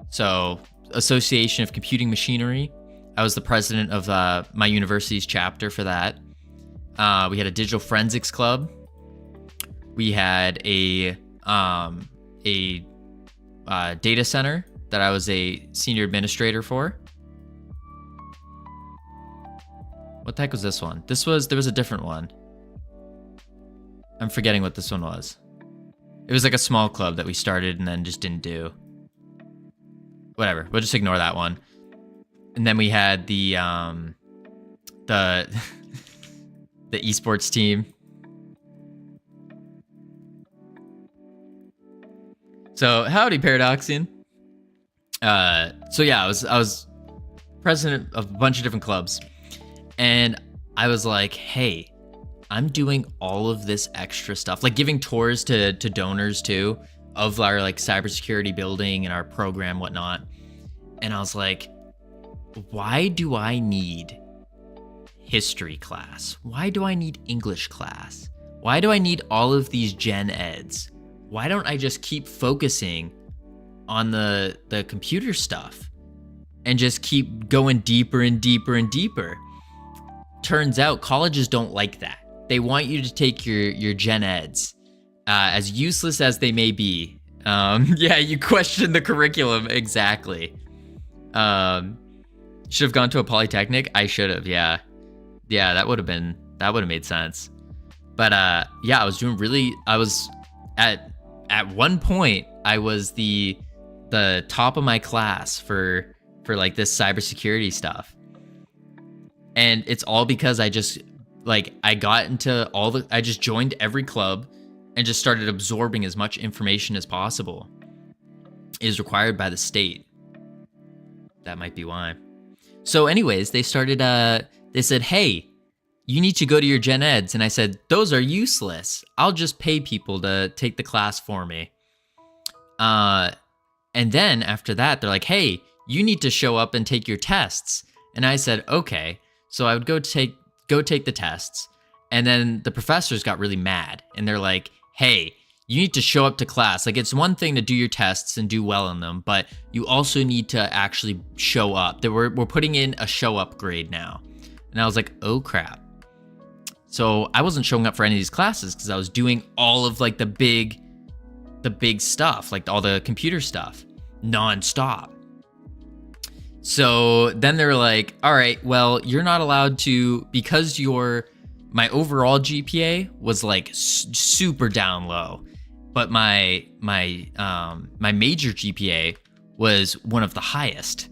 so Association of Computing Machinery. I was the president of my university's chapter for that. We had a digital forensics club. We had a data center that I was a senior administrator for. What the heck was this one? There was a different one. I'm forgetting what this one was. It was like a small club that we started and then just didn't do. Whatever, we'll just ignore that one. And then we had the the esports team. So howdy, Paradoxian. So yeah, I was president of a bunch of different clubs, and I was like, hey, I'm doing all of this extra stuff, like giving tours to donors too of our like cybersecurity building and our program, whatnot. And I was like, why do I need history class? Why do I need English class? Why do I need all of these gen eds? Why don't I just keep focusing on the computer stuff and just keep going deeper and deeper and deeper? Turns out colleges don't like that. They want you to take your gen eds, as useless as they may be. Yeah, you question the curriculum, exactly. Should have gone to a polytechnic. I should have, yeah. That would have made sense. But yeah, I was at one point I was the top of my class for like this cybersecurity stuff. And it's all because I just I just joined every club and just started absorbing as much information as possible. It is required by the state. That might be why. So anyways, they said, hey, you need to go to your gen eds. And I said, those are useless. I'll just pay people to take the class for me. And then after that, they're like, hey, you need to show up and take your tests. And I said, okay. So I would go take the tests. And then the professors got really mad. And they're like, hey, you need to show up to class. Like, it's one thing to do your tests and do well in them, but you also need to actually show up. We're putting in a show up grade now. And I was like, oh crap. So I wasn't showing up for any of these classes because I was doing all of like the big stuff, like all the computer stuff, nonstop. So then they're like, all right, well, you're not allowed to, because my overall GPA was like super down low, but my major GPA was one of the highest.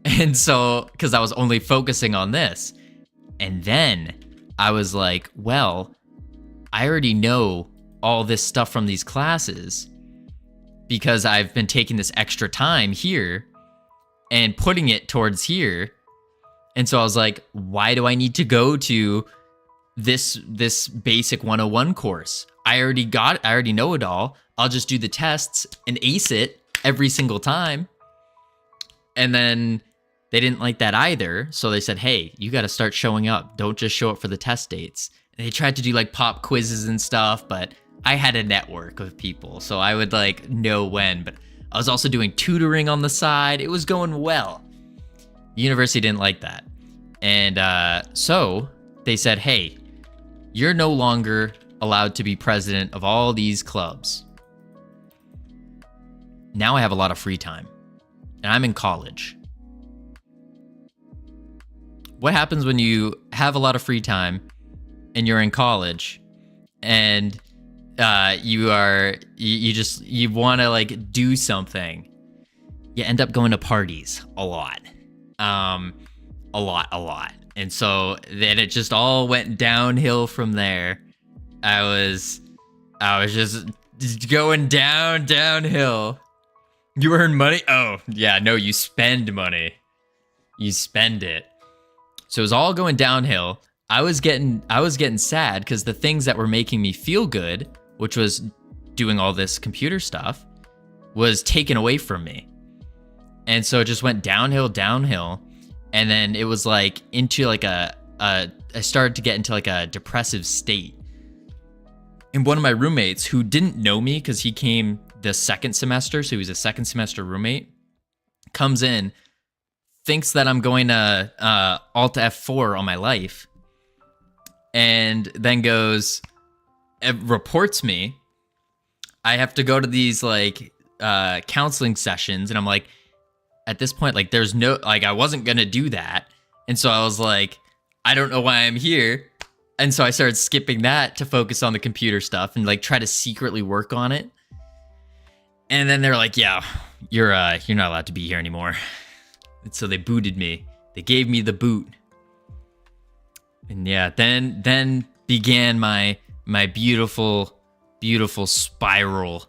And so, because I was only focusing on this, and then I was like, well, I already know all this stuff from these classes because I've been taking this extra time here and putting it towards here. And so I was like, why do I need to go to this basic 101 course? I already know it all. I'll just do the tests and ace it every single time. And then they didn't like that either. So they said, hey, you got to start showing up. Don't just show up for the test dates. And they tried to do like pop quizzes and stuff, but I had a network of people. So I would like know when, but I was also doing tutoring on the side. It was going well. The university didn't like that. And so they said, hey, you're no longer allowed to be president of all these clubs. Now I have a lot of free time. And I'm in college. What happens when you have a lot of free time and you're in college and you want to like do something? You end up going to parties a lot. A lot. And so then it just all went downhill from there. I was just going downhill. You earn money? Oh, yeah, no, you spend money. You spend it. So it was all going downhill. I was getting sad because the things that were making me feel good, which was doing all this computer stuff, was taken away from me. And so it just went downhill. And then it was like into like I started to get into like a depressive state. And one of my roommates, who didn't know me because he came the second semester, so he was a second semester roommate, comes in, thinks that I'm going to Alt F4 on my life, and then goes, reports me. I have to go to these like counseling sessions, and I'm like, at this point, like, there's no, like, I wasn't gonna do that, and so I was like, I don't know why I'm here, and so I started skipping that to focus on the computer stuff and like try to secretly work on it. And then they're like, yeah, you're not allowed to be here anymore. And so they booted me. They gave me the boot. And yeah, then began my beautiful, beautiful spiral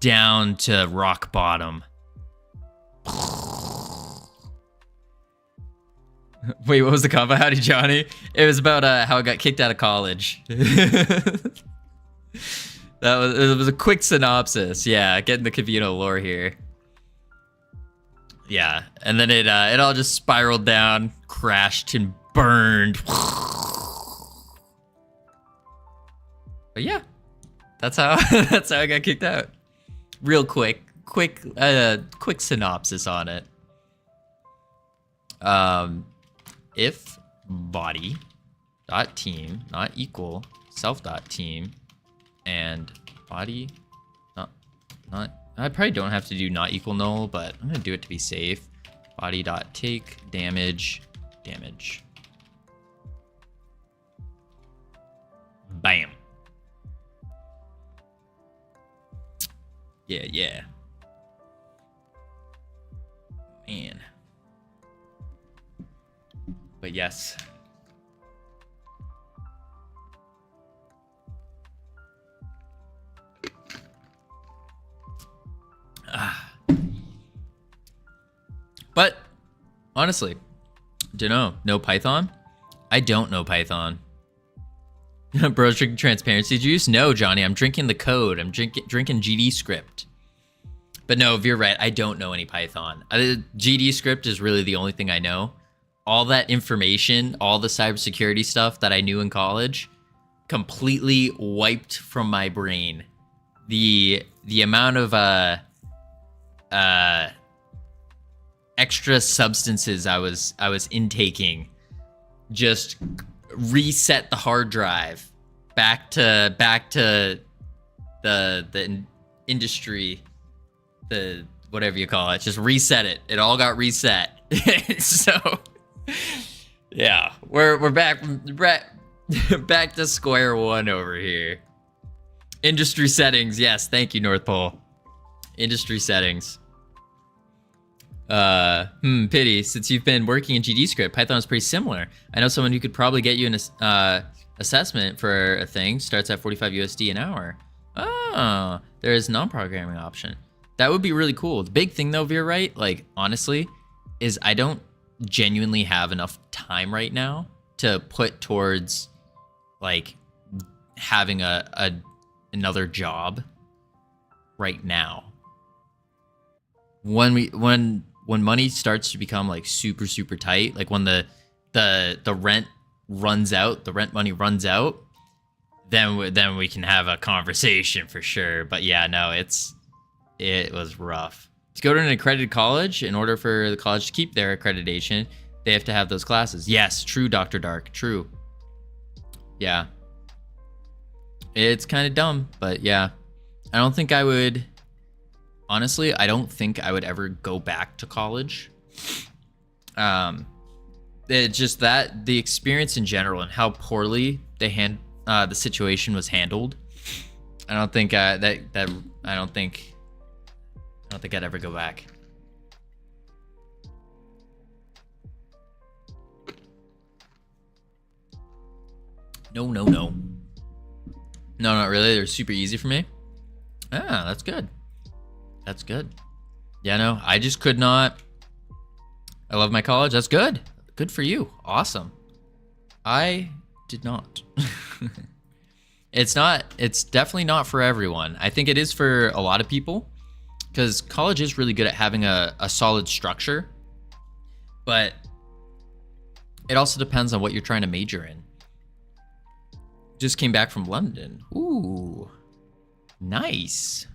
down to rock bottom. Wait, what was the combo? Howdy, Johnny. It was about how I got kicked out of college. It was a quick synopsis. Yeah, getting the Covino lore here. Yeah, and then it all just spiraled down, crashed, and burned. But yeah, that's how I got kicked out. Real quick synopsis on it. If body dot team not equal self dot team and body not I probably don't have to do not equal null, but I'm gonna do it to be safe. Body dot take damage. Bam. Yeah. Man. But yes. But honestly, no Python? I don't know Python. Bro's drinking transparency juice? No, Johnny, I'm drinking the code. I'm drinking GD script. But no, if you're right, I don't know any Python. GD script is really the only thing I know. All that information, all the cybersecurity stuff that I knew in college, completely wiped from my brain. The amount of extra substances I was intaking just reset the hard drive back to the industry, the whatever you call it. Just reset it. It all got reset. So yeah, we're back to square one over here. Industry settings. Yes, thank you, North Pole. Industry settings. Pity, since you've been working in GD script, Python is pretty similar. I know someone who could probably get you an assessment for a thing. Starts at 45 USD an hour. Oh, there is non-programming option. That would be really cool. The big thing though, Veer, right? Like, honestly, is I don't genuinely have enough time right now to put towards like having another job right now. When money starts to become like super tight, like when the rent runs out, the rent money runs out, then we can have a conversation for sure. But yeah, no, it was rough. To go to an accredited college, in order for the college to keep their accreditation, they have to have those classes. Yes, true, Dr. Dark, true. Yeah. It's kind of dumb, but yeah. I don't think I would... Honestly, I don't think I would ever go back to college. It's just that the experience in general and how poorly the situation was handled. I don't think I don't think I'd ever go back. No, not really. They're super easy for me. Ah, that's good. That's good. Yeah, no, I just could not. I love my college. That's good. Good for you. Awesome. I did not. It's definitely not for everyone. I think it is for a lot of people because college is really good at having a solid structure, but it also depends on what you're trying to major in. Just came back from London. Ooh, nice.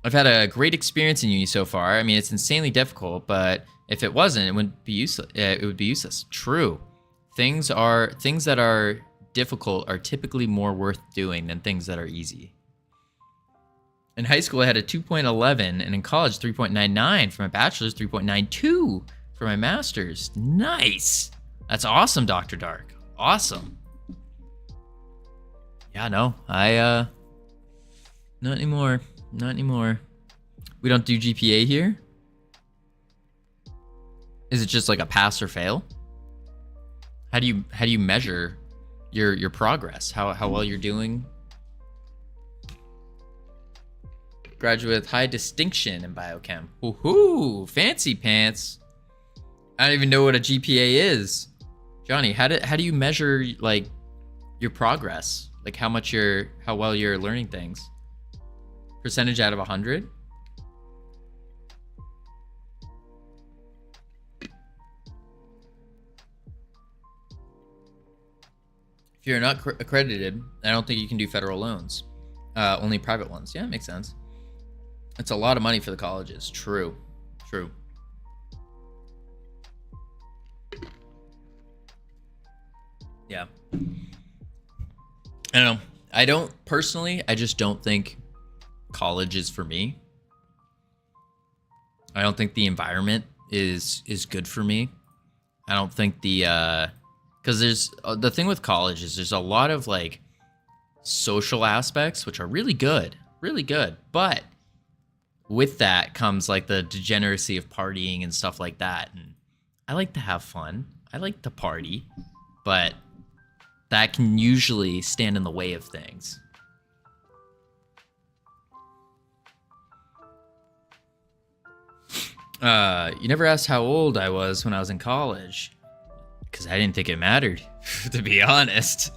I've had a great experience in uni so far. I mean, it's insanely difficult, but if it wasn't, it wouldn't be useless. It would be useless. True. Things that are difficult are typically more worth doing than things that are easy. In high school, I had a 2.11, and in college, 3.99. For my bachelor's, 3.92. For my master's. Nice. That's awesome, Dr. Dark. Awesome. Yeah, no. Not anymore. Not anymore. We don't do GPA here? Is it just like a pass or fail? How do you measure your progress? How well you're doing? Graduate with high distinction in biochem. Woohoo! Fancy pants. I don't even know what a GPA is. Johnny, how do you measure like your progress? Like how well you're learning things? Percentage out of 100? If you're not accredited, I don't think you can do federal loans. Only private ones. Yeah, makes sense. It's a lot of money for the colleges. True. True. Yeah. I don't know. I just don't think college is for me. I don't think the environment is good for me. I don't think because there's the thing with college is there's a lot of like social aspects which are really good, but with that comes like the degeneracy of partying and stuff like that. And I like to have fun. I like to party, but that can usually stand in the way of things. You never asked how old I was when I was in college, because I didn't think it mattered, to be honest.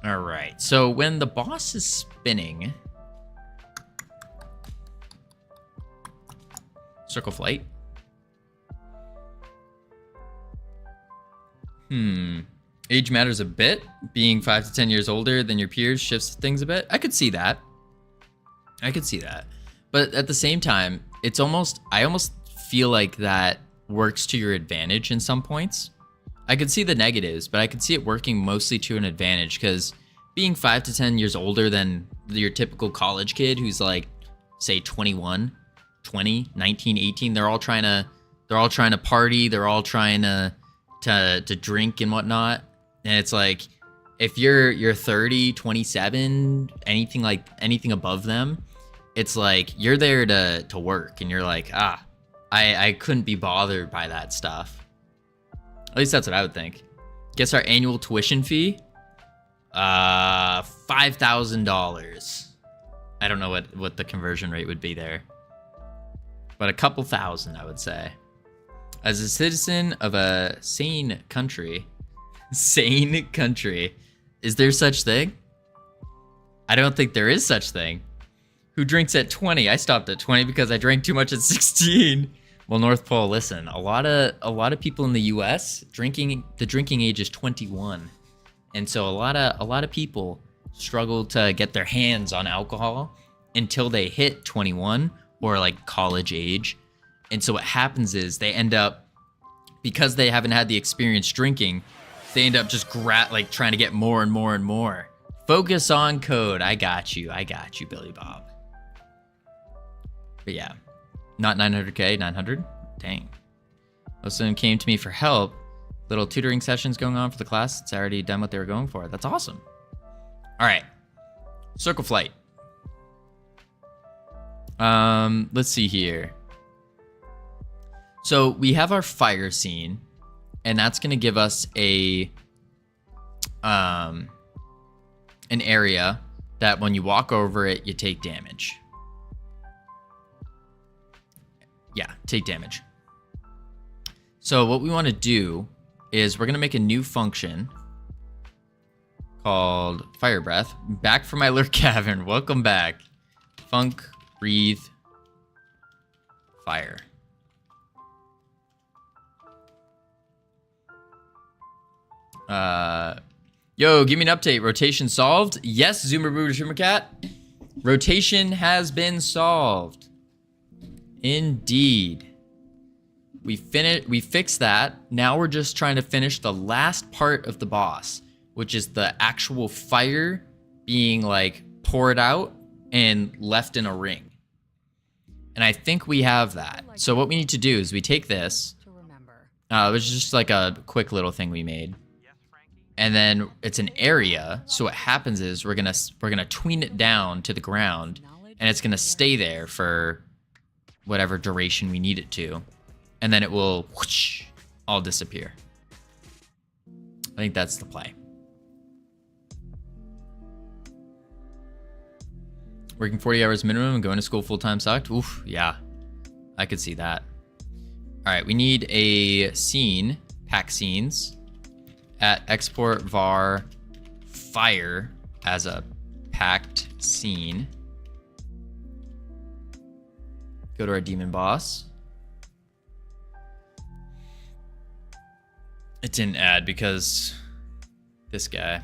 All right, so when the boss is spinning, circle flight. Age matters a bit. Being 5 to 10 years older than your peers shifts things a bit. I could see that. But at the same time, I almost feel like that works to your advantage in some points. I could see the negatives, but I could see it working mostly to an advantage, because being 5 to 10 years older than your typical college kid who's like, say 21, 20, 19, 18, they're all trying to party, they're all trying to drink and whatnot. And it's like, if you're 30, 27, anything above them, it's like you're there to work, and you're like, I couldn't be bothered by that stuff. At least that's what I would think. Guess our annual tuition fee? $5,000. I don't know what the conversion rate would be there, but a couple thousand, I would say. As a citizen of a sane country, is there such thing? I don't think there is such thing. Who drinks at 20? I stopped at 20 because I drank too much at 16. Well, North Pole, listen, a lot of people in the US, the drinking age is 21. And so a lot of people struggle to get their hands on alcohol until they hit 21 or like college age. And so what happens is they end up, because they haven't had the experience drinking, they end up just trying to get more and more and more. Focus on code. I got you, Billy Bob. But yeah, not 900K, 900? Dang. Most of them came to me for help. Little tutoring sessions going on for the class. It's already done what they were going for. That's awesome. All right. Circle flight. Let's see here. So we have our fire scene, and that's going to give us an area that when you walk over it, you take damage. Yeah, take damage. So what we want to do is we're going to make a new function called Fire Breath. Back from my lurk cavern. Welcome back. Funk, breathe, fire. Yo, give me an update. Rotation solved? Yes, Zoomer Boomer Zoomer Cat. Rotation has been solved. Indeed. we fixed that. Now we're just trying to finish the last part of the boss, which is the actual fire being like poured out and left in a ring. And I think we have that. So what we need to do is we take this. It was just like a quick little thing we made. And then it's an area. So what happens is we're gonna tween it down to the ground, and it's gonna stay there for whatever duration we need it to. And then it will whoosh, all disappear. I think that's the play. Working 40 hours minimum and going to school full-time sucked? Oof, yeah. I could see that. All right, we need a scene, pack scenes, at export var fire as a packed scene. Go to our demon boss. It didn't add because this guy.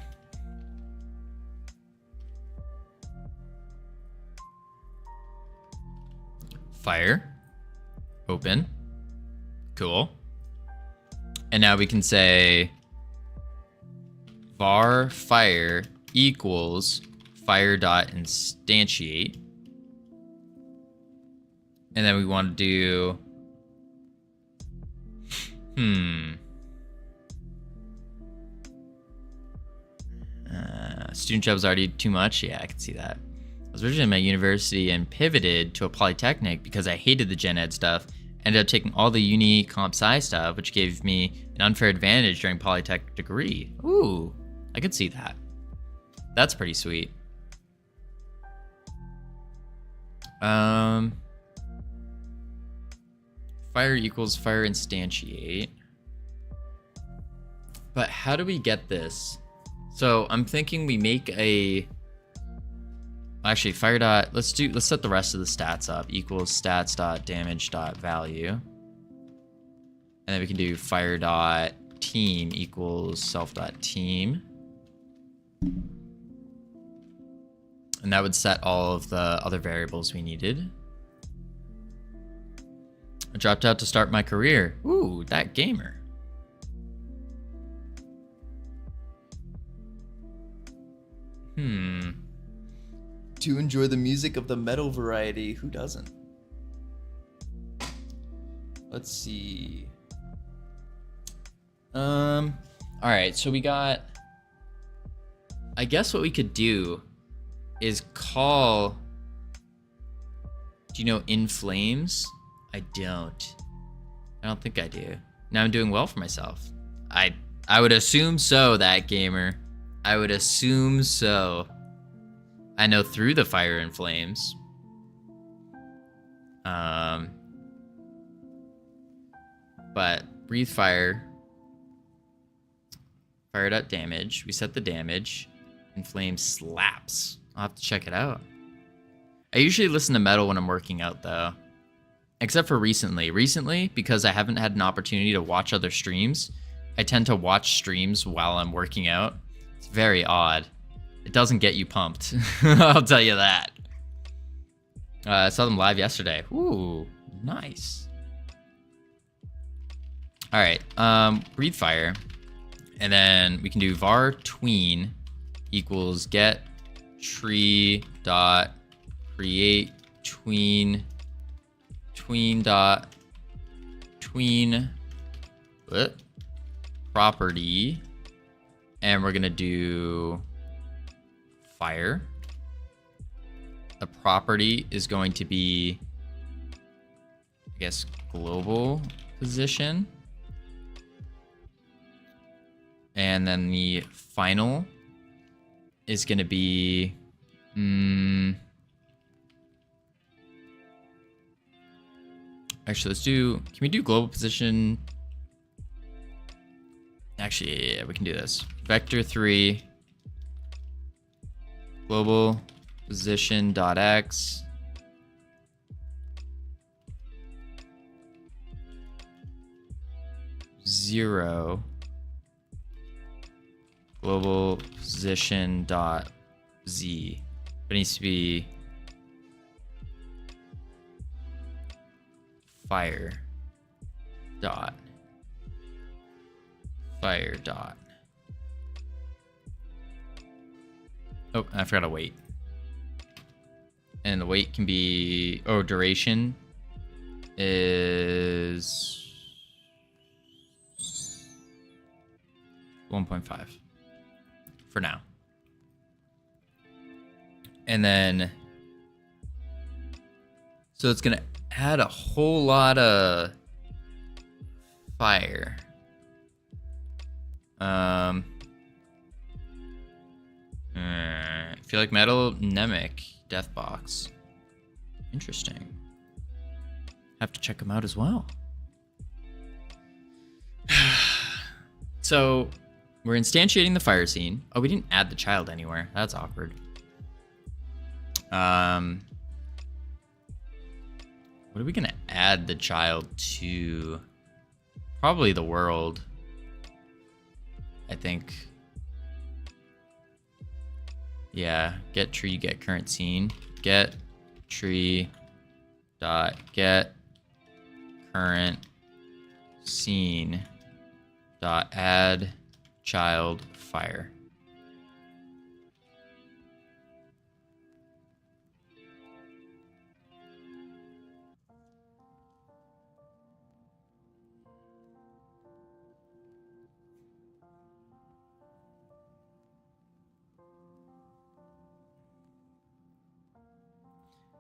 Fire. Open. Cool. And now we can say var fire equals fire dot instantiate. And then we want to do student job was already too much. Yeah, I can see that. I was originally at my university and pivoted to a polytechnic because I hated the gen ed stuff. Ended up taking all the uni comp sci stuff, which gave me an unfair advantage during polytech degree. Ooh, I could see that. That's pretty sweet. Fire equals fire instantiate. But how do we get this? So I'm thinking we make a, actually fire dot, let's set the rest of the stats up, equals stats dot damage dot value. And then we can do fire dot team equals self dot team. And that would set all of the other variables we needed. I dropped out to start my career. Ooh, that gamer. Do enjoy the music of the metal variety. Who doesn't? Let's see. All right, so we got, I guess what we could do is call, do you know In Flames? I don't think I do. Now I'm doing well for myself. I would assume so, that gamer. I would assume so. I know through the fire and flames. But breathe fire. Fire dot damage. We set the damage. And flame slaps. I'll have to check it out. I usually listen to metal when I'm working out though. Except for recently. Recently, because I haven't had an opportunity to watch other streams, I tend to watch streams while I'm working out. It's very odd. It doesn't get you pumped. I'll tell you that. I saw them live yesterday. Ooh, nice. All right, breathe fire. And then we can do var tween equals get tree dot create tween dot tween what? Property. And we're gonna do fire. The property is going to be, I guess, global position. And then the final is gonna be actually, can we do global position? Actually, yeah, we can do this. Vector 3 global position dot x zero global position dot z. It needs to be fire. dot fire dot. Oh, I forgot to wait. And the wait can be, oh, duration is 1.5 for now. And then, so it's gonna add a whole lot of fire. I feel like metal Nemic death box. Interesting. Have to check them out as well. So we're instantiating the fire scene. Oh, we didn't add the child anywhere. That's awkward. What are we gonna add the child to? Probably the world, I think. Yeah, get tree, get current scene. Get tree dot get current scene dot add child fire.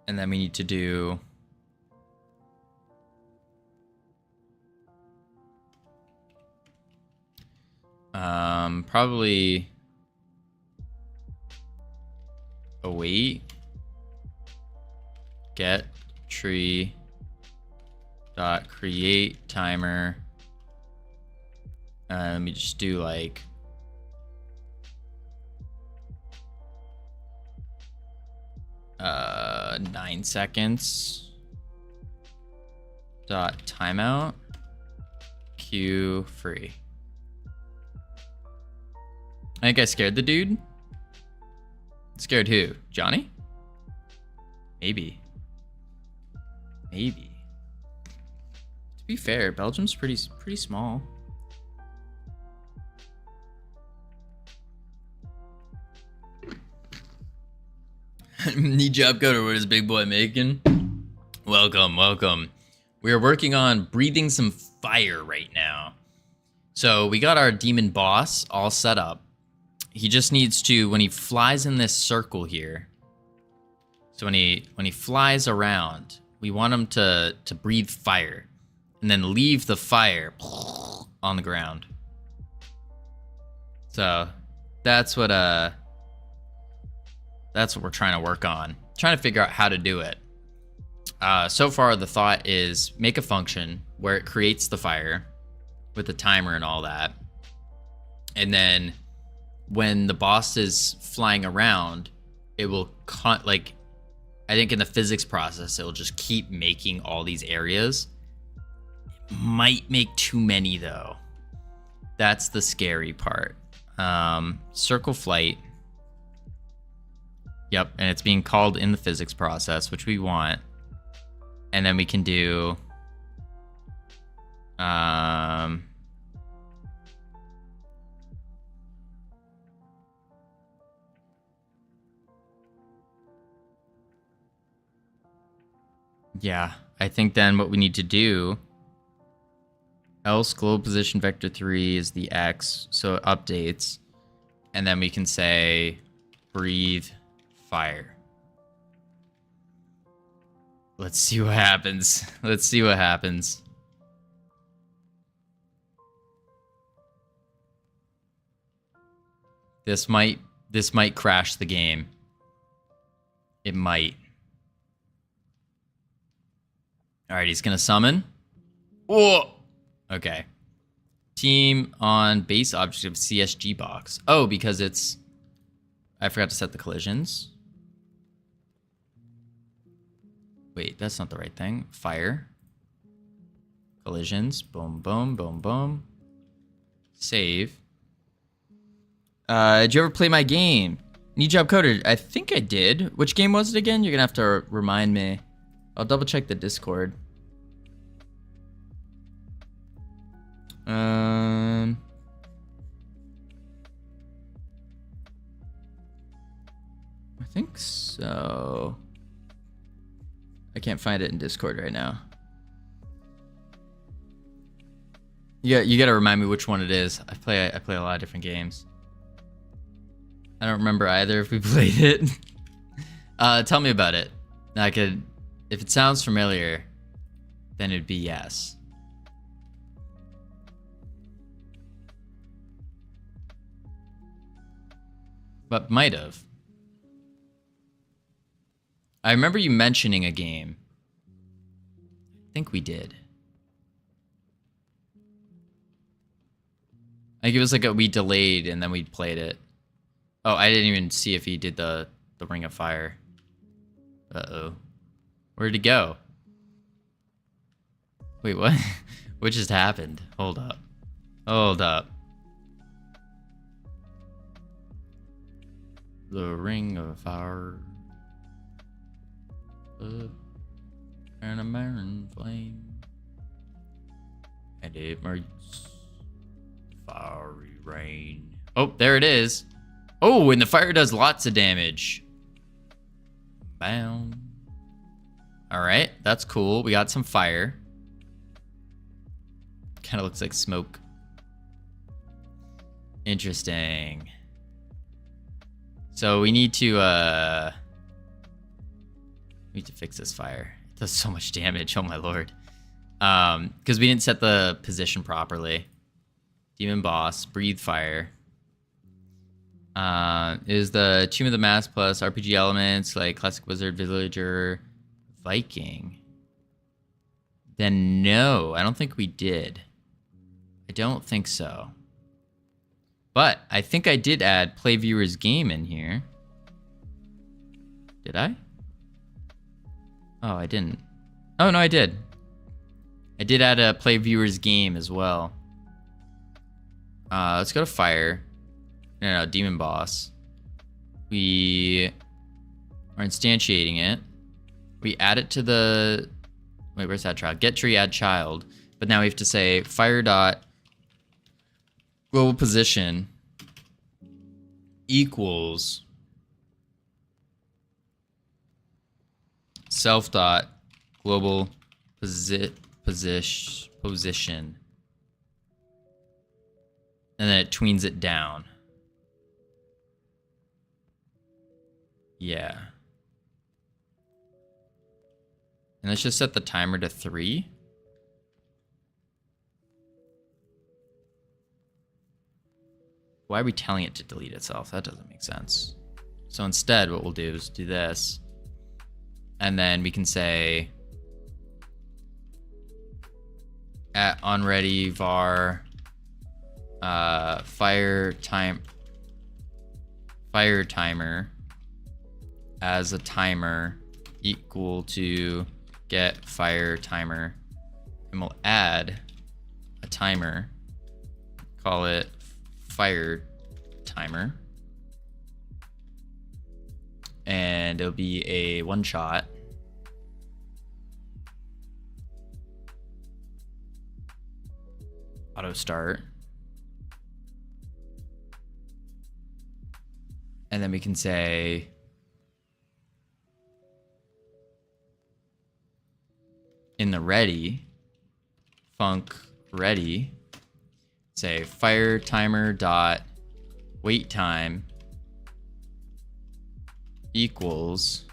And then we need to do probably await get tree dot create timer. Let me just do like 9 seconds dot timeout queue free. I think I scared the dude. Scared who? Johnny? Maybe. Maybe. To be fair, Belgium's pretty small. Need job coder, what is big boy making? Welcome, welcome. We are working on breathing some fire right now. So we got our demon boss all set up. He just needs to, when he flies in this circle here, so when he flies around, we want him to breathe fire and then leave the fire on the ground. So that's what we're trying to work on. Trying to figure out how to do it. So far the thought is make a function where it creates the fire with the timer and all that. And then when the boss is flying around, it will I think in the physics process, it'll just keep making all these areas. It might make too many though. That's the scary part. Circle flight. Yep, and it's being called in the physics process, which we want. And then we can do yeah, I think then what we need to do, else global position vector 3 is the X, so it updates. And then we can say breathe fire. Let's see what happens. Let's see what happens. This might crash the game. It might. All right, he's gonna summon. Whoa. Okay. Team on base object of CSG box. Oh, because it's, I forgot to set the collisions. Wait, that's not the right thing. Fire. Collisions. Boom, boom, boom, boom. Save. Did you ever play my game? Need job coder. I think I did. Which game was it again? You're gonna have to remind me. I'll double check the Discord. Um. I think so. I can't find it in Discord right now. Yeah, you gotta remind me which one it is. I play a lot of different games. I don't remember either if we played it. Tell me about it. I could, if it sounds familiar, then it'd be yes. But might have. I remember you mentioning a game. I think we did. I think it was like we delayed and then we played it. Oh, I didn't even see if he did the Ring of Fire. Uh-oh. Where'd he go? Wait, what? What just happened? Hold up. Hold up. The Ring of Fire. And a burning flame. And it merges fiery rain. Oh, there it is. Oh, and the fire does lots of damage. Bam. Alright, that's cool. We got some fire. Kind of looks like smoke. Interesting. So we need to fix this fire. It does so much damage, oh my lord. Because we didn't set the position properly. Demon boss, breathe fire. Is the Tomb of the Mask plus RPG elements like classic wizard, villager, Viking? Then no, I don't think we did. I don't think so. But I think I did add play viewer's game in here. Did I? Oh, I didn't. Oh, no, I did. I did add a play viewer's game as well. Let's go to fire. No, demon boss. We are instantiating it. We add it to the... Wait, where's that child? Get tree, add child. But now we have to say fire dot global position equals self dot global position. And then it tweens it down. Yeah. And let's just set the timer to 3. Why are we telling it to delete itself? That doesn't make sense. So instead, what we'll do is do this. And then we can say at onReady var fire timer as a timer equal to get fire timer, and we'll add a timer, call it fire timer, and it'll be a one shot. Auto start. And then we can say in the ready, func ready, say fire timer dot wait time equals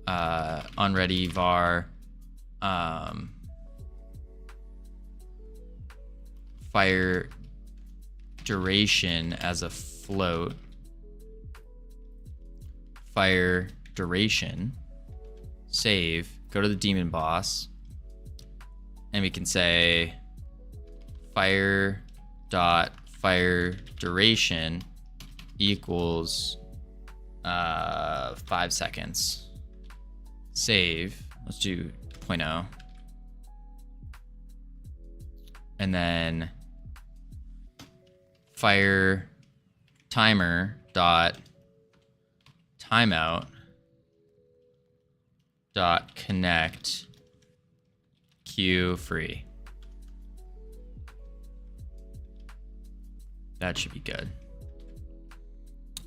onReady var fire duration as a float, fire duration, save, go to the demon boss, and we can say fire dot fire duration equals 5 seconds. Save. Let's do 0.0. And then fire timer dot timeout dot connect queue free. That should be good.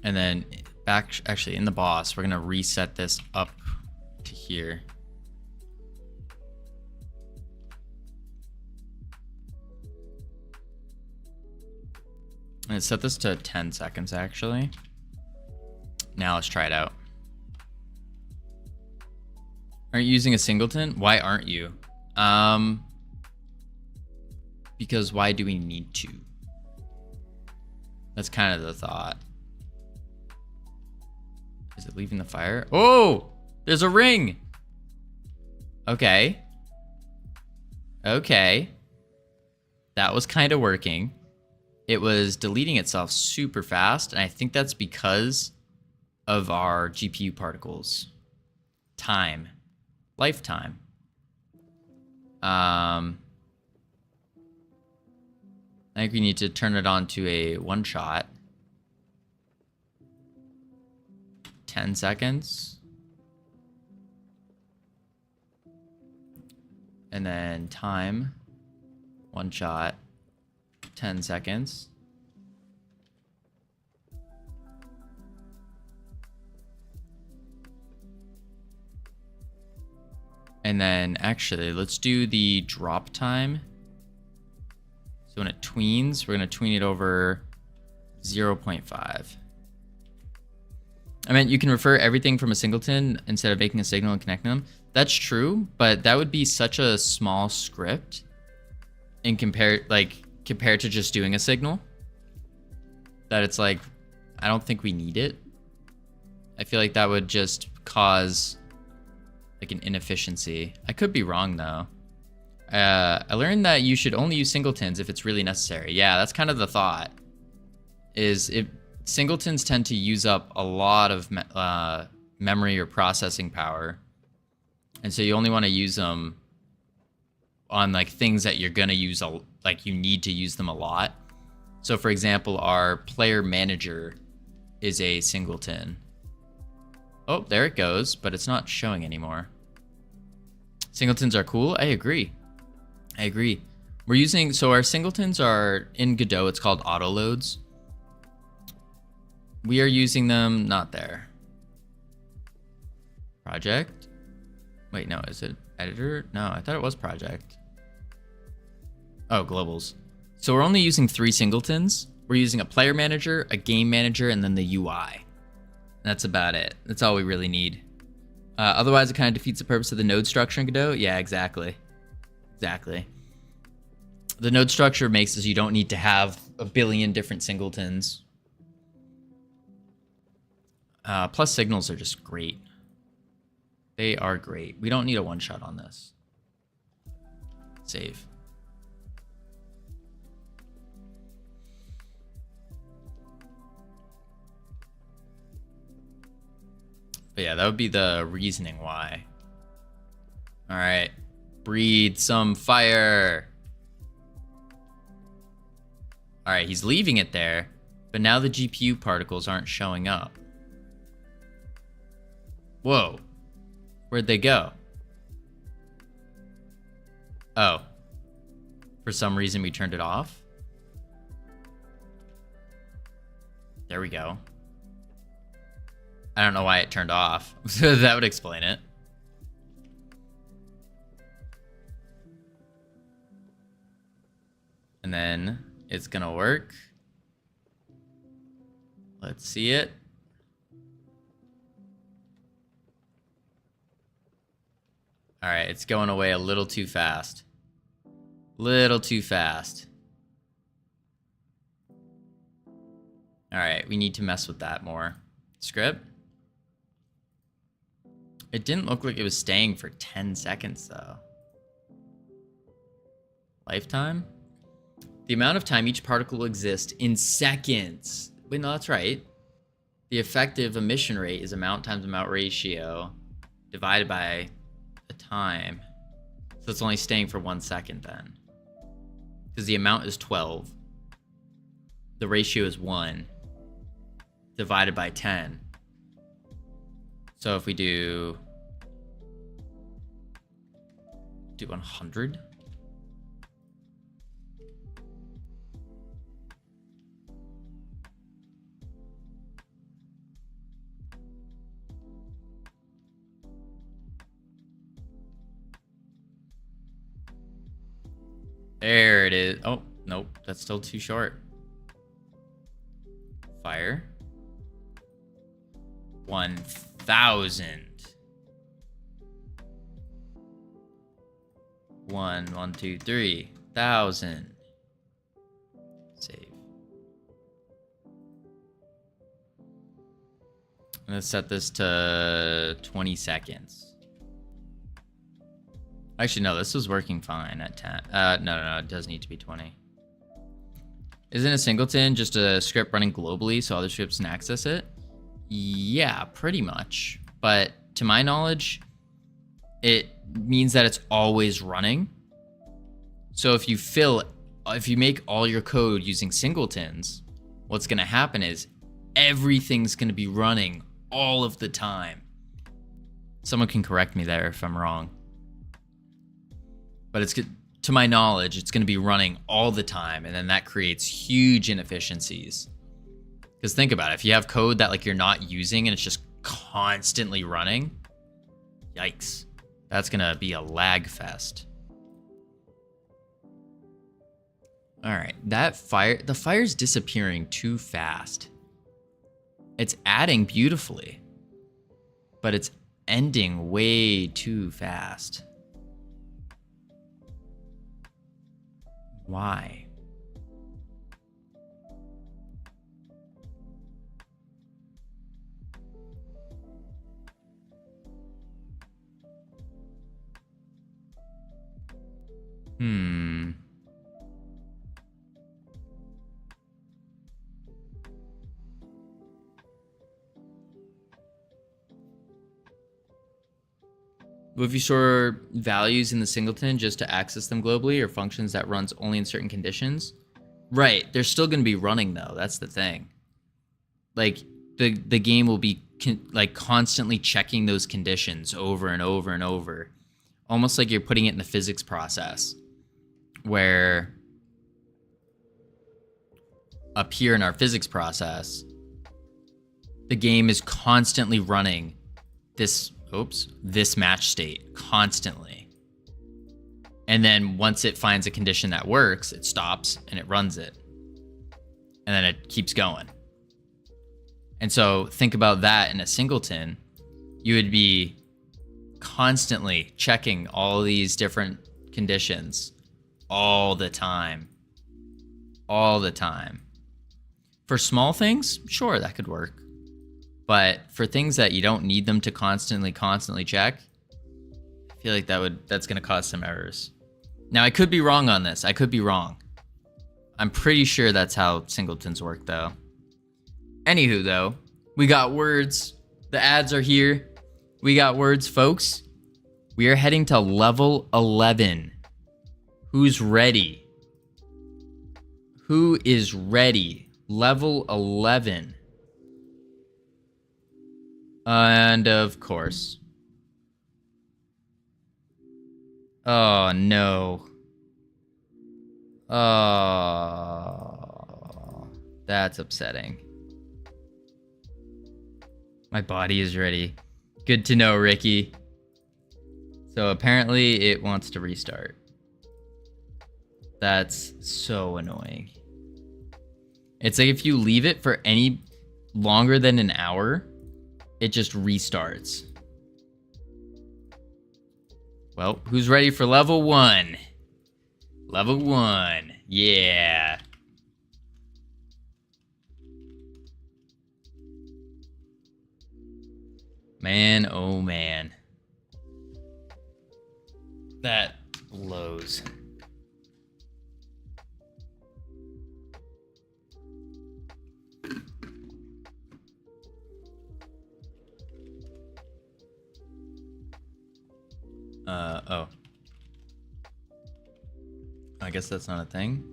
And then back, actually in the boss, we're gonna reset this up to here. And set this to 10 seconds actually. Now let's try it out. Aren't you using a singleton? Why aren't you? Because why do we need to? That's kind of the thought. Is it leaving the fire? Oh, there's a ring. Okay. Okay. That was kind of working. It was deleting itself super fast, and I think that's because of our GPU particles. Time. Lifetime. I think we need to turn it on to a one shot. 10 seconds. And then time. One shot. 10 seconds. And then actually, let's do the drop time. So when it tweens, we're going to tween it over 0.5. I mean, you can refer everything from a singleton instead of making a signal and connecting them. That's true, but that would be such a small script in compared to just doing a signal that it's like, I don't think we need it. I feel like that would just cause like an inefficiency. I could be wrong though. I learned that you should only use singletons if it's really necessary. Yeah, that's kind of the thought. Is if singletons tend to use up a lot of memory or processing power, and so you only want to use them on like things that you're gonna use like you need to use them a lot. So for example, our player manager is a singleton. Oh, there it goes, but it's not showing anymore. Singletons are cool. I agree. We're using, so our singletons are in Godot, it's called auto loads. We are using them, not there. Project? Wait, no, is it editor? No, I thought it was project. Oh, globals. So we're only using 3 singletons. We're using a player manager, a game manager, and then the UI. That's about it. That's all we really need. Otherwise, it kind of defeats the purpose of the node structure in Godot. Yeah, exactly. Exactly. The node structure makes it so you don't need to have a billion different singletons. Plus signals are just great. They are great. We don't need a one-shot on this. Save. But yeah, that would be the reasoning why. All right. Breathe some fire. All right, he's leaving it there, but now the GPU particles aren't showing up. Whoa. Where'd they go? Oh. For some reason we turned it off. There we go. I don't know why it turned off. So that would explain it. And then it's gonna work. Let's see it. All right, it's going away a little too fast. Little too fast. All right, we need to mess with that more. Script. It didn't look like it was staying for 10 seconds though. Lifetime? The amount of time each particle will exist in seconds. Wait, no, that's right. The effective emission rate is amount times amount ratio divided by the time. So it's only staying for 1 second then. Because the amount is 12. The ratio is 1 divided by 10. So if we do 100. There it is. Oh, nope. That's still too short. Fire. 1,000. 1, 2, 3. 1,000. Save. Let's set this to 20 seconds. Actually, no, this was working fine at 10. No, it does need to be 20. Isn't a singleton just a script running globally so other scripts can access it? Yeah, pretty much. But to my knowledge, it means that it's always running. So if you make all your code using singletons, what's going to happen is everything's going to be running all of the time. Someone can correct me there if I'm wrong. But to my knowledge, it's going to be running all the time, and then that creates huge inefficiencies. Because think about it, if you have code that like you're not using and it's just constantly running, yikes, that's going to be a lag fest. All right, the fire's disappearing too fast. It's adding beautifully, but it's ending way too fast. Why? Well, if you store values in the singleton just to access them globally, or functions that runs only in certain conditions, right? They're still going to be running though. That's the thing. Like the game will be like constantly checking those conditions over and over and over, almost like you're putting it in the physics process, where up here in our physics process, the game is constantly running this match state constantly. And then once it finds a condition that works, it stops and it runs it. And then it keeps going. And so think about that in a singleton. You would be constantly checking all these different conditions all the time. All the time. For small things, sure, that could work. But for things that you don't need them to constantly check, I feel like that's going to cause some errors. Now, I could be wrong on this. I could be wrong. I'm pretty sure that's how singletons work, though. Anywho, though, we got words. The ads are here. We got words, folks. We are heading to level 11. Who's ready? Who is ready? Level 11. And of course. Oh, no. Oh, that's upsetting. My body is ready. Good to know, Ricky. So apparently it wants to restart. That's so annoying. It's like if you leave it for any longer than an hour, it just restarts. Well, who's ready for level 1? Level 1. Yeah. Man, oh man. That blows. Oh. I guess that's not a thing.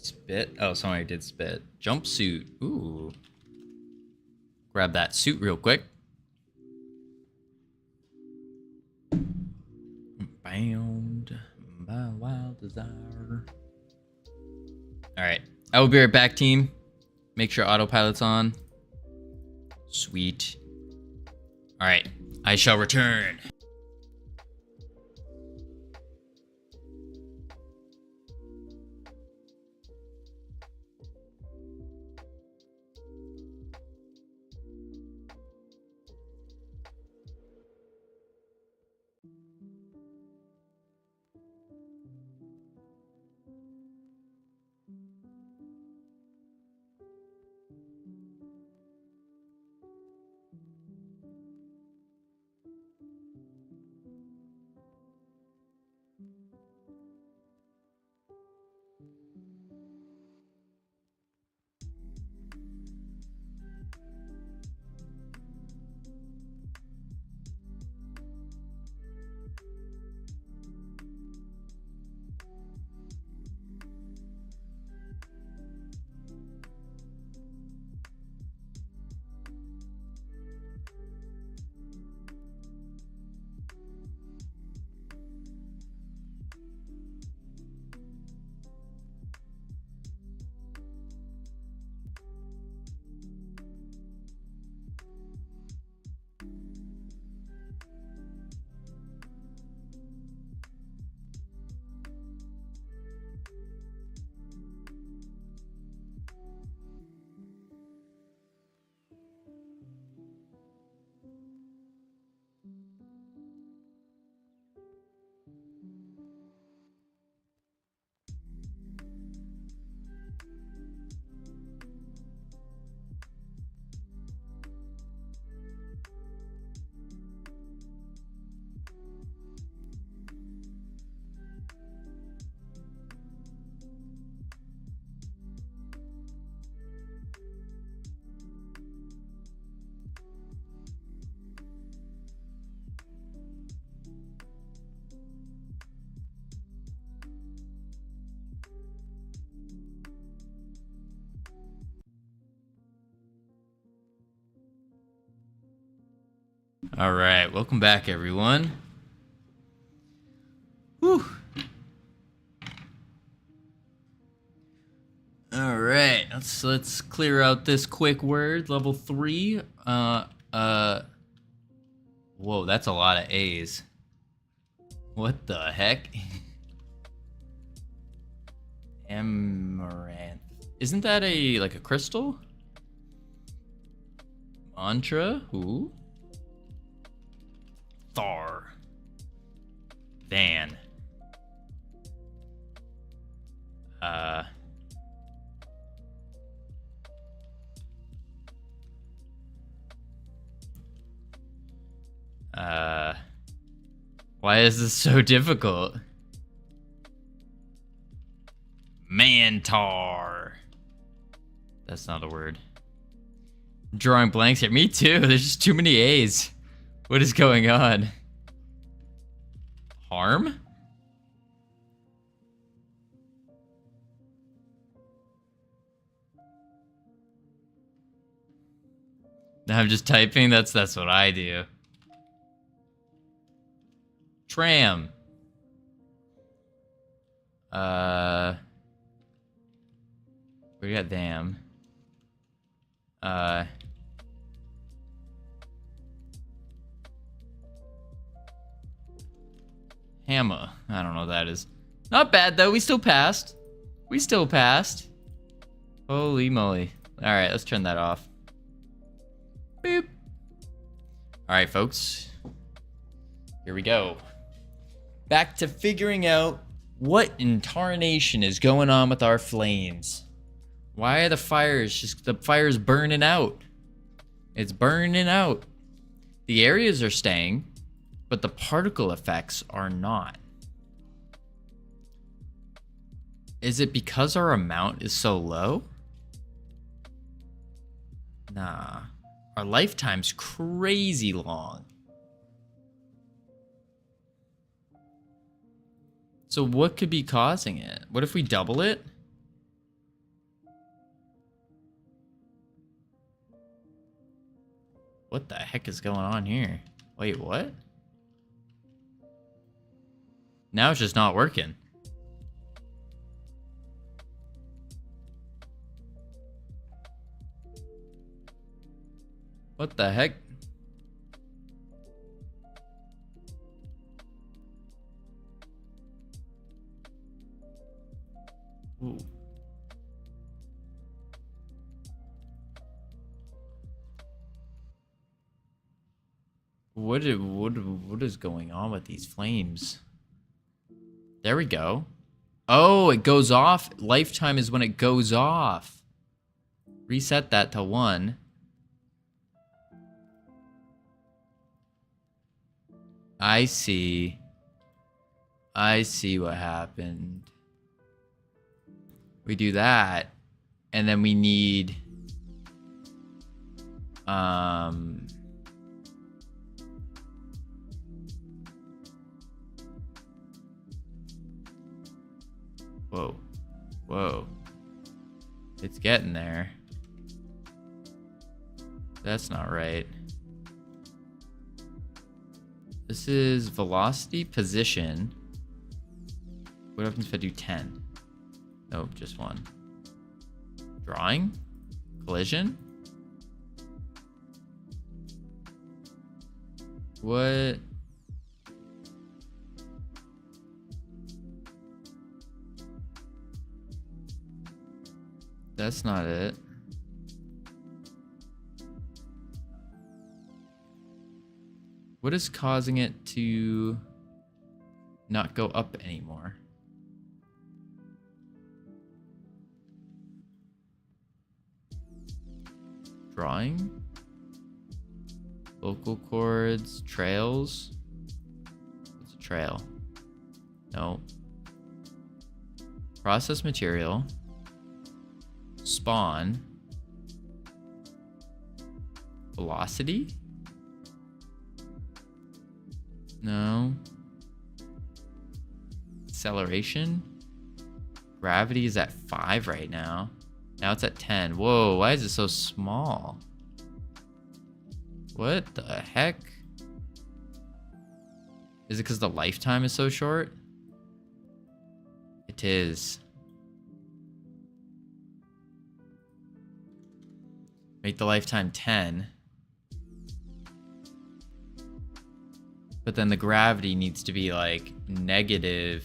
Spit? Oh, somebody did spit. Jumpsuit. Ooh. Grab that suit real quick. Bound by wild desire. Alright. I will be right back, team. Make sure autopilot's on. Sweet. Alright. I shall return. All right, welcome back, everyone. Whew. All right, let's clear out this quick word. Level 3. Whoa, that's a lot of A's. What the heck? Amaranth. Isn't that like a crystal? Mantra? Who? Thar. Van. Why is this so difficult? Mantar. That's not a word. I'm drawing blanks here. Me too. There's just too many A's. What is going on? Harm? Now I'm just typing. That's what I do. Tram. We got dam. Hammer. I don't know what that is. Not bad though. We still passed. We still passed. Holy moly. Alright, let's turn that off. Boop. Alright, folks. Here we go. Back to figuring out what in tarnation is going on with our flames. Why are the fire's burning out? It's burning out. The areas are staying, but the particle effects are not. Is it because our amount is so low? Nah. Our lifetime's crazy long. So what could be causing it? What if we double it? What the heck is going on here? Wait, what? Now it's just not working. What the heck? Ooh. What is going on with these flames? There we go. Oh, it goes off. Lifetime is when it goes off. Reset that to 1. I see. I see what happened. We do that, and then we need whoa. Whoa. It's getting there. That's not right. This is velocity, position. What happens if I do 10? Nope, just 1. Drawing? Collision? What? That's not it. What is causing it to not go up anymore? Drawing? Vocal cords, trails? What's a trail? No. Process material. Spawn. Velocity? No. Acceleration? Gravity is at 5 right now. Now it's at 10. Whoa, why is it so small? What the heck? Is it because the lifetime is so short? It is. Make the lifetime 10. But then the gravity needs to be like -5.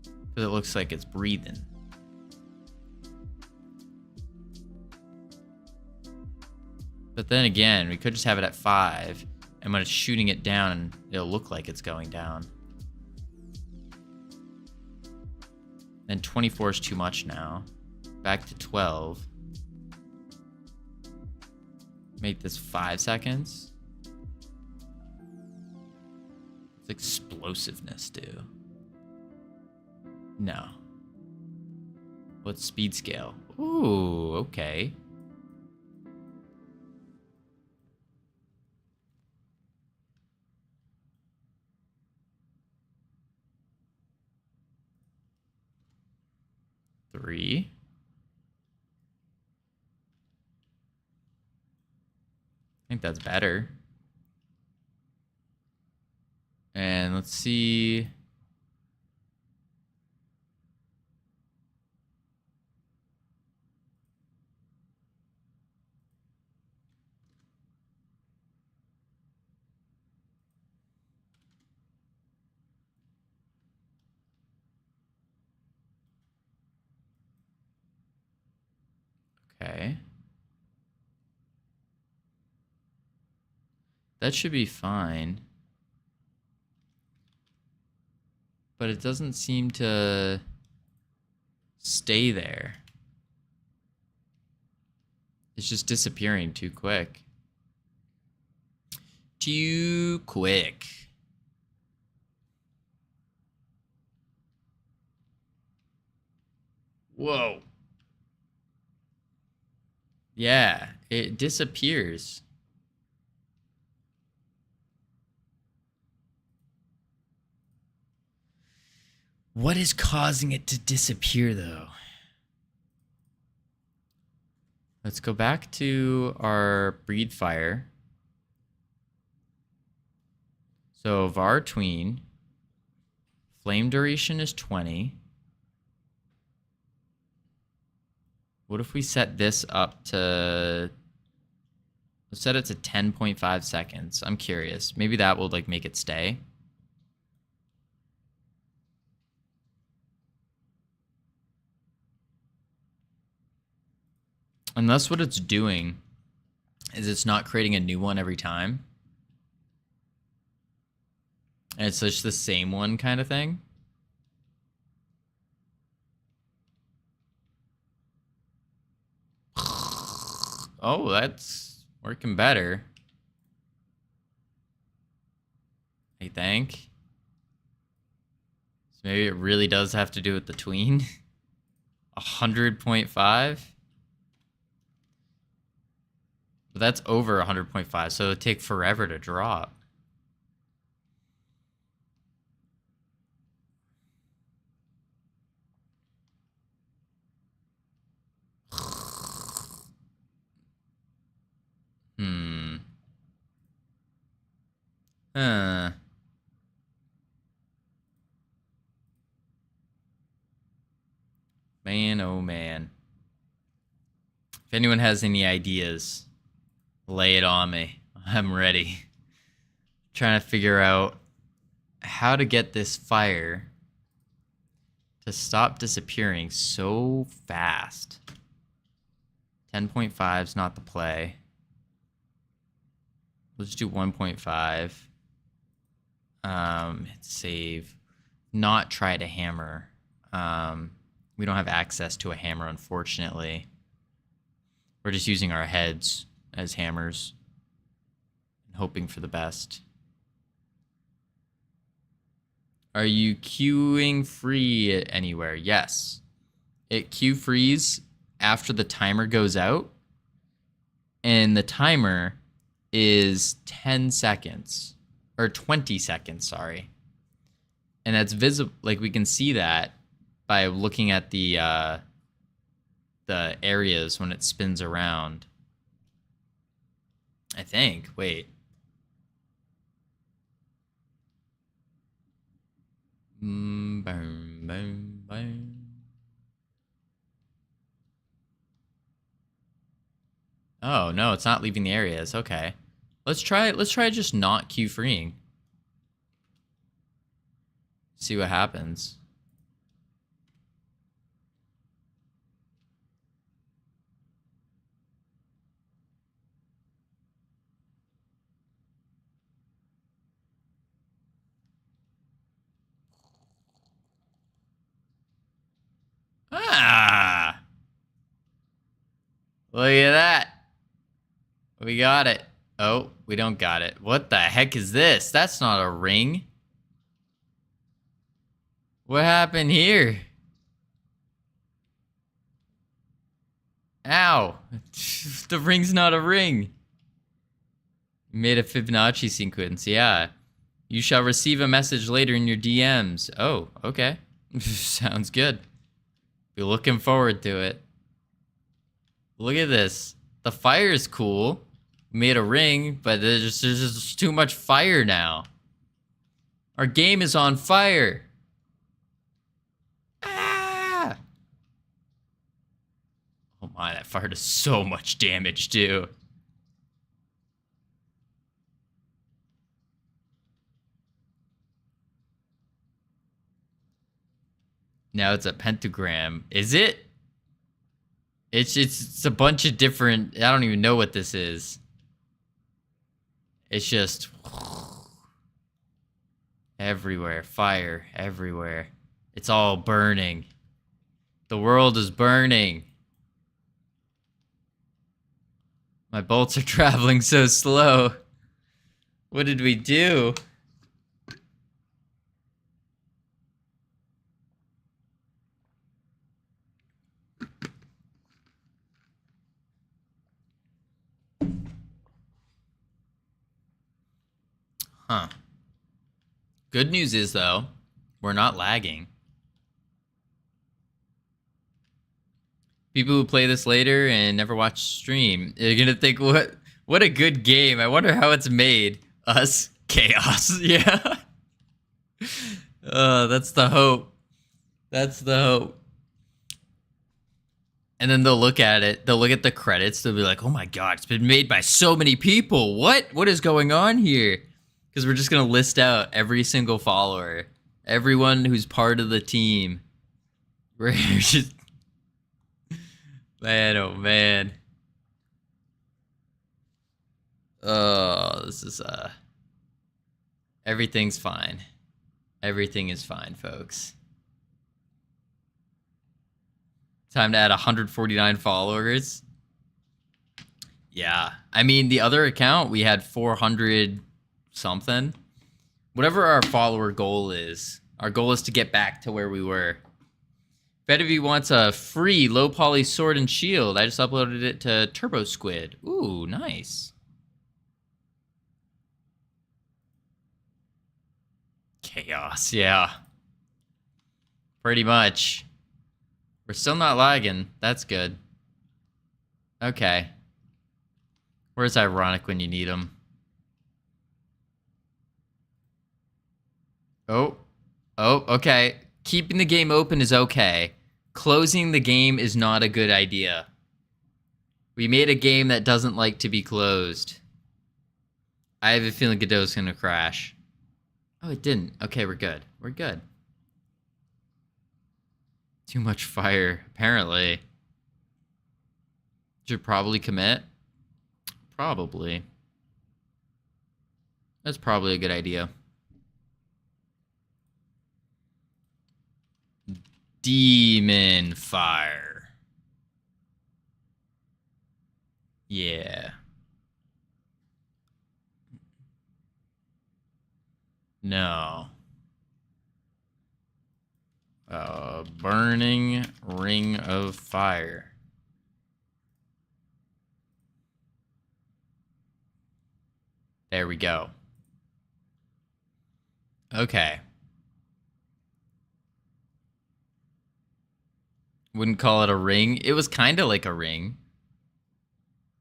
Because it looks like it's breathing. But then again, we could just have it at 5. And when it's shooting it down, it'll look like it's going down. Then 24 is too much now. Back to 12. Make this 5 seconds. What's explosiveness do? No. What's speed scale? Ooh, okay. Three. I think that's better. And let's see. Okay. That should be fine. But it doesn't seem to stay there. It's just disappearing too quick. Too quick. Whoa. Yeah, it disappears. What is causing it to disappear, though? Let's go back to our breed fire. So var tween. Flame duration is 20. What if we set this up to... Let's set it to 10.5 seconds. I'm curious. Maybe that will like make it stay. Unless what it's doing is it's not creating a new one every time. And it's just the same one kind of thing. Oh, that's working better. I think. So maybe it really does have to do with the tween. 100.5. But that's over 100.5, so it'd take forever to drop. Man, oh man. If anyone has any ideas, lay it on me. I'm ready. Trying to figure out how to get this fire to stop disappearing so fast. 10.5 is not the play. Let's do 1.5. Hit save. Not try to hammer. We don't have access to a hammer, unfortunately. We're just using our heads as hammers and hoping for the best. Are you queuing free anywhere? Yes. It queue frees after the timer goes out. And the timer is 10 seconds. Or 20 seconds, sorry. And that's visible, like we can see that by looking at the areas when it spins around. I think. Wait. Boom, boom, boom. Oh, no, it's not leaving the areas. Okay. Let's try just not queue freeing. See what happens. Ah! Look at that. We got it. Oh, we don't got it. What the heck is this? That's not a ring. What happened here? Ow. The ring's not a ring. Made a Fibonacci sequence, yeah. You shall receive a message later in your DMs. Oh, okay. Sounds good. Be looking forward to it. Look at this. The fire is cool. Made a ring, but there's just too much fire now. Our game is on fire. Ah! Oh my, that fire does so much damage too. Now it's a pentagram. Is it? It's a bunch of different. I don't even know what this is. It's just everywhere, fire everywhere. It's all burning. The world is burning. My bolts are traveling so slow. What did we do? Huh. Good news is, though, we're not lagging. People who play this later and never watch stream, they're gonna think, what a good game. I wonder how it's made. Us? Chaos. Yeah. That's the hope. That's the hope. And then they'll look at it. They'll look at the credits. They'll be like, oh my god, it's been made by so many people. What is going on here? Because we're just going to list out every single follower. Everyone who's part of the team. We're just... Man, oh man. Oh, this is, everything's fine. Everything is fine, folks. Time to add 149 followers. Yeah. I mean, the other account, we had 400 something. Whatever our follower goal is. Our goal is to get back to where we were. Bettaby wants a free low poly sword and shield. I just uploaded it to Turbo Squid. Ooh, nice. Chaos, yeah. Pretty much. We're still not lagging. That's good. Okay. Where's Ironic when you need him? Oh, okay. Keeping the game open is okay. Closing the game is not a good idea. We made a game that doesn't like to be closed. I have a feeling Godot's gonna crash. Oh, it didn't. Okay, we're good. We're good. Too much fire, apparently. Should probably commit. Probably. That's probably a good idea. Demon fire. Yeah. No. Burning ring of fire. There we go. Okay. Wouldn't call it a ring. It was kind of like a ring.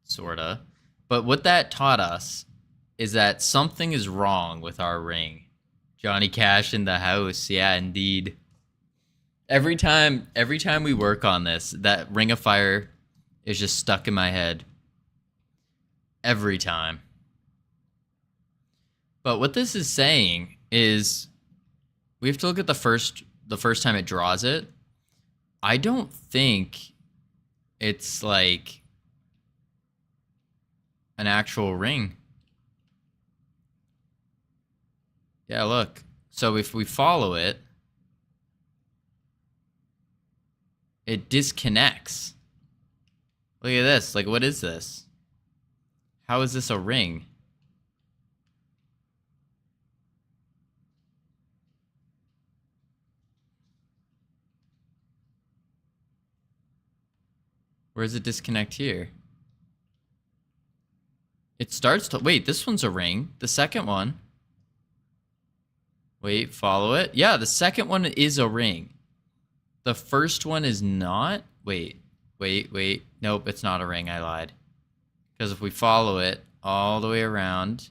Sorta. But what that taught us is that something is wrong with our ring. Johnny Cash in the house. Yeah, indeed. Every time we work on this, that Ring of Fire is just stuck in my head. Every time. But what this is saying is we have to look at the first time it draws it. I don't think it's like an actual ring. Yeah, look. So if we follow it, it disconnects. Look at this. Like, what is this? How is this a ring? Where does it disconnect here? It starts to... Wait, this one's a ring. The second one... Wait, follow it. Yeah, the second one is a ring. The first one is not. Wait. Nope, it's not a ring. I lied. Because if we follow it all the way around...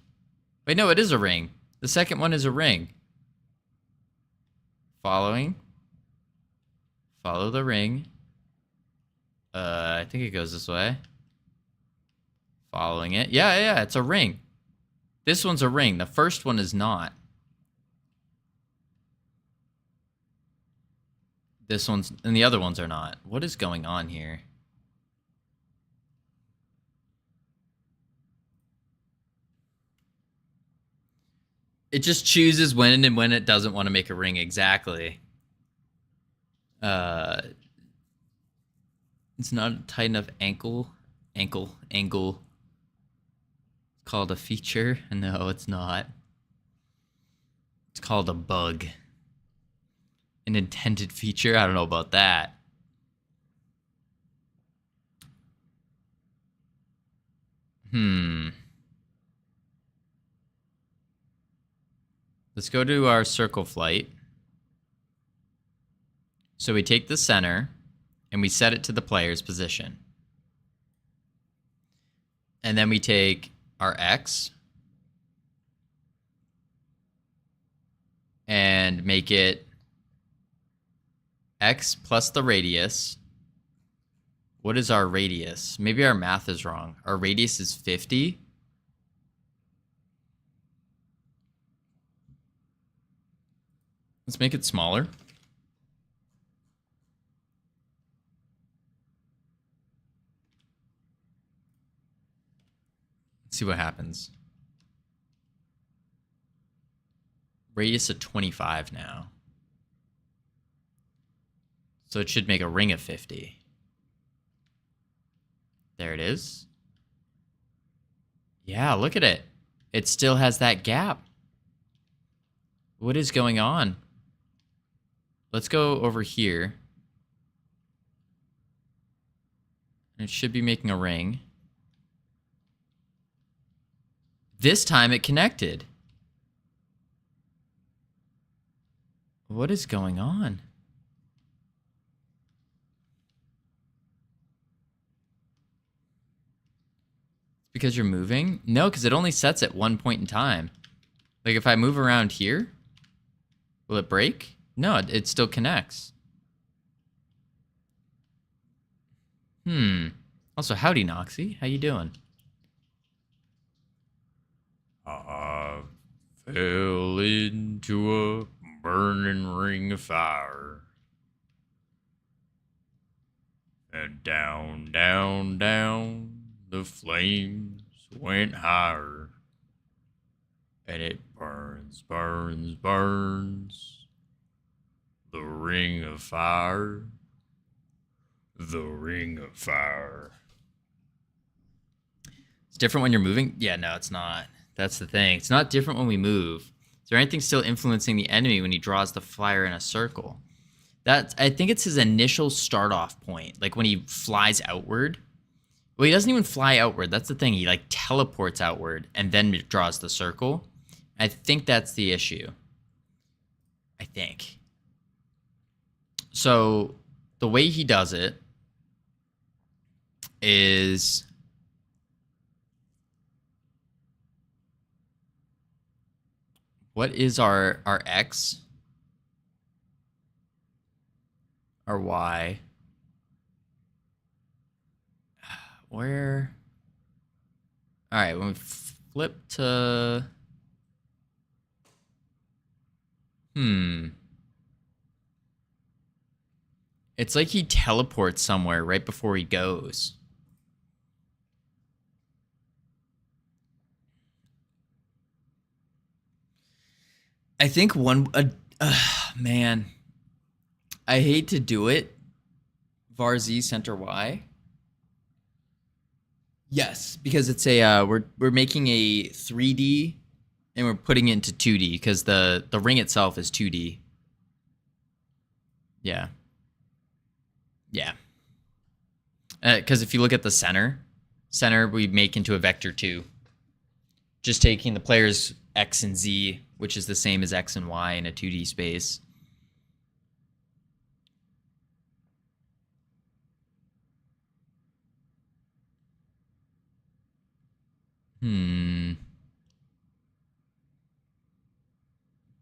Wait, no, it is a ring. The second one is a ring. Following. Follow the ring. I think it goes this way. Following it. Yeah, it's a ring. This one's a ring. The first one is not. This one's, and the other ones are not. What is going on here? It just chooses when and when it doesn't want to make a ring exactly. It's not tight enough angle. It's called a feature. No, it's not. It's called a bug. An intended feature? I don't know about that. Let's go to our circle flight. So we take the center and we set it to the player's position. And then we take our X and make it X plus the radius. What is our radius? Maybe our math is wrong. Our radius is 50. Let's make it smaller. Let's see what happens. Radius of 25 now. So it should make a ring of 50. There it is. Yeah, look at it. It still has that gap. What is going on? Let's go over here. It should be making a ring. This time it connected. What is going on? Because you're moving? No, because it only sets at one point in time. Like if I move around here, will it break? No, it still connects. Also, howdy, Noxy. How you doing? I fell into a burning ring of fire. And down, down, down. The flames went higher, and it burns, burns, burns. The ring of fire. The ring of fire. It's different when you're moving? Yeah, no, it's not. That's the thing. It's not different when we move. Is there anything still influencing the enemy when he draws the fire in a circle? I think it's his initial start-off point, like when he flies outward. Well, he doesn't even fly outward. That's the thing. He like teleports outward and then draws the circle. I think that's the issue. I think. So the way he does it is What is our X? Our Y? Where? All right, when we flip to... It's like he teleports somewhere right before he goes. I think man, I hate to do it. Var Z center Y. Yes, because it's a we're making a 3D and we're putting it into 2D because the ring itself is 2D. Yeah. Yeah. Because if you look at the center we make into a vector 2. Just taking the player's X and Z, which is the same as X and Y in a 2D space.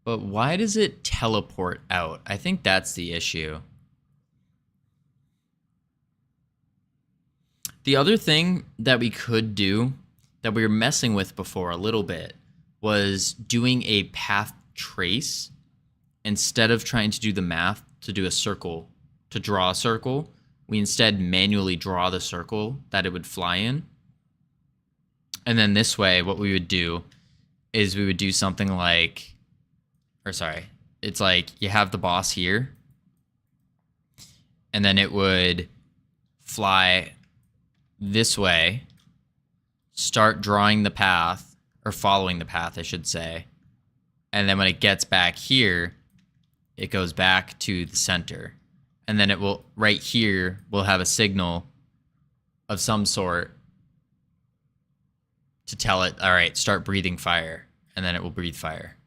But why does it teleport out? I think that's the issue. The other thing that we could do that we were messing with before a little bit was doing a path trace instead of trying to do the math to do a circle, to draw a circle. We instead manually draw the circle that it would fly in. And then this way, what we would do is we would do something like, it's like you have the boss here, and then it would fly this way, start drawing the path, or following the path, I should say. And then when it gets back here, it goes back to the center. And then it will, right here, we'll have a signal of some sort to tell it, all right, start breathing fire. And then it will breathe fire.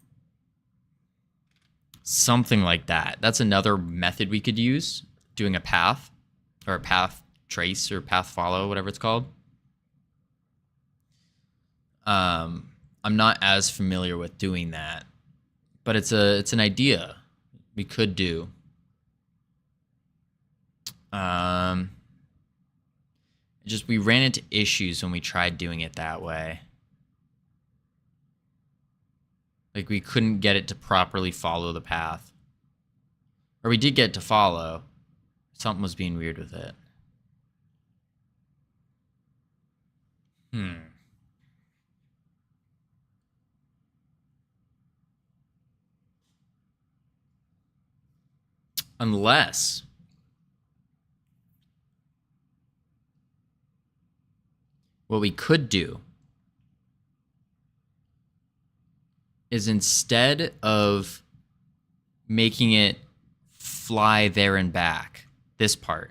Something like that. That's another method we could use, doing a path, or a path trace, or path follow, whatever it's called. I'm not as familiar with doing that, but it's an idea we could do. Just we ran into issues when we tried doing it that way. Like we couldn't get it to properly follow the path. Or we did get it to follow. Something was being weird with it. Unless what we could do is instead of making it fly there and back, this part,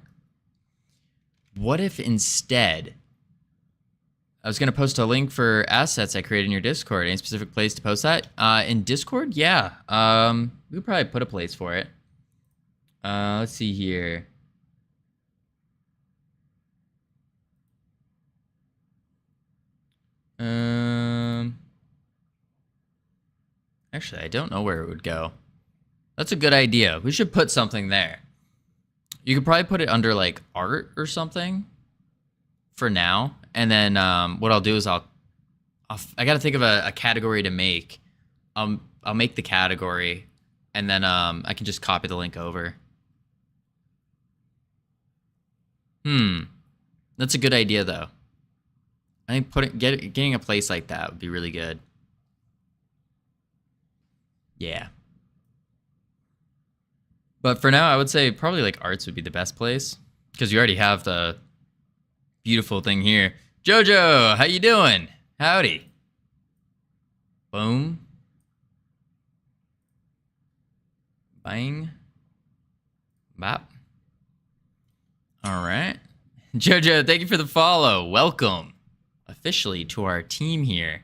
what if instead, I was going to post a link for assets I created in your Discord. Any specific place to post that? In Discord? Yeah. We could probably put a place for it. Let's see here. Actually, I don't know where it would go. That's a good idea. We should put something there. You could probably put it under like art or something for now. And then what I'll do is I got to think of a category to make. I'll make the category, and then I can just copy the link over. That's a good idea though. I think getting a place like that would be really good. Yeah. But for now, I would say probably like arts would be the best place, because you already have the beautiful thing here. Jojo, how you doing? Howdy. Boom. Bang. Bop. All right. Jojo, thank you for the follow. Welcome officially to our team here.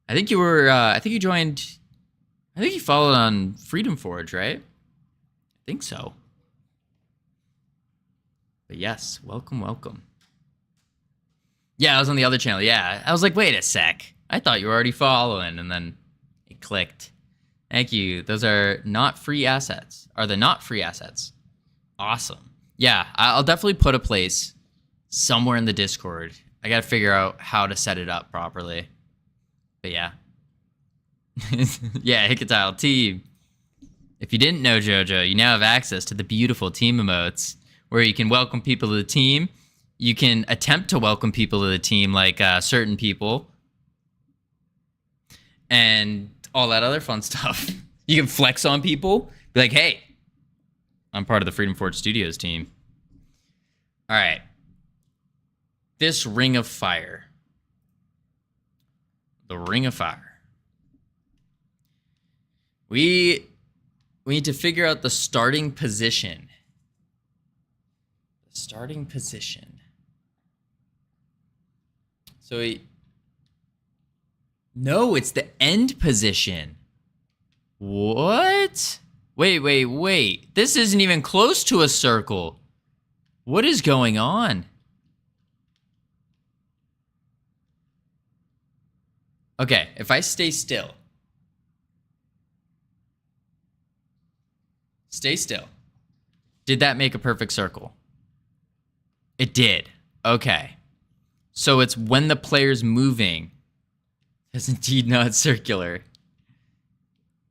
I think you were, I think you followed on Freedom Forge, right? I think so. But yes, welcome, welcome. Yeah, I was on the other channel. Yeah, I was like, wait a sec. I thought you were already following, and then it clicked. Thank you. Those are not free assets. Are they not free assets? Awesome. Yeah, I'll definitely put a place somewhere in the Discord. I got to figure out how to set it up properly. But yeah. Yeah, Hikatile team. If you didn't know JoJo, you now have access to the beautiful team emotes where you can welcome people to the team. You can attempt to welcome people to the team like certain people. And all that other fun stuff. You can flex on people. Be like, hey, I'm part of the Freedom Forge Studios team. All right. This Ring of Fire. The Ring of Fire. We need to figure out the starting position. The starting position. So no, it's the end position. What? Wait. This isn't even close to a circle. What is going on? Okay, if I stay still. Stay still. Did that make a perfect circle? It did. Okay. So it's when the player's moving. It's indeed not circular.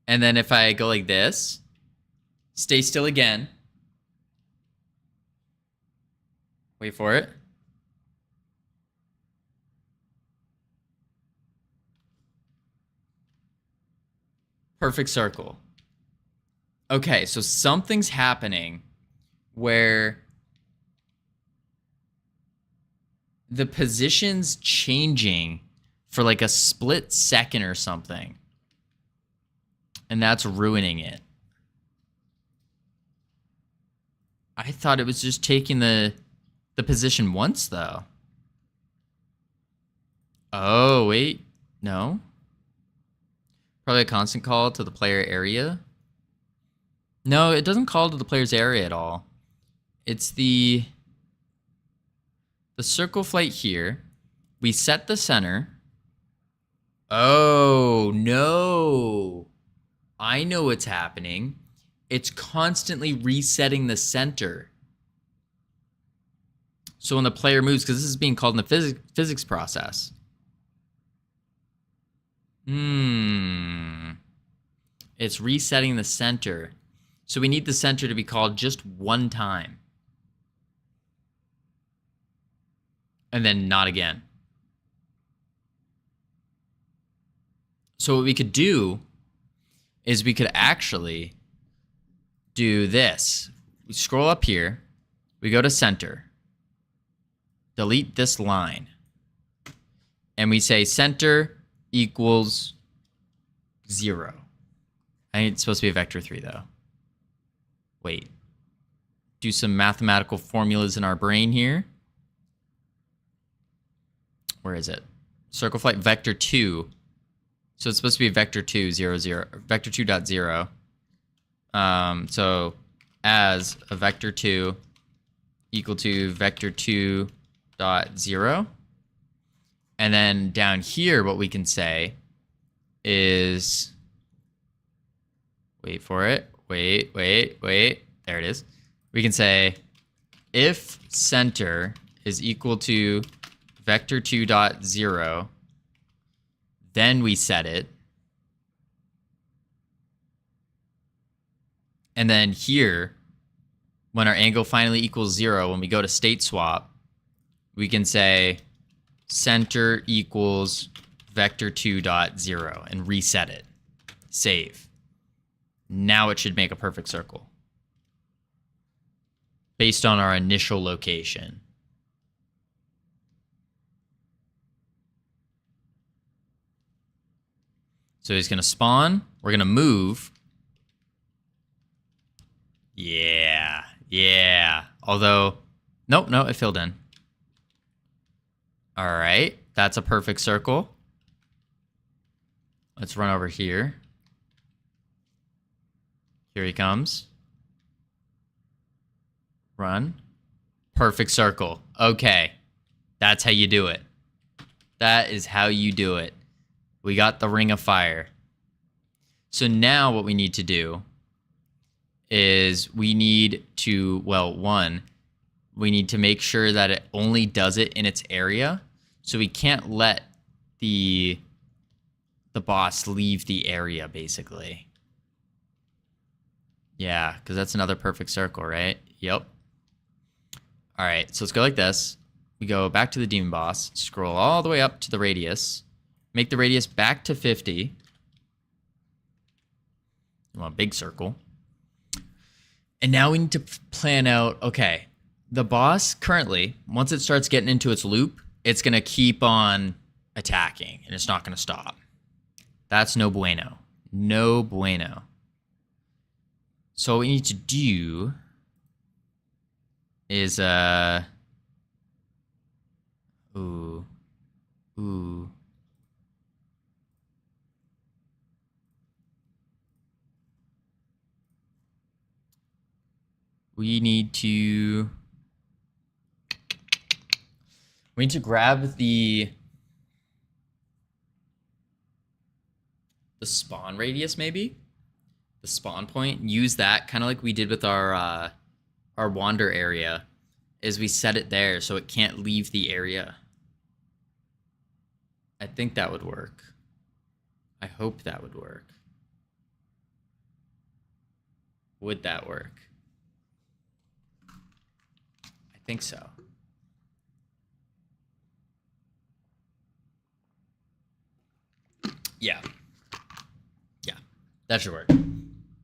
And then if I go like this, stay still again. Wait for it. Perfect circle. Okay, so something's happening where the position's changing for like a split second or something. And that's ruining it. I thought it was just taking the position once, though. Oh, wait. No. Probably a constant call to the player area. No, it doesn't call to the player's area at all. It's the circle flight here. We set the center. Oh, no. I know what's happening. It's constantly resetting the center. So when the player moves, because this is being called in the physics process. It's resetting the center. So we need the center to be called just one time. And then not again. So what we could do is we could actually do this. We scroll up here. We go to center. Delete this line. And we say center equals 0. I think it's supposed to be a vector 3, though. Wait. Do some mathematical formulas in our brain here. Where is it? Circle flight vector 2. So it's supposed to be vector 2, 0, 0. Vector 2.0. So as a vector 2 equal to vector 2.0. And then down here, what we can say is... Wait for it. Wait. There it is. We can say if center is equal to vector 2.0, then we set it. And then here, when our angle finally equals 0, when we go to state swap, we can say center equals vector 2.0 and reset it. Save. Now it should make a perfect circle based on our initial location. So he's going to spawn. We're going to move. Yeah. Although, nope, it filled in. All right. That's a perfect circle. Let's run over here. Here he comes. Run. Perfect circle. Okay. That's how you do it. That is how you do it. We got the Ring of Fire. So now what we need to do is we need to, well, one, we need to make sure that it only does it in its area. So we can't let the boss leave the area, basically. Yeah, because that's another perfect circle, right? Yep. All right, so let's go like this. We go back to the demon boss, scroll all the way up to the radius, make the radius back to 50. We want a big circle. And now we need to plan out, okay, the boss currently, once it starts getting into its loop, it's going to keep on attacking, and it's not going to stop. That's no bueno. No bueno. So what we need to do is, ooh. We need to grab the spawn radius, maybe the spawn point, use that kind of like we did with our wander area, is we set it there so it can't leave the area. I think that would work. I hope that would work. Would that work? I think so. Yeah. Yeah, that should work. All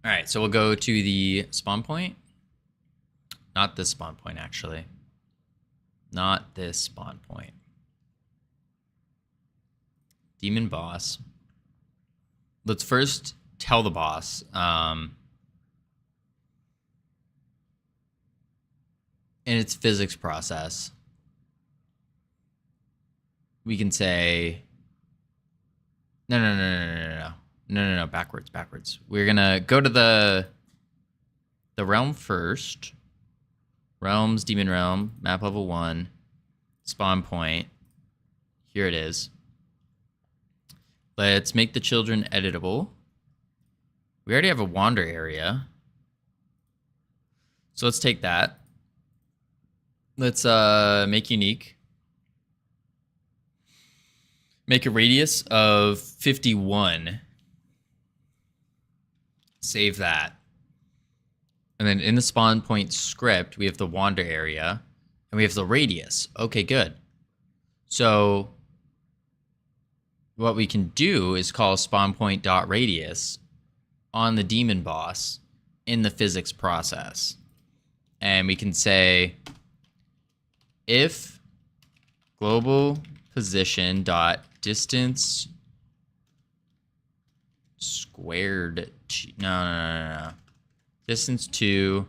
right, so we'll go to the spawn point. Not this spawn point, actually. Not this spawn point. Demon boss. Let's first tell the boss. In its physics process, we can say, no, backwards. We're gonna go to the realm first. Realms, demon realm, map level 1, spawn point. Here it is. Let's make the children editable. We already have a wander area, so let's take that. Let's make unique. Make a radius of 51. Save that. And then in the spawn point script, we have the wander area and we have the radius. Okay, good. So what we can do is call spawn point dot radius on the demon boss in the physics process. And we can say if global position dot distance squared no. Distance to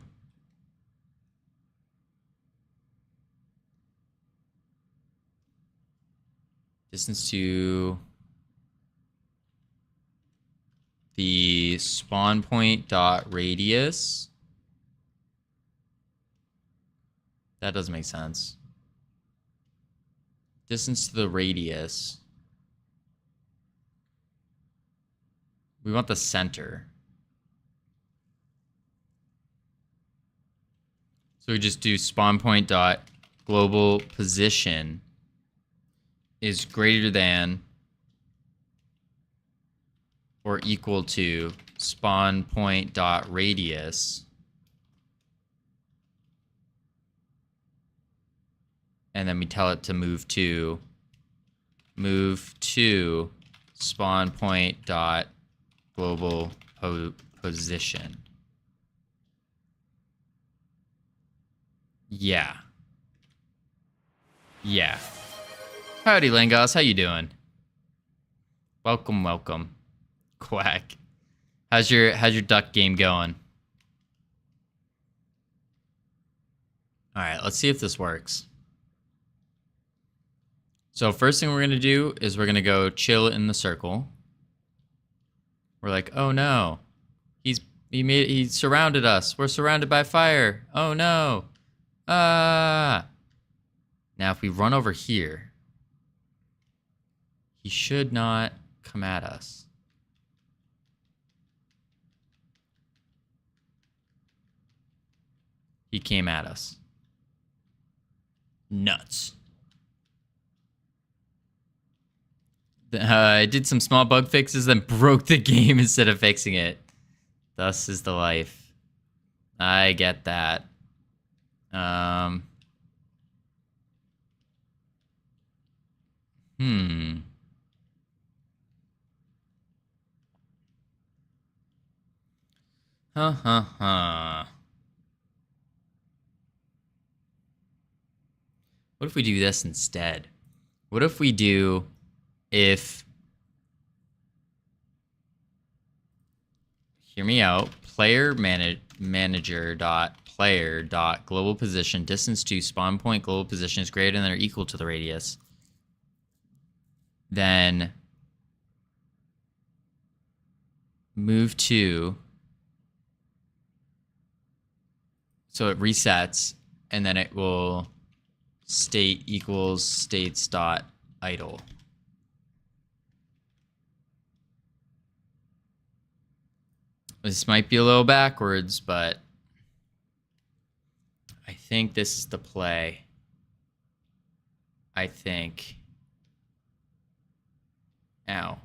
the spawn point dot radius. That doesn't make sense. Distance to the radius. We want the center. So we just do spawn point dot global position is greater than or equal to spawn point dot radius, and then we tell it to move to spawn point dot global position. Yeah. Howdy, Langos. How you doing? Welcome. Quack. How's your duck game going? All right, let's see if this works. So first thing we're gonna do is we're gonna go chill in the circle. We're like, oh no, he surrounded us. We're surrounded by fire. Oh no. Now if we run over here, he should not come at us. he came at us. Nuts. I did some small bug fixes, then broke the game instead of fixing it. Thus is the life. I get that. Huh, huh, huh. What if we do this instead? What if we do if... Hear me out. Player manager dot player dot global position distance to spawn point global position is greater than or equal to the radius. Then move to... So it resets, and then it will state equals states dot idle. This might be a little backwards, but I think this is the play. I think. Ow.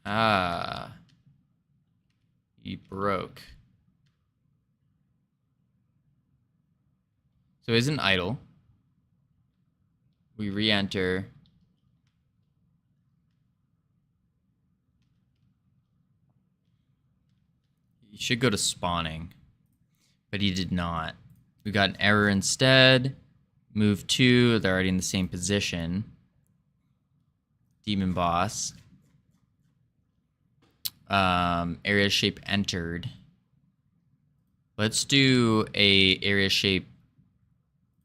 Ah. You broke. So isn't idle. We re-enter. You should go to spawning, but he did not. We got an error instead. Move 2, they're already in the same position. Demon boss. Area shape entered. Let's do a area shape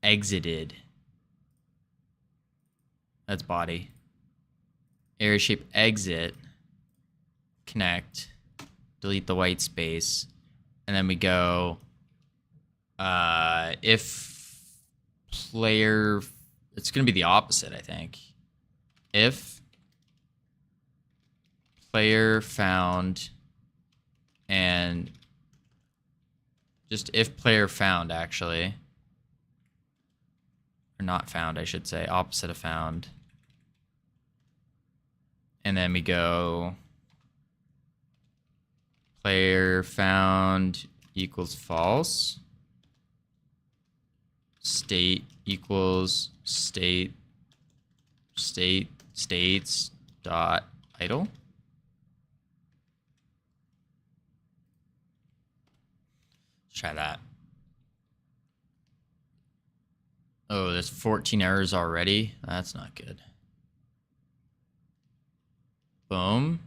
exited. That's body. Area shape exit. Connect. Delete the white space. And then we go if player... It's going to be the opposite, I think. If player found and just if player found, actually. Or not found, I should say. Opposite of found. And then we go player found equals false. State equals state states dot idle. Let's try that. Oh, there's 14 errors already. That's not good. Boom.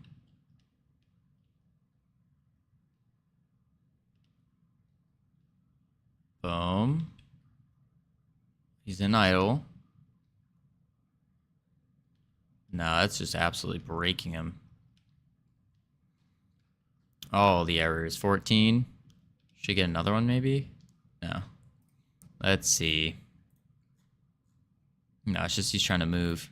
Boom. He's in idle. No, that's just absolutely breaking him. Oh, the error is 14. Should get another one, maybe? No. Let's see. No, it's just he's trying to move.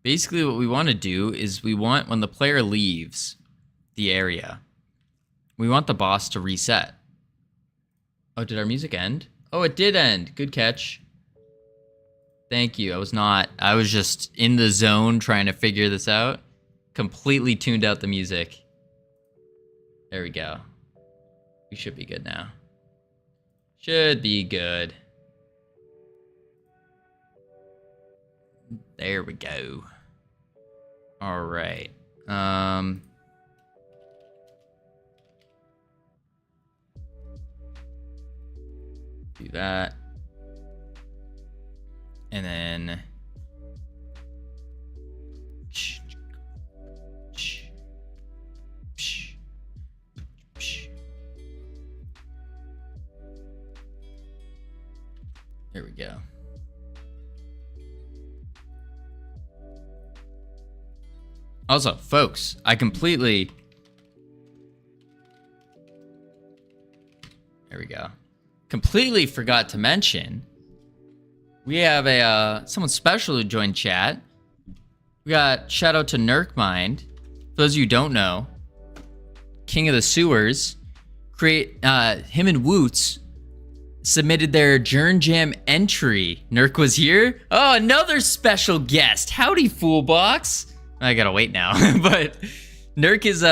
Basically, what we want to do is we want, when the player leaves the area, we want the boss to reset. Oh, did our music end? Oh, it did end. Good catch. Thank you. I was just in the zone trying to figure this out. Completely tuned out the music. There we go. We should be good now. Should be good. There we go. All right. Do that. And then there we go. Also, folks, I completely... There we go. Completely forgot to mention, we have a someone special who joined chat. We got shout out to Nurkmind. For those of you who don't know, King of the Sewers, him and Woots submitted their Jern Jam entry. Nurk was here. Oh, another special guest. Howdy, Foolbox. I gotta wait now, but Nurk is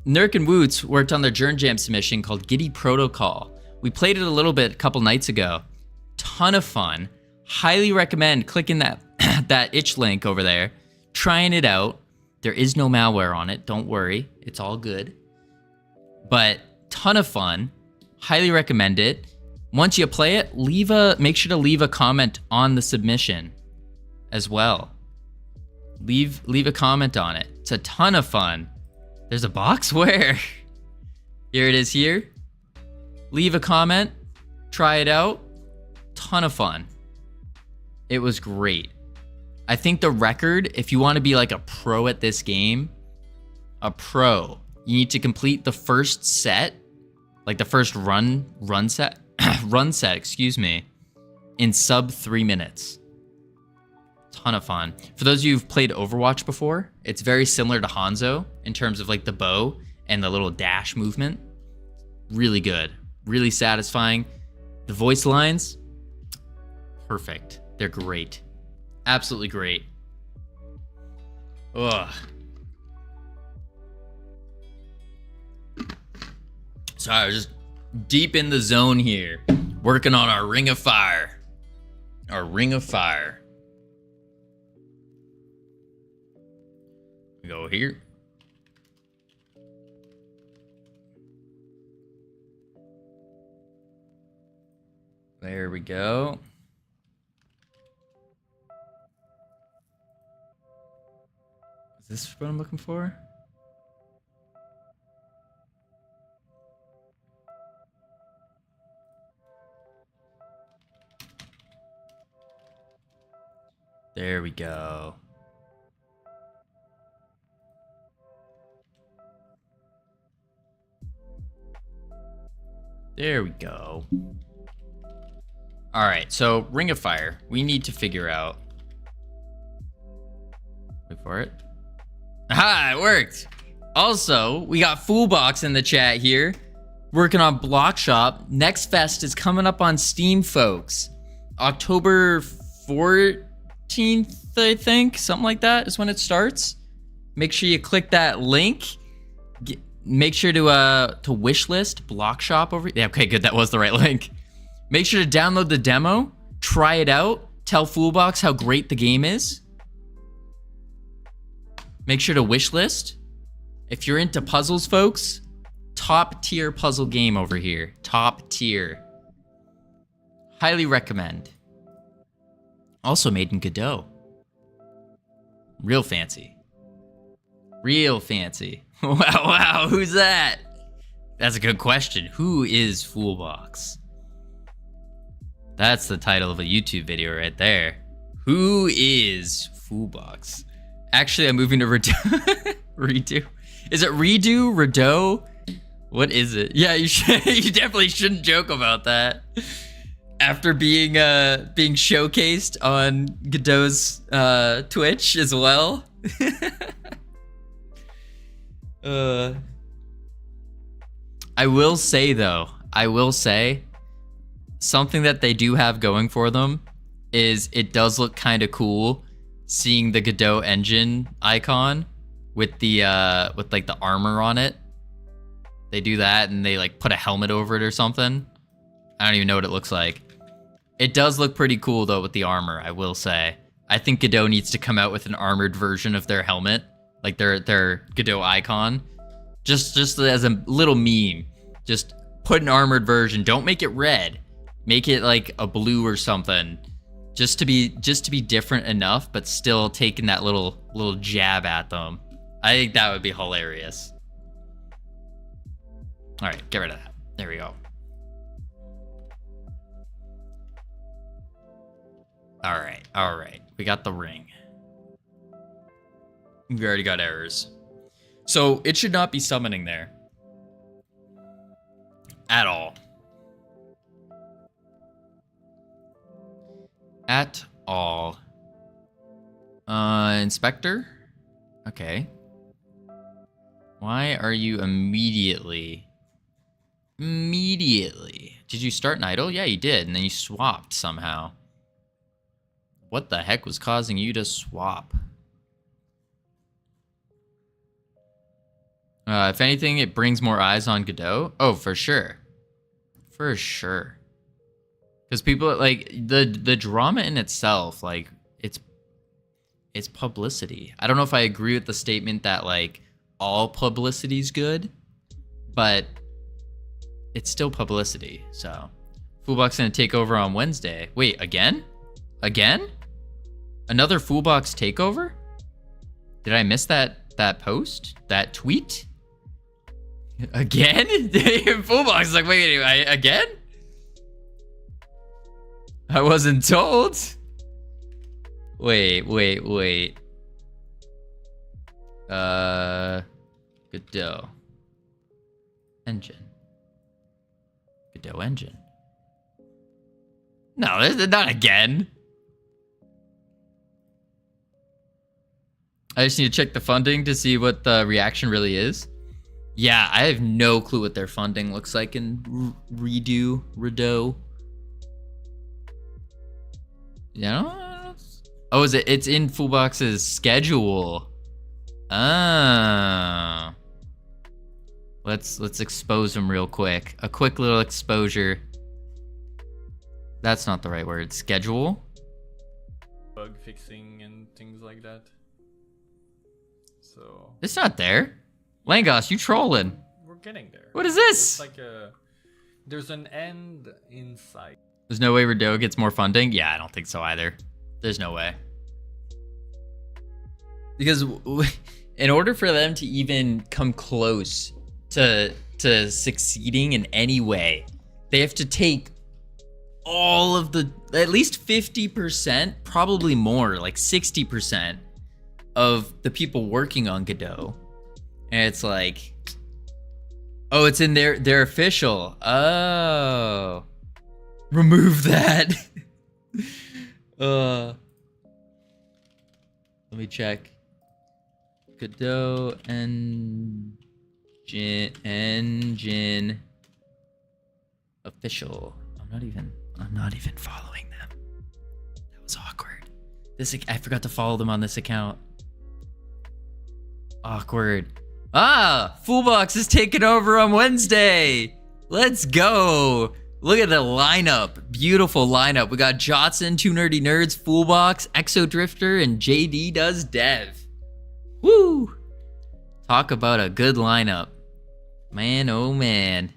Nurk and Woots worked on their Jern Jam submission called Giddy Protocol. We played it a little bit a couple nights ago. Ton of fun. Highly recommend clicking that that itch link over there, trying it out. There is no malware on it. Don't worry. It's all good. But ton of fun. Highly recommend it. Once you play it, make sure to leave a comment on the submission as well. Leave a comment on it. It's a ton of fun. There's a box? Where? Here it is here. Leave a comment. Try it out. Ton of fun. It was great. I think the record, if you want to be like a pro at this game, you need to complete the first set, like the first run set, excuse me, in sub 3 minutes. Ton of fun. For those of you who've played Overwatch before, it's very similar to Hanzo in terms of like the bow and the little dash movement. Really good. Really satisfying. The voice lines, perfect. They're great. Absolutely great. Ugh. Sorry, I was just deep in the zone here, working on our Ring of Fire. Our Ring of Fire. We go here. There we go. Is this what I'm looking for? There we go. There we go. All right, so Ring of Fire. We need to figure out. Wait for it. Aha, it worked. Also, we got Foolbox in the chat here, working on Block Shop. Next Fest is coming up on Steam, folks. October 14th, I think, something like that is when it starts. Make sure you click that link. Make sure to wishlist Block Shop over. Yeah, okay, good. That was the right link. Make sure to download the demo, try it out, tell Foolbox how great the game is. Make sure to wishlist. If you're into puzzles, folks, top tier puzzle game over here. Top tier. Highly recommend. Also made in Godot. Real fancy. Real fancy. Wow, who's that? That's a good question. Who is Foolbox? That's the title of a YouTube video right there. Who is Foolbox? Actually, I'm moving to Redo. Is it Redo? Redo? What is it? Yeah, you should. You definitely shouldn't joke about that. After being showcased on Godot's Twitch as well. I will say though, something that they do have going for them is it does look kind of cool seeing the Godot engine icon with the like the armor on it. They do that and they like put a helmet over it or something. I don't even know what it looks like. It does look pretty cool though with the armor, I will say. I think Godot needs to come out with an armored version of their helmet, like their Godot icon. Just as a little meme. Just put an armored version. Don't make it red. Make it like a blue or something. Just to be different enough, but still taking that little jab at them. I think that would be hilarious. All right, get rid of that. There we go. All right. We got the ring. We already got errors. So it should not be summoning there. At all. At all. Inspector? Okay. Why are you immediately... Did you start an idle? Yeah, you did, and then you swapped somehow. What the heck was causing you to swap? If anything, it brings more eyes on Godot. Oh, for sure. For sure. Because people, like, the drama in itself, like, it's publicity. I don't know if I agree with the statement that, like, all publicity's good, but it's still publicity, so. Foolbox gonna take over on Wednesday. Wait, again? Again? Another Foolbox takeover? Did I miss that post? That tweet? Again? Foolbox is like, wait, again? I wasn't told. Wait. Godot. Engine. Godot engine. No, not again. I just need to check the funding to see what the reaction really is. Yeah, I have no clue what their funding looks like in Godot. Yeah. Oh, is it? It's in Foolbox's schedule. Ah. Let's expose them real quick. A quick little exposure. That's not the right word. Schedule. Bug fixing and things like that. So It's not there. Langos, you trolling. we're getting there. What is this? It's like there's an end in sight. There's no way Godot gets more funding? Yeah, I don't think so either. There's no way. Because in order for them to even come close to succeeding in any way, they have to take all of the, at least 50%, probably more, like 60% of the people working on Godot. And it's like, oh, it's in their official. Oh. Remove that. Let me check. Godot engine official. I'm not even following them. That was awkward. I forgot to follow them on this account. Awkward. Ah, Foolbox is taking over on Wednesday. Let's go. Look at the lineup. Beautiful lineup. We got Jotson, Two Nerdy Nerds, Foolbox, Exodrifter, and JD Does Dev. Woo! Talk about a good lineup. Man, oh man.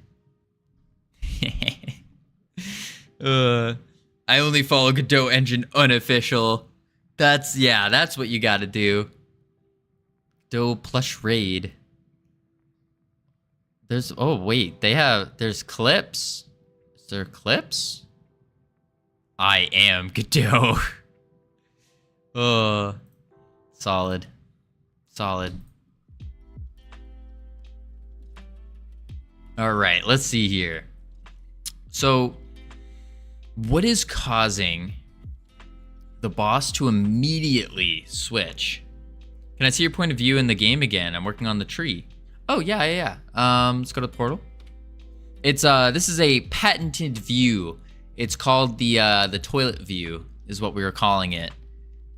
I only follow Godot Engine unofficial. That's what you gotta do. Godot plush raid. There's clips. Is there clips? I am Godot. Oh, solid. All right, let's see here. So, what is causing the boss to immediately switch? Can I see your point of view in the game again? I'm working on the tree. Oh, yeah. Let's go to the portal. It's this is a patented view. It's called the toilet view is what we were calling it.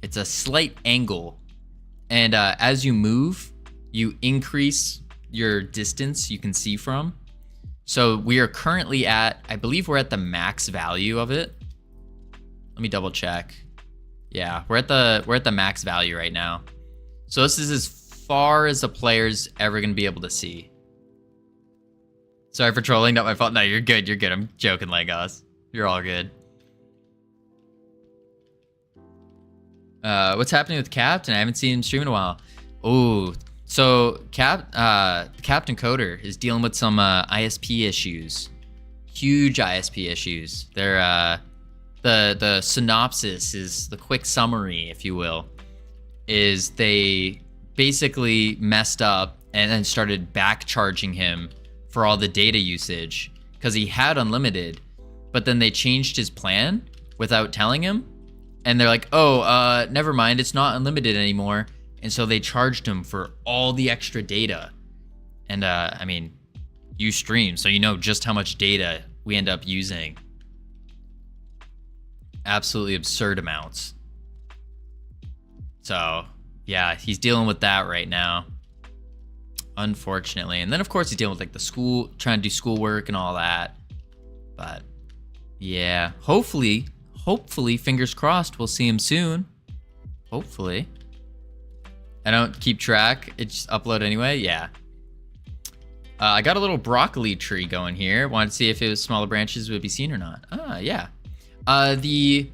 It's a slight angle. And as you move, you increase your distance you can see from. So we are currently at, I believe we're at the max value of it. Let me double check. Yeah, we're at the max value right now. So this is as far as the player's ever gonna be able to see. Sorry for trolling, not my fault. No, you're good. I'm joking, Legos. You're all good. What's happening with Captain? I haven't seen him stream in a while. Oh, so Captain Coder is dealing with some ISP issues. Huge ISP issues. They're the synopsis is the quick summary, if you will, is they basically messed up and then started back charging him for all the data usage because he had unlimited, but then they changed his plan without telling him. And they're like, oh, never mind, it's not unlimited anymore. And so they charged him for all the extra data. And I mean, you stream, so you know just how much data we end up using. Absolutely absurd amounts. So yeah, he's dealing with that right now, unfortunately. And then of course he's dealing with like the school, trying to do schoolwork and all that. But yeah, hopefully, fingers crossed, we'll see him soon. Hopefully. I don't keep track, it just upload anyway. Yeah. I got a little broccoli tree going here. Wanted to see if it was smaller branches would be seen or not. Ah, yeah. Let me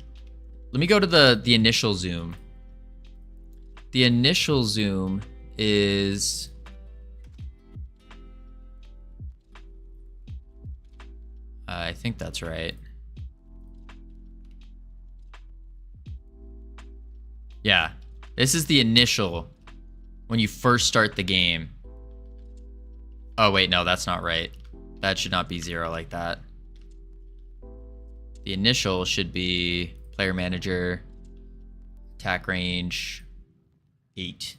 go to the initial zoom. The initial zoom is I think that's right. Yeah, this is the initial when you first start the game. Oh wait, no, that's not right. That should not be 0 like that. The initial should be player manager, attack range 8.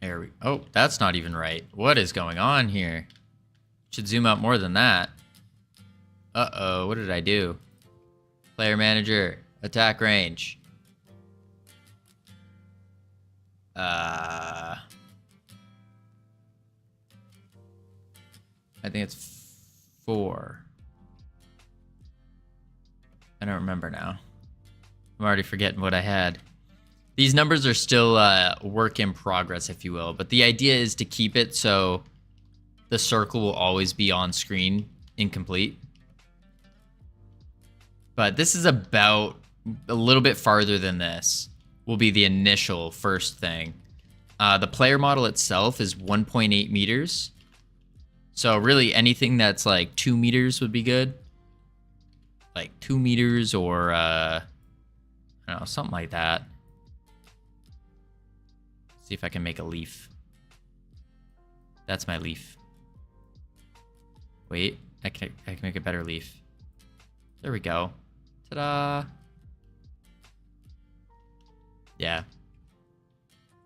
There we, oh, that's not even right. What is going on here? Should zoom out more than that. Uh-oh, what did I do? Player manager, attack range. I think it's 4. I don't remember now. I'm already forgetting what I had. These numbers are still work in progress, if you will, but the idea is to keep it so the circle will always be on screen incomplete. But this is about a little bit farther than this. Will be the initial first thing. The player model itself is 1.8 meters. So really anything that's like 2 meters would be good. Like 2 meters or, I don't know, something like that. See if I can make a leaf. That's my leaf. Wait, I can make a better leaf. There we go. Ta-da! Yeah.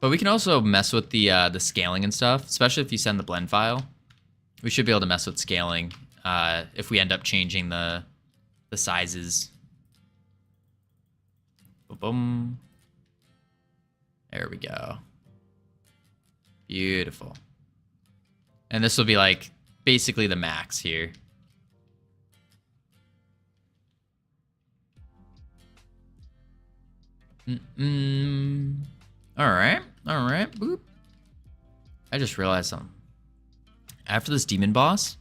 But we can also mess with the scaling and stuff, especially if you send the blend file. We should be able to mess with scaling if we end up changing the sizes. Boom. There we go. Beautiful. And this will be like basically the max here. All right. Boop. I just realized something. After this demon boss,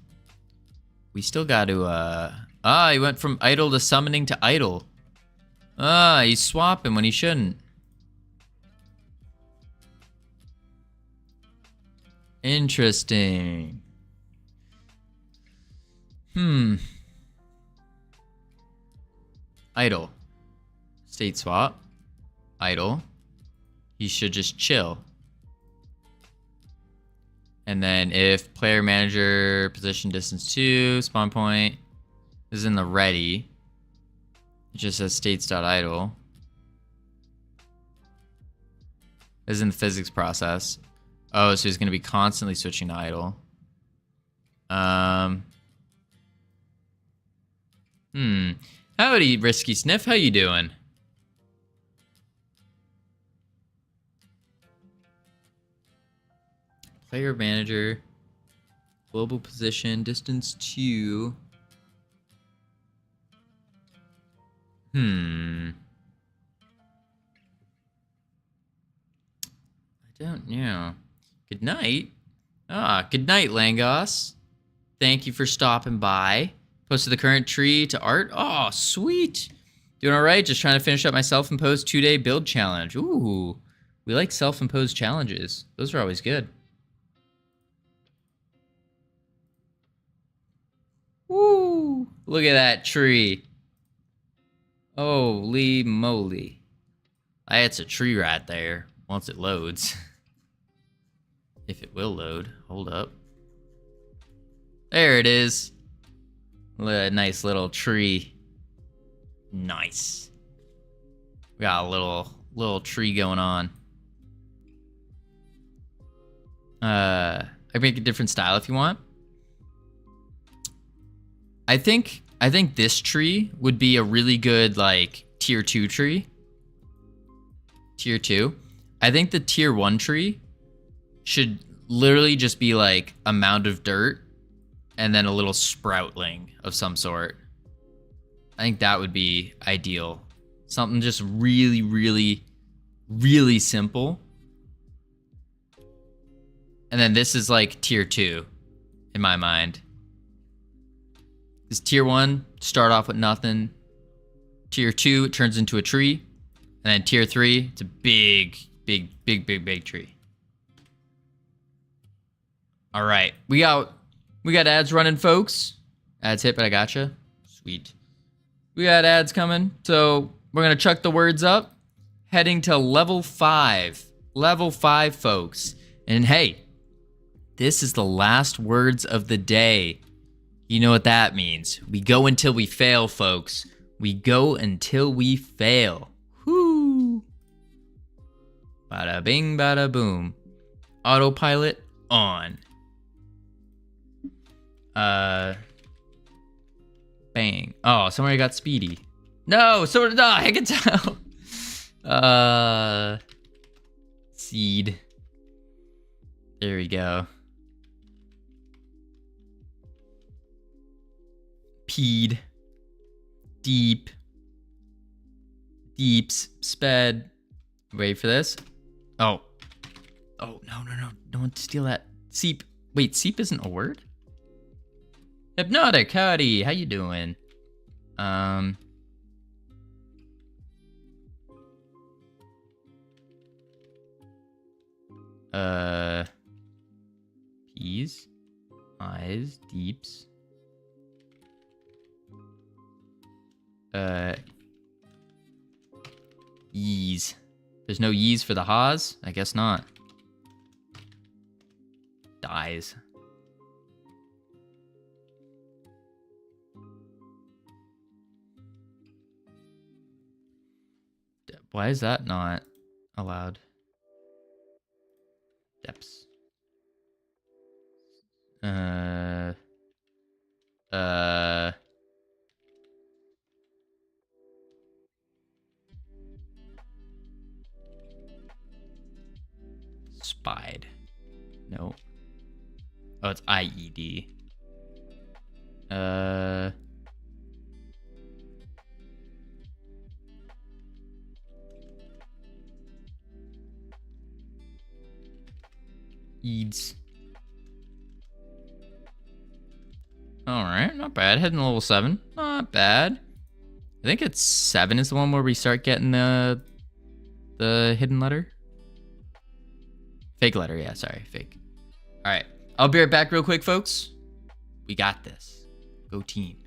we still got to he went from idle to summoning to idle. He's swapping when he shouldn't. Interesting. Idle. State swap. Idle. He should just chill. And then if player manager position distance 2, spawn point is in the ready, it just says states.idle. Is in the physics process. Oh, so he's going to be constantly switching to idle. Howdy, Risky Sniff. How you doing? Player manager, global position, distance 2. I don't know. Good night. Good night, Langos. Thank you for stopping by. Posted the current tree to art. Oh, sweet. Doing all right. Just trying to finish up my self-imposed 2-day build challenge. Ooh, we like self-imposed challenges. Those are always good. Woo! Look at that tree. Holy moly. That's a tree right there. Once it loads. If it will load. Hold up. There it is. Look at that nice little tree. Nice. We got a little tree going on. I can make a different style if you want. I think this tree would be a really good like tier 2 tree. Tier 2. I think the tier 1 tree should literally just be like a mound of dirt and then a little sproutling of some sort. I think that would be ideal. Something just really, really, really simple. And then this is like tier 2 in my mind. This tier 1, start off with nothing. Tier 2, it turns into a tree. And then tier 3, it's a big, big, big, big, big tree. All right, we got ads running, folks. Ads hit, but I gotcha. Sweet. We got ads coming, so we're gonna chuck the words up. Heading to level 5. Level 5, folks. And hey, this is the last words of the day. You know what that means. We go until we fail, folks. We go until we fail. Whoo! Bada bing, bada boom. Autopilot on. Bang. Oh, somebody got speedy. No, so did I can tell. Seed. There we go. Peed. Deep. Deeps. Sped. Wait for this. Oh. Oh, no. Don't want to steal that. Seep. Wait, seep isn't a word? Hypnotic, howdy. How you doing? Peas. Eyes. Deeps. Yees. There's no yees for the haws? I guess not. Dies. Why is that not allowed? Depths. Spied. No. Oh, it's IED. Eads. Alright, not bad. Heading to level 7. Not bad. I think it's 7 is the one where we start getting the hidden letter. Fake letter, yeah, sorry, fake. Alright, I'll be right back real quick, folks. We got this. Go team.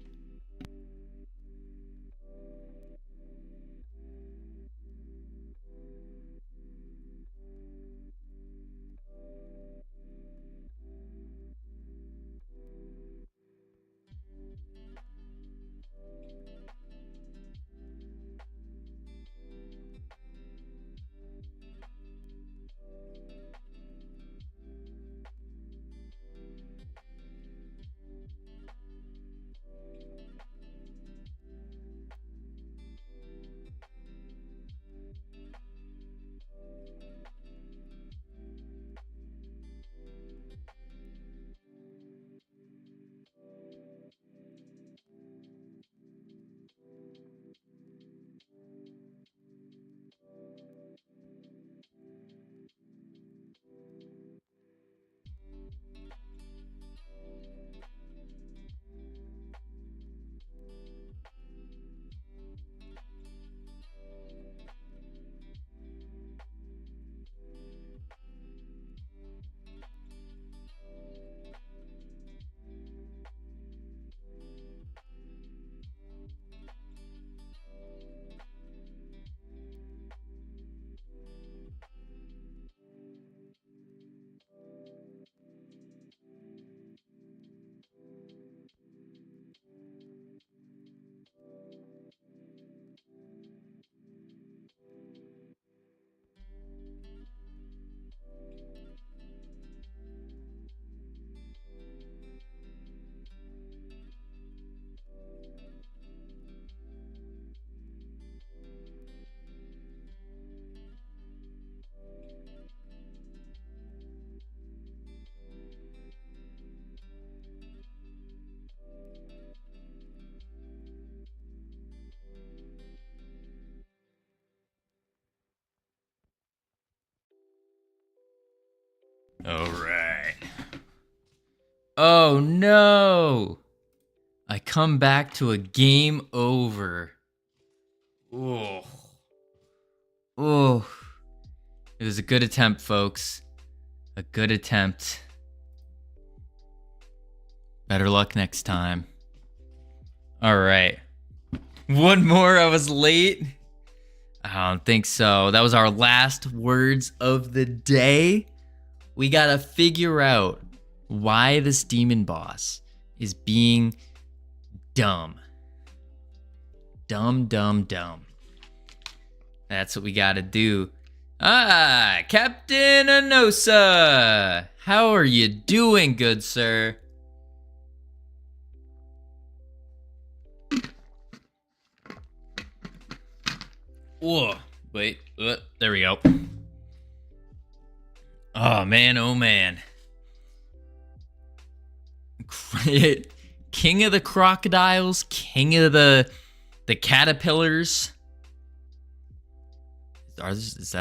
Oh no! I come back to a game over. Oh. Oh. It was a good attempt, folks. A good attempt. Better luck next time. Alright. One more, I was late. I don't think so. That was our last words of the day. We gotta figure out why this demon boss is being dumb. Dumb, dumb, dumb. That's what we gotta do. Ah, Captain Anosa! How are you doing, good sir? Whoa, wait, there we go. Oh man, oh man. King of the crocodiles, king of the caterpillars. Is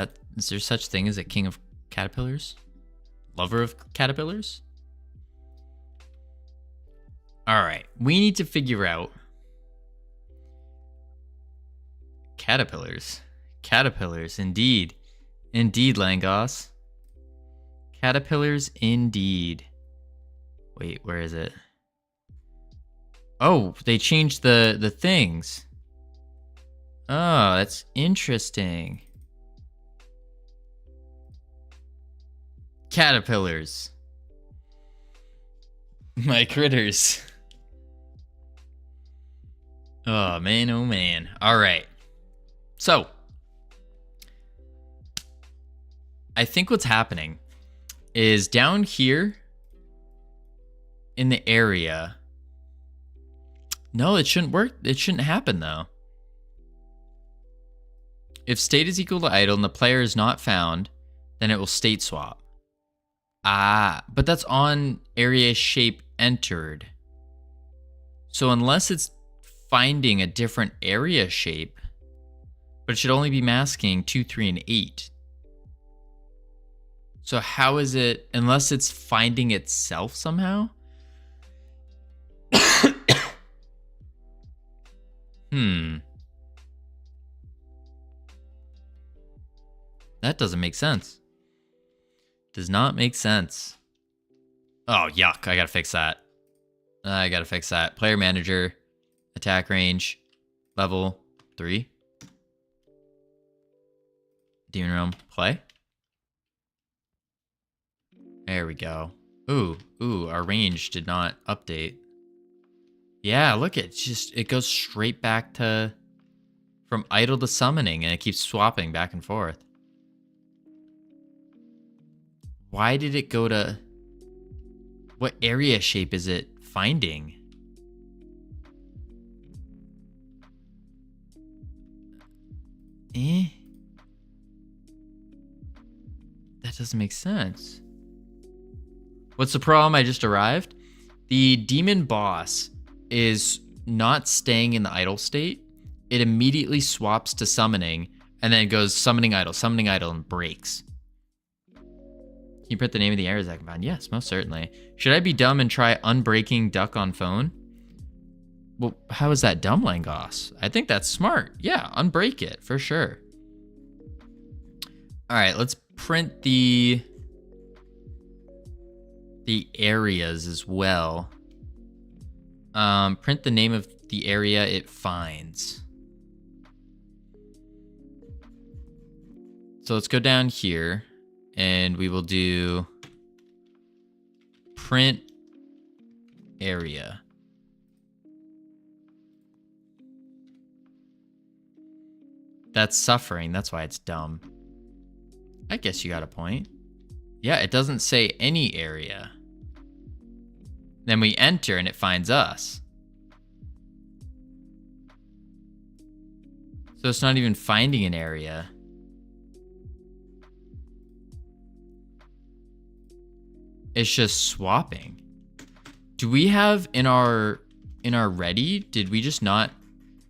there such thing as a king of caterpillars? Lover of caterpillars? All right, we need to figure out caterpillars. Caterpillars, indeed. Indeed, Langos. Caterpillars, indeed. Wait, where is it? Oh, they changed the things. Oh, that's interesting. Caterpillars. My critters. Oh, man, oh, man. All right. So, I think what's happening is down here in the area. No, it shouldn't work. It shouldn't happen, though. If state is equal to idle and the player is not found, then it will state swap. Ah, but that's on area shape entered. So unless it's finding a different area shape, but it should only be masking 2, 3, and 8. So how is it, unless it's finding itself somehow? That doesn't make sense. Does not make sense. Oh, yuck. I gotta fix that. Player manager, attack range, level 3. Demon Realm, play. There we go. Ooh, our range did not update. Yeah, look, it goes straight back to from idle to summoning, and it keeps swapping back and forth. Why did it go to... What area shape is it finding? That doesn't make sense. What's the problem? I just arrived. The demon boss is not staying in the idle state. It immediately swaps to summoning and then goes summoning idle, and breaks. Can you print the name of the areas I can find? Yes, most certainly. Should I be dumb and try unbreaking duck on phone? Well, how is that dumb, Langos? I think that's smart. Yeah, unbreak it for sure. All right, let's print the areas as well. Print the name of the area it finds. So let's go down here and we will do print area. That's suffering. That's why it's dumb. I guess you got a point. Yeah, it doesn't say any area. Then we enter and it finds us. So it's not even finding an area. It's just swapping. Do we have in our ready, did we just not...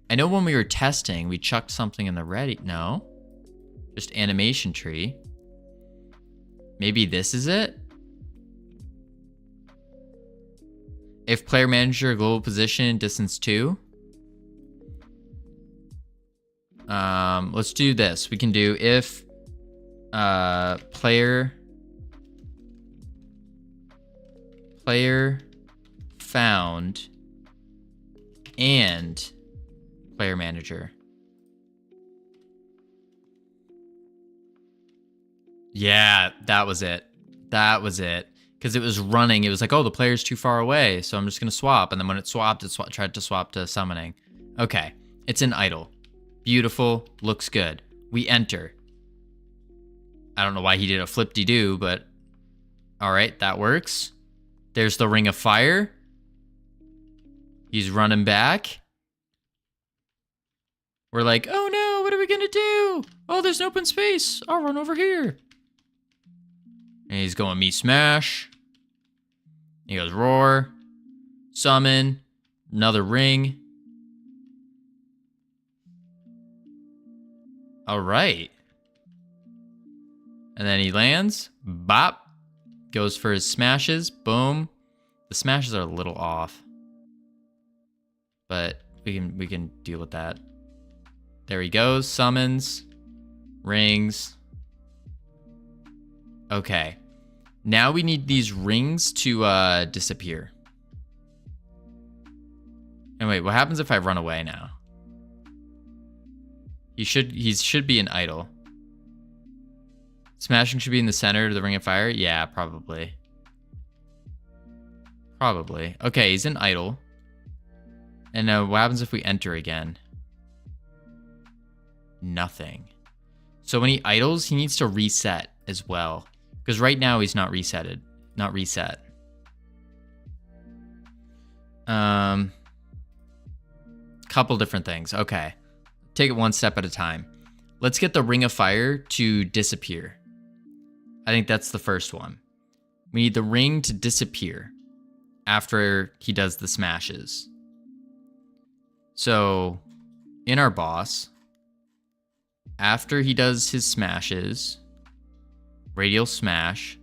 I know when we were testing, we chucked something in the ready. No. Just animation tree. Maybe this is it? If player manager, global position, distance 2. Let's do this. We can do if player found and player manager. Yeah, that was it. That was it. Because it was running. It was like, oh, the player's too far away, so I'm just going to swap. And then when it swapped, it tried to swap to summoning. Okay, it's in idle. Beautiful, looks good. We enter. I don't know why he did a flip-de-doo, but all right, that works. There's the Ring of Fire. He's running back. We're like, oh no, what are we going to do? Oh, there's an open space. I'll run over here. And he's going me smash. He goes roar. Summon. Another ring. All right. And then he lands. Bop. Goes for his smashes. Boom. The smashes are a little off. But we can deal with that. There he goes. Summons. Rings. Okay. Now we need these rings to disappear. And wait, what happens if I run away now? He should be an idle. Smashing should be in the center of the Ring of Fire? Yeah, probably. Probably. Okay, he's an idle. And what happens if we enter again? Nothing. So when he idles, he needs to reset as well. Because right now he's not resetted. Not reset. Couple different things. Okay. Take it one step at a time. Let's get the Ring of Fire to disappear. I think that's the first one. We need the ring to disappear after he does the smashes. So, in our boss, after he does his smashes, radial smash,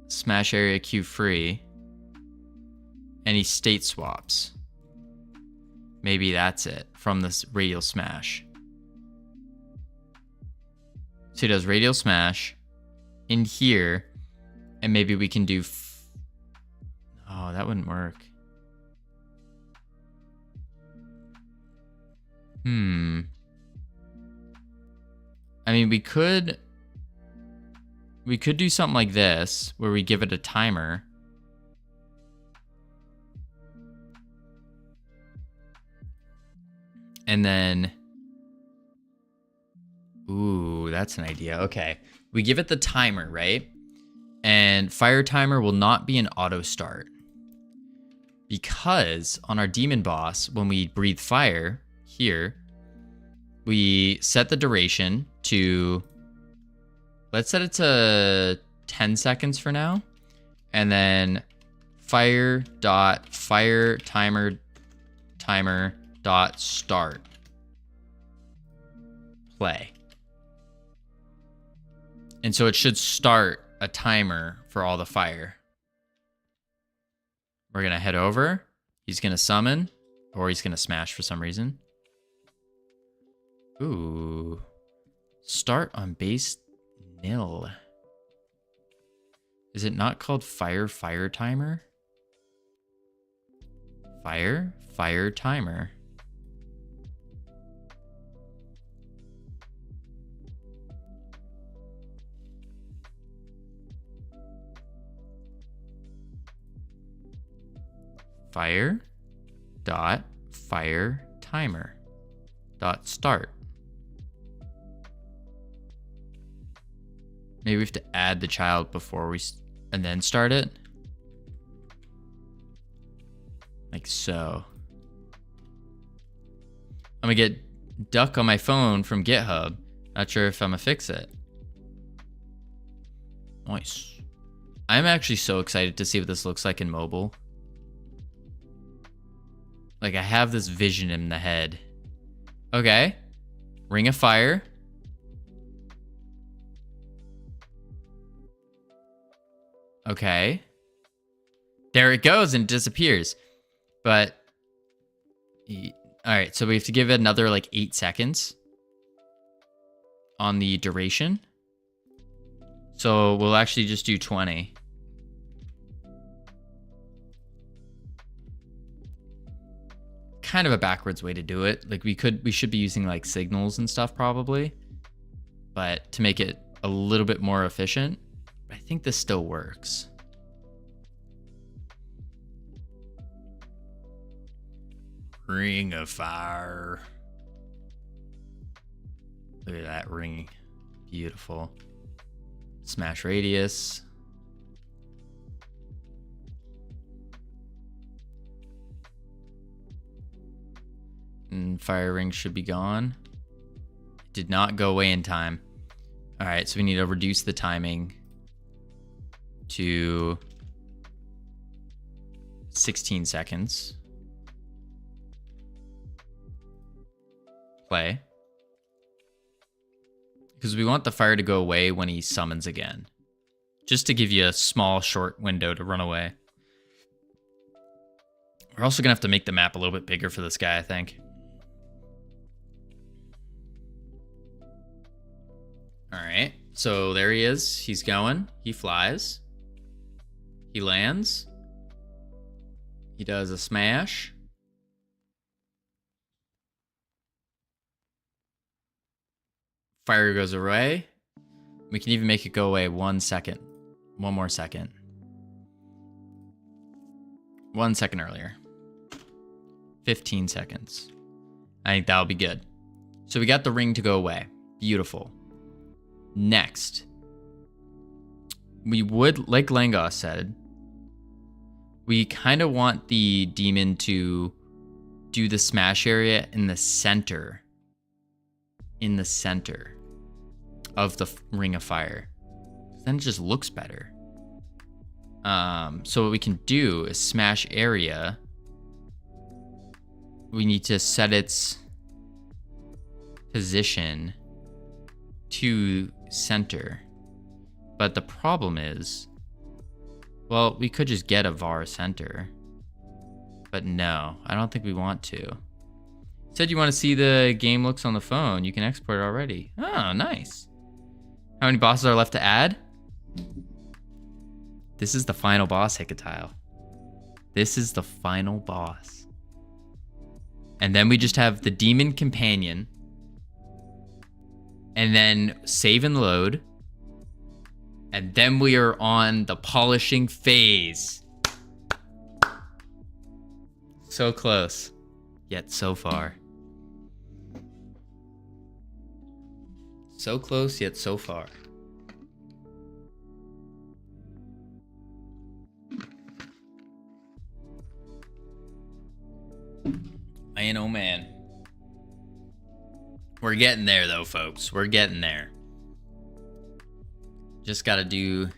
smash area Q free, and he state swaps. Maybe that's it from this radial smash. So he does radial smash in here, and maybe we can do... Oh, that wouldn't work. I mean, we could do something like this, where we give it a timer. And then... Ooh, that's an idea. Okay. We give it the timer, right? And fire timer will not be an auto start. Because on our demon boss, when we breathe fire here, we set the duration to... Let's set it to 10 seconds for now. And then fire timer dot start. Play. And so it should start a timer for all the fire. We're going to head over. He's going to summon, or he's going to smash for some reason. Ooh. Start on base nil. Is it not called fire timer? Fire timer. Fire timer dot start. Maybe we have to add the child before and then start it. Like so. I'm gonna get duck on my phone from GitHub. Not sure if I'm gonna fix it. Nice. I'm actually so excited to see what this looks like in mobile. Like, I have this vision in the head. Okay. Ring of Fire. Okay. There it goes and disappears. But, all right, so we have to give it another like 8 seconds on the duration. So we'll actually just do 20. Kind of a backwards way to do it. Like we should be using like signals and stuff probably, but to make it a little bit more efficient, I think this still works. Ring of Fire. Look at that ring. Beautiful. Smash radius. And fire ring should be gone. It did not go away in time. All right, so we need to reduce the timing to 16 seconds. Play. Because we want the fire to go away when he summons again. Just to give you a small, short window to run away. We're also going to have to make the map a little bit bigger for this guy, I think. All right, so there he is. He's going. He flies. He lands. He does a smash. Fire goes away. We can even make it go away 1 second. One more second. 1 second earlier. 15 seconds. I think that'll be good. So we got the ring to go away. Beautiful. Next. We would, like Langos said, we kind of want the demon to do the smash area in the center. In the center of the Ring of Fire. Then it just looks better. So what we can do is smash area. We need to set its position to center. But the problem is, well, we could just get a var center. But no, I don't think we want to. You said you want to see the game looks on the phone. You can export it already. Oh, nice. How many bosses are left to add? This is the final boss, Hikatile. This is the final boss. And then we just have the demon companion. And then save and load. And then we are on the polishing phase. So close, yet so far. So close, yet so far. Man, oh man. We're getting there though, folks. We're getting there. Just gotta do...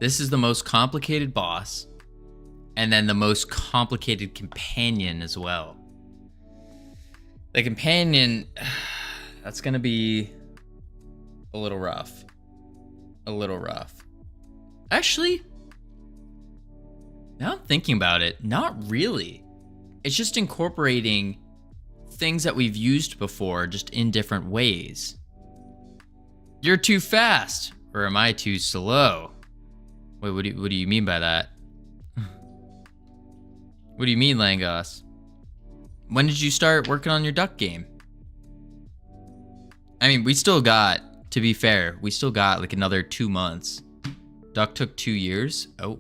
This is the most complicated boss. And then the most complicated companion as well. The companion... That's gonna be a little rough. A little rough. Actually, now I'm thinking about it, not really. It's just incorporating things that we've used before, just in different ways. You're too fast, or am I too slow? Wait, what do you mean by that? What do you mean, Langos? When did you start working on your duck game? I mean, we still got, to be fair, we still got like another 2 months. Duck took 2 years. Oh.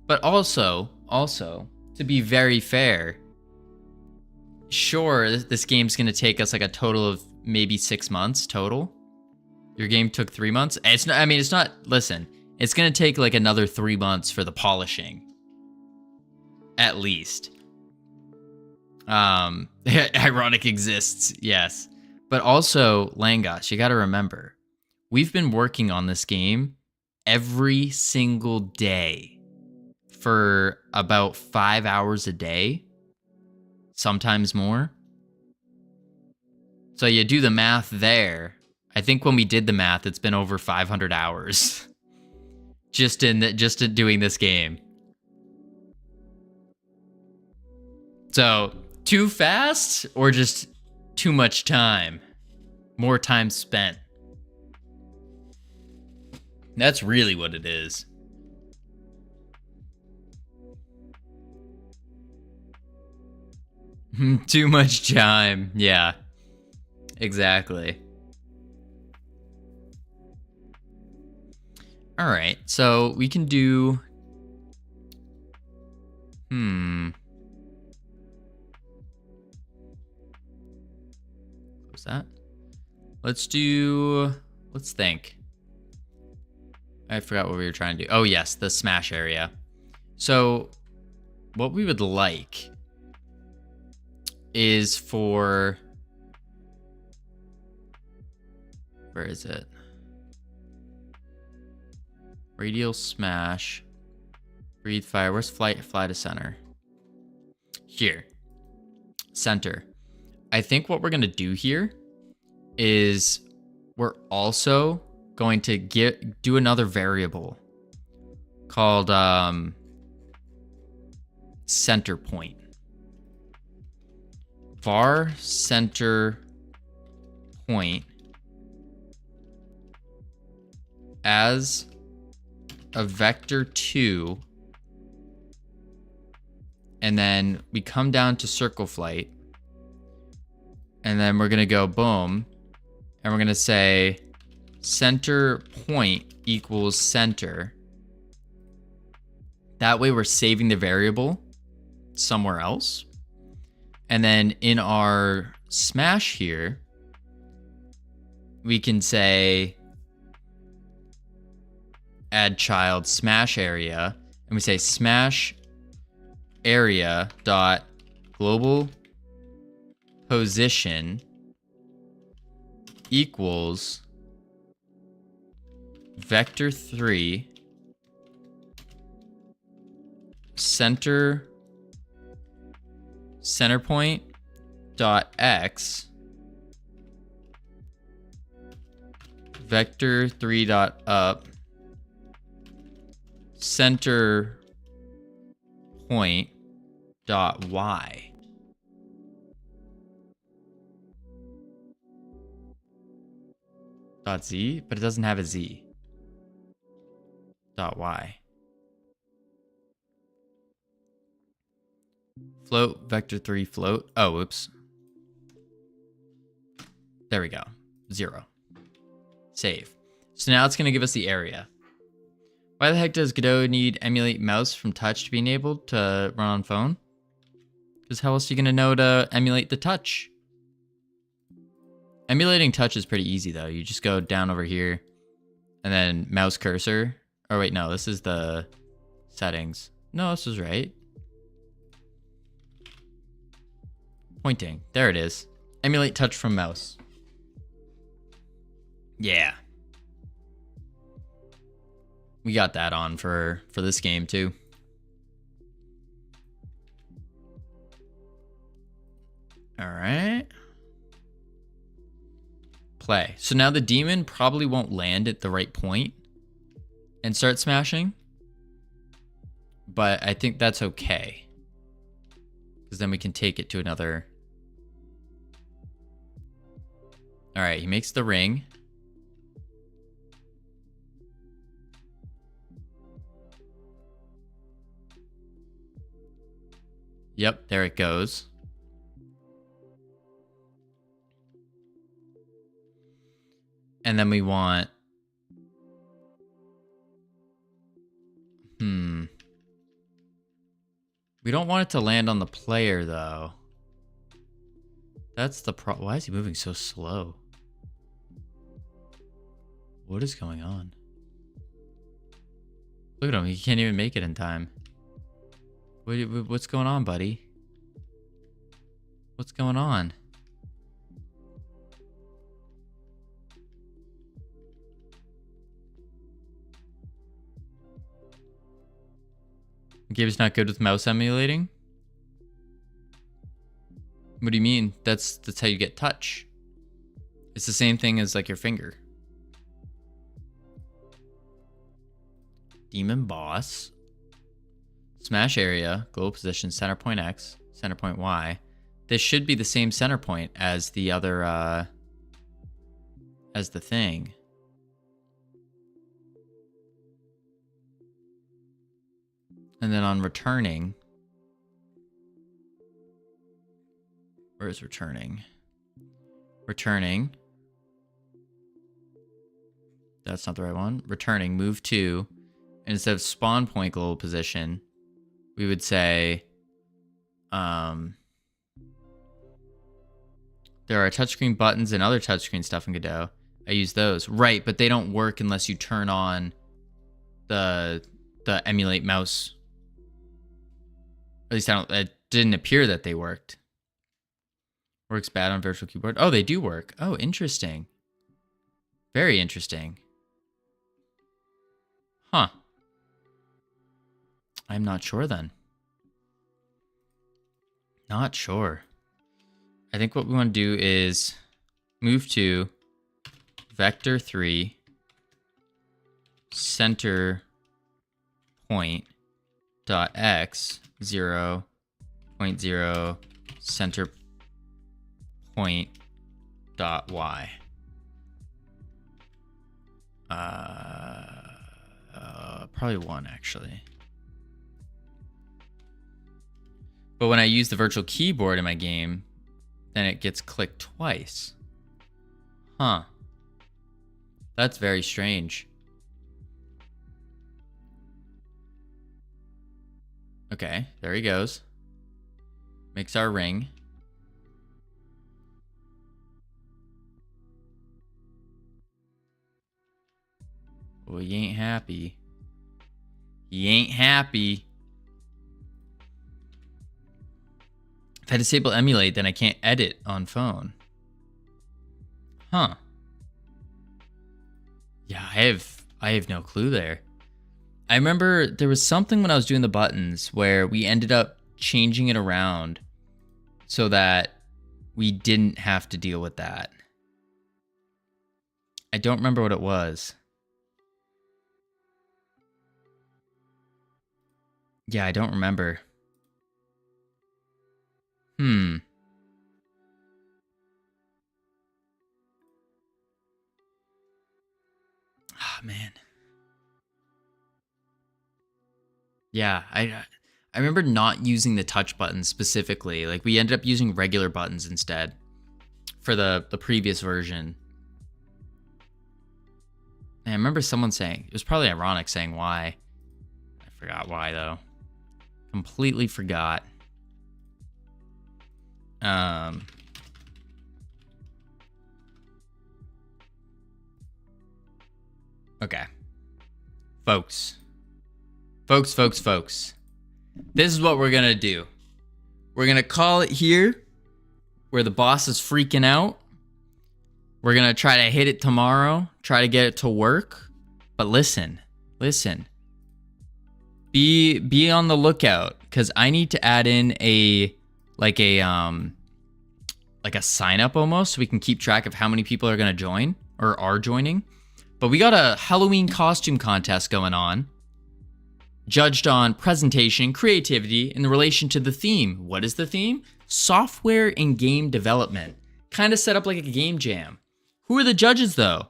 But also, to be very fair, sure, this game's gonna take us like a total of maybe 6 months total. Your game took 3 months. It's not, I mean, it's not, listen, it's gonna take like another 3 months for the polishing. At least. Ironic exists, yes. But also, Langos, you gotta remember, we've been working on this game every single day for about 5 hours a day, sometimes more. So you do the math there. I think when we did the math, it's been over 500 hours just in doing this game. So, too fast or just too much time? More time spent. That's really what it is. Too much time. Yeah. Exactly. All right. So we can do What's that? Let's think. I forgot what we were trying to do. Oh, yes, the smash area. So what we would like is for, where is it? Radial smash. Breathe fire. Where's fly to center? Here. Center. I think what we're going to do here is we're also going to do another variable called center point. Var center point as a vector 2, and then we come down to circle flight, and then we're gonna go boom, and we're gonna say center point equals center. That way we're saving the variable somewhere else. And then in our smash here, we can say add child smash area, and we say smash area dot global position equals vector 3 center point dot x vector 3 dot up center point dot y. Dot z, but it doesn't have a z. Dot y. Float vector 3 float. Oh, whoops. There we go. 0. Save. So now it's going to give us the area. Why the heck does Godot need emulate mouse from touch to be enabled to run on phone? Because how else are you going to know to emulate the touch? Emulating touch is pretty easy though. You just go down over here and then mouse cursor. Oh wait, no, this is the settings. No, this is right. Pointing. There it is. Emulate touch from mouse. Yeah. We got that on for this game too. All right. Play. So now the demon probably won't land at the right point and start smashing. But I think that's okay. Because then we can take it to another. All right, he makes the ring. Yep, there it goes. And then we want... We don't want it to land on the player, though. That's the problem. Why is he moving so slow? What is going on? Look at him. He can't even make it in time. What's going on, buddy? What's going on? The game's not good with mouse emulating? What do you mean? That's how you get touch. It's the same thing as like your finger. Demon boss. Smash area, global position, center point X, center point Y. This should be the same center point as the other, as the thing. And then on returning, where is returning? Returning. That's not the right one. Returning, move to, and instead of spawn point global position, we would say, there are touchscreen buttons and other touchscreen stuff in Godot. I use those. Right, but they don't work unless you turn on the emulate mouse. At least it didn't appear that they worked. Works bad on virtual keyboard. Oh, they do work. Oh, interesting. Very interesting. Huh. I'm not sure then. Not sure. I think what we want to do is move to vector 3 center point dot x 0.0 center point dot y. Probably 1 actually. But when I use the virtual keyboard in my game, then it gets clicked twice. Huh. That's very strange. Okay, there he goes. Makes our ring. Well, he ain't happy. He ain't happy. If I disable emulate, then I can't edit on phone. Huh. Yeah, I have no clue there. I remember there was something when I was doing the buttons where we ended up changing it around so that we didn't have to deal with that. I don't remember what it was. Yeah, I don't remember. Ah, man. Yeah, I remember not using the touch buttons specifically. Like, we ended up using regular buttons instead for the previous version. And I remember someone saying, it was probably ironic saying why. I forgot why, though. Completely forgot. Okay. Folks. This is what we're gonna do. We're gonna call it here, where the boss is freaking out. We're gonna try to hit it tomorrow, try to get it to work. But listen. Be on the lookout, because I need to add in a sign up almost, so we can keep track of how many people are gonna join or are joining. But we got a Halloween costume contest going on, judged on presentation, creativity, in relation to the theme. What is the theme? Software and game development. Kind of set up like a game jam. Who are the judges, though?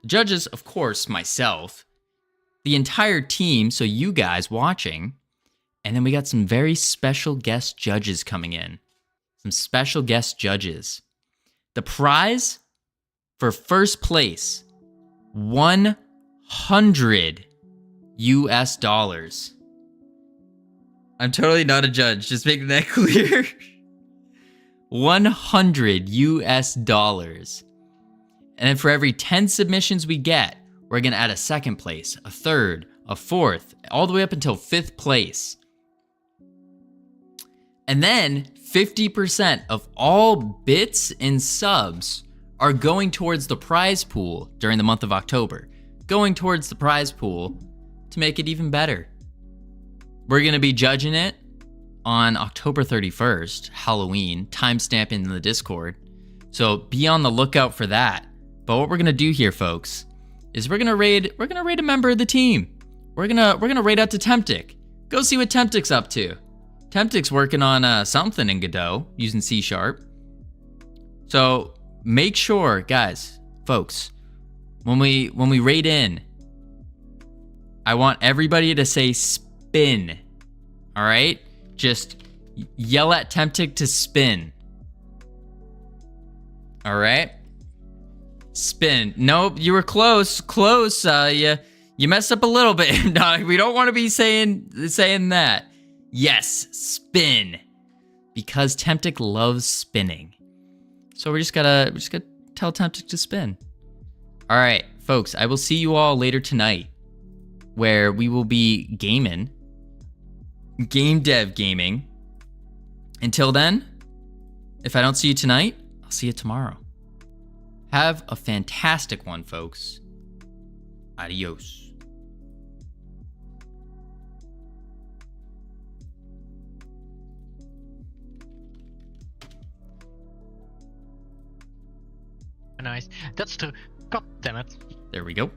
The judges, of course, myself, the entire team, so you guys watching, and then we got some very special guest judges coming in. Some special guest judges. The prize for first place, $100 US. I'm totally not a judge, just making that clear. $100 US. And then for every 10 submissions we get, we're gonna add a second place, a third, a fourth, all the way up until 5th place. And then 50% of all bits and subs are going towards the prize pool during the month of October. Going towards the prize pool to make it even better. We're gonna be judging it on October 31st, Halloween, timestamp in the Discord. So be on the lookout for that. But what we're gonna do here, folks, is we're gonna raid a member of the team. We're gonna raid out to Temptic. Go see what Temptic's up to. Temptic's working on something in Godot using C#. So make sure, guys, folks, when we raid in, I want everybody to say spin. All right? Just yell at Temptic to spin. All right? Spin. Nope, you were close. Close. You messed up a little bit. No, we don't want to be saying that. Yes, spin. Because Temptic loves spinning. So we just gotta tell Temptic to spin. All right, folks, I will see you all later tonight, where we will be gaming, game dev gaming. Until then, if I don't see you tonight, I'll see you tomorrow. Have a fantastic one, folks. Adios. Nice. That's the... God damn it. There we go.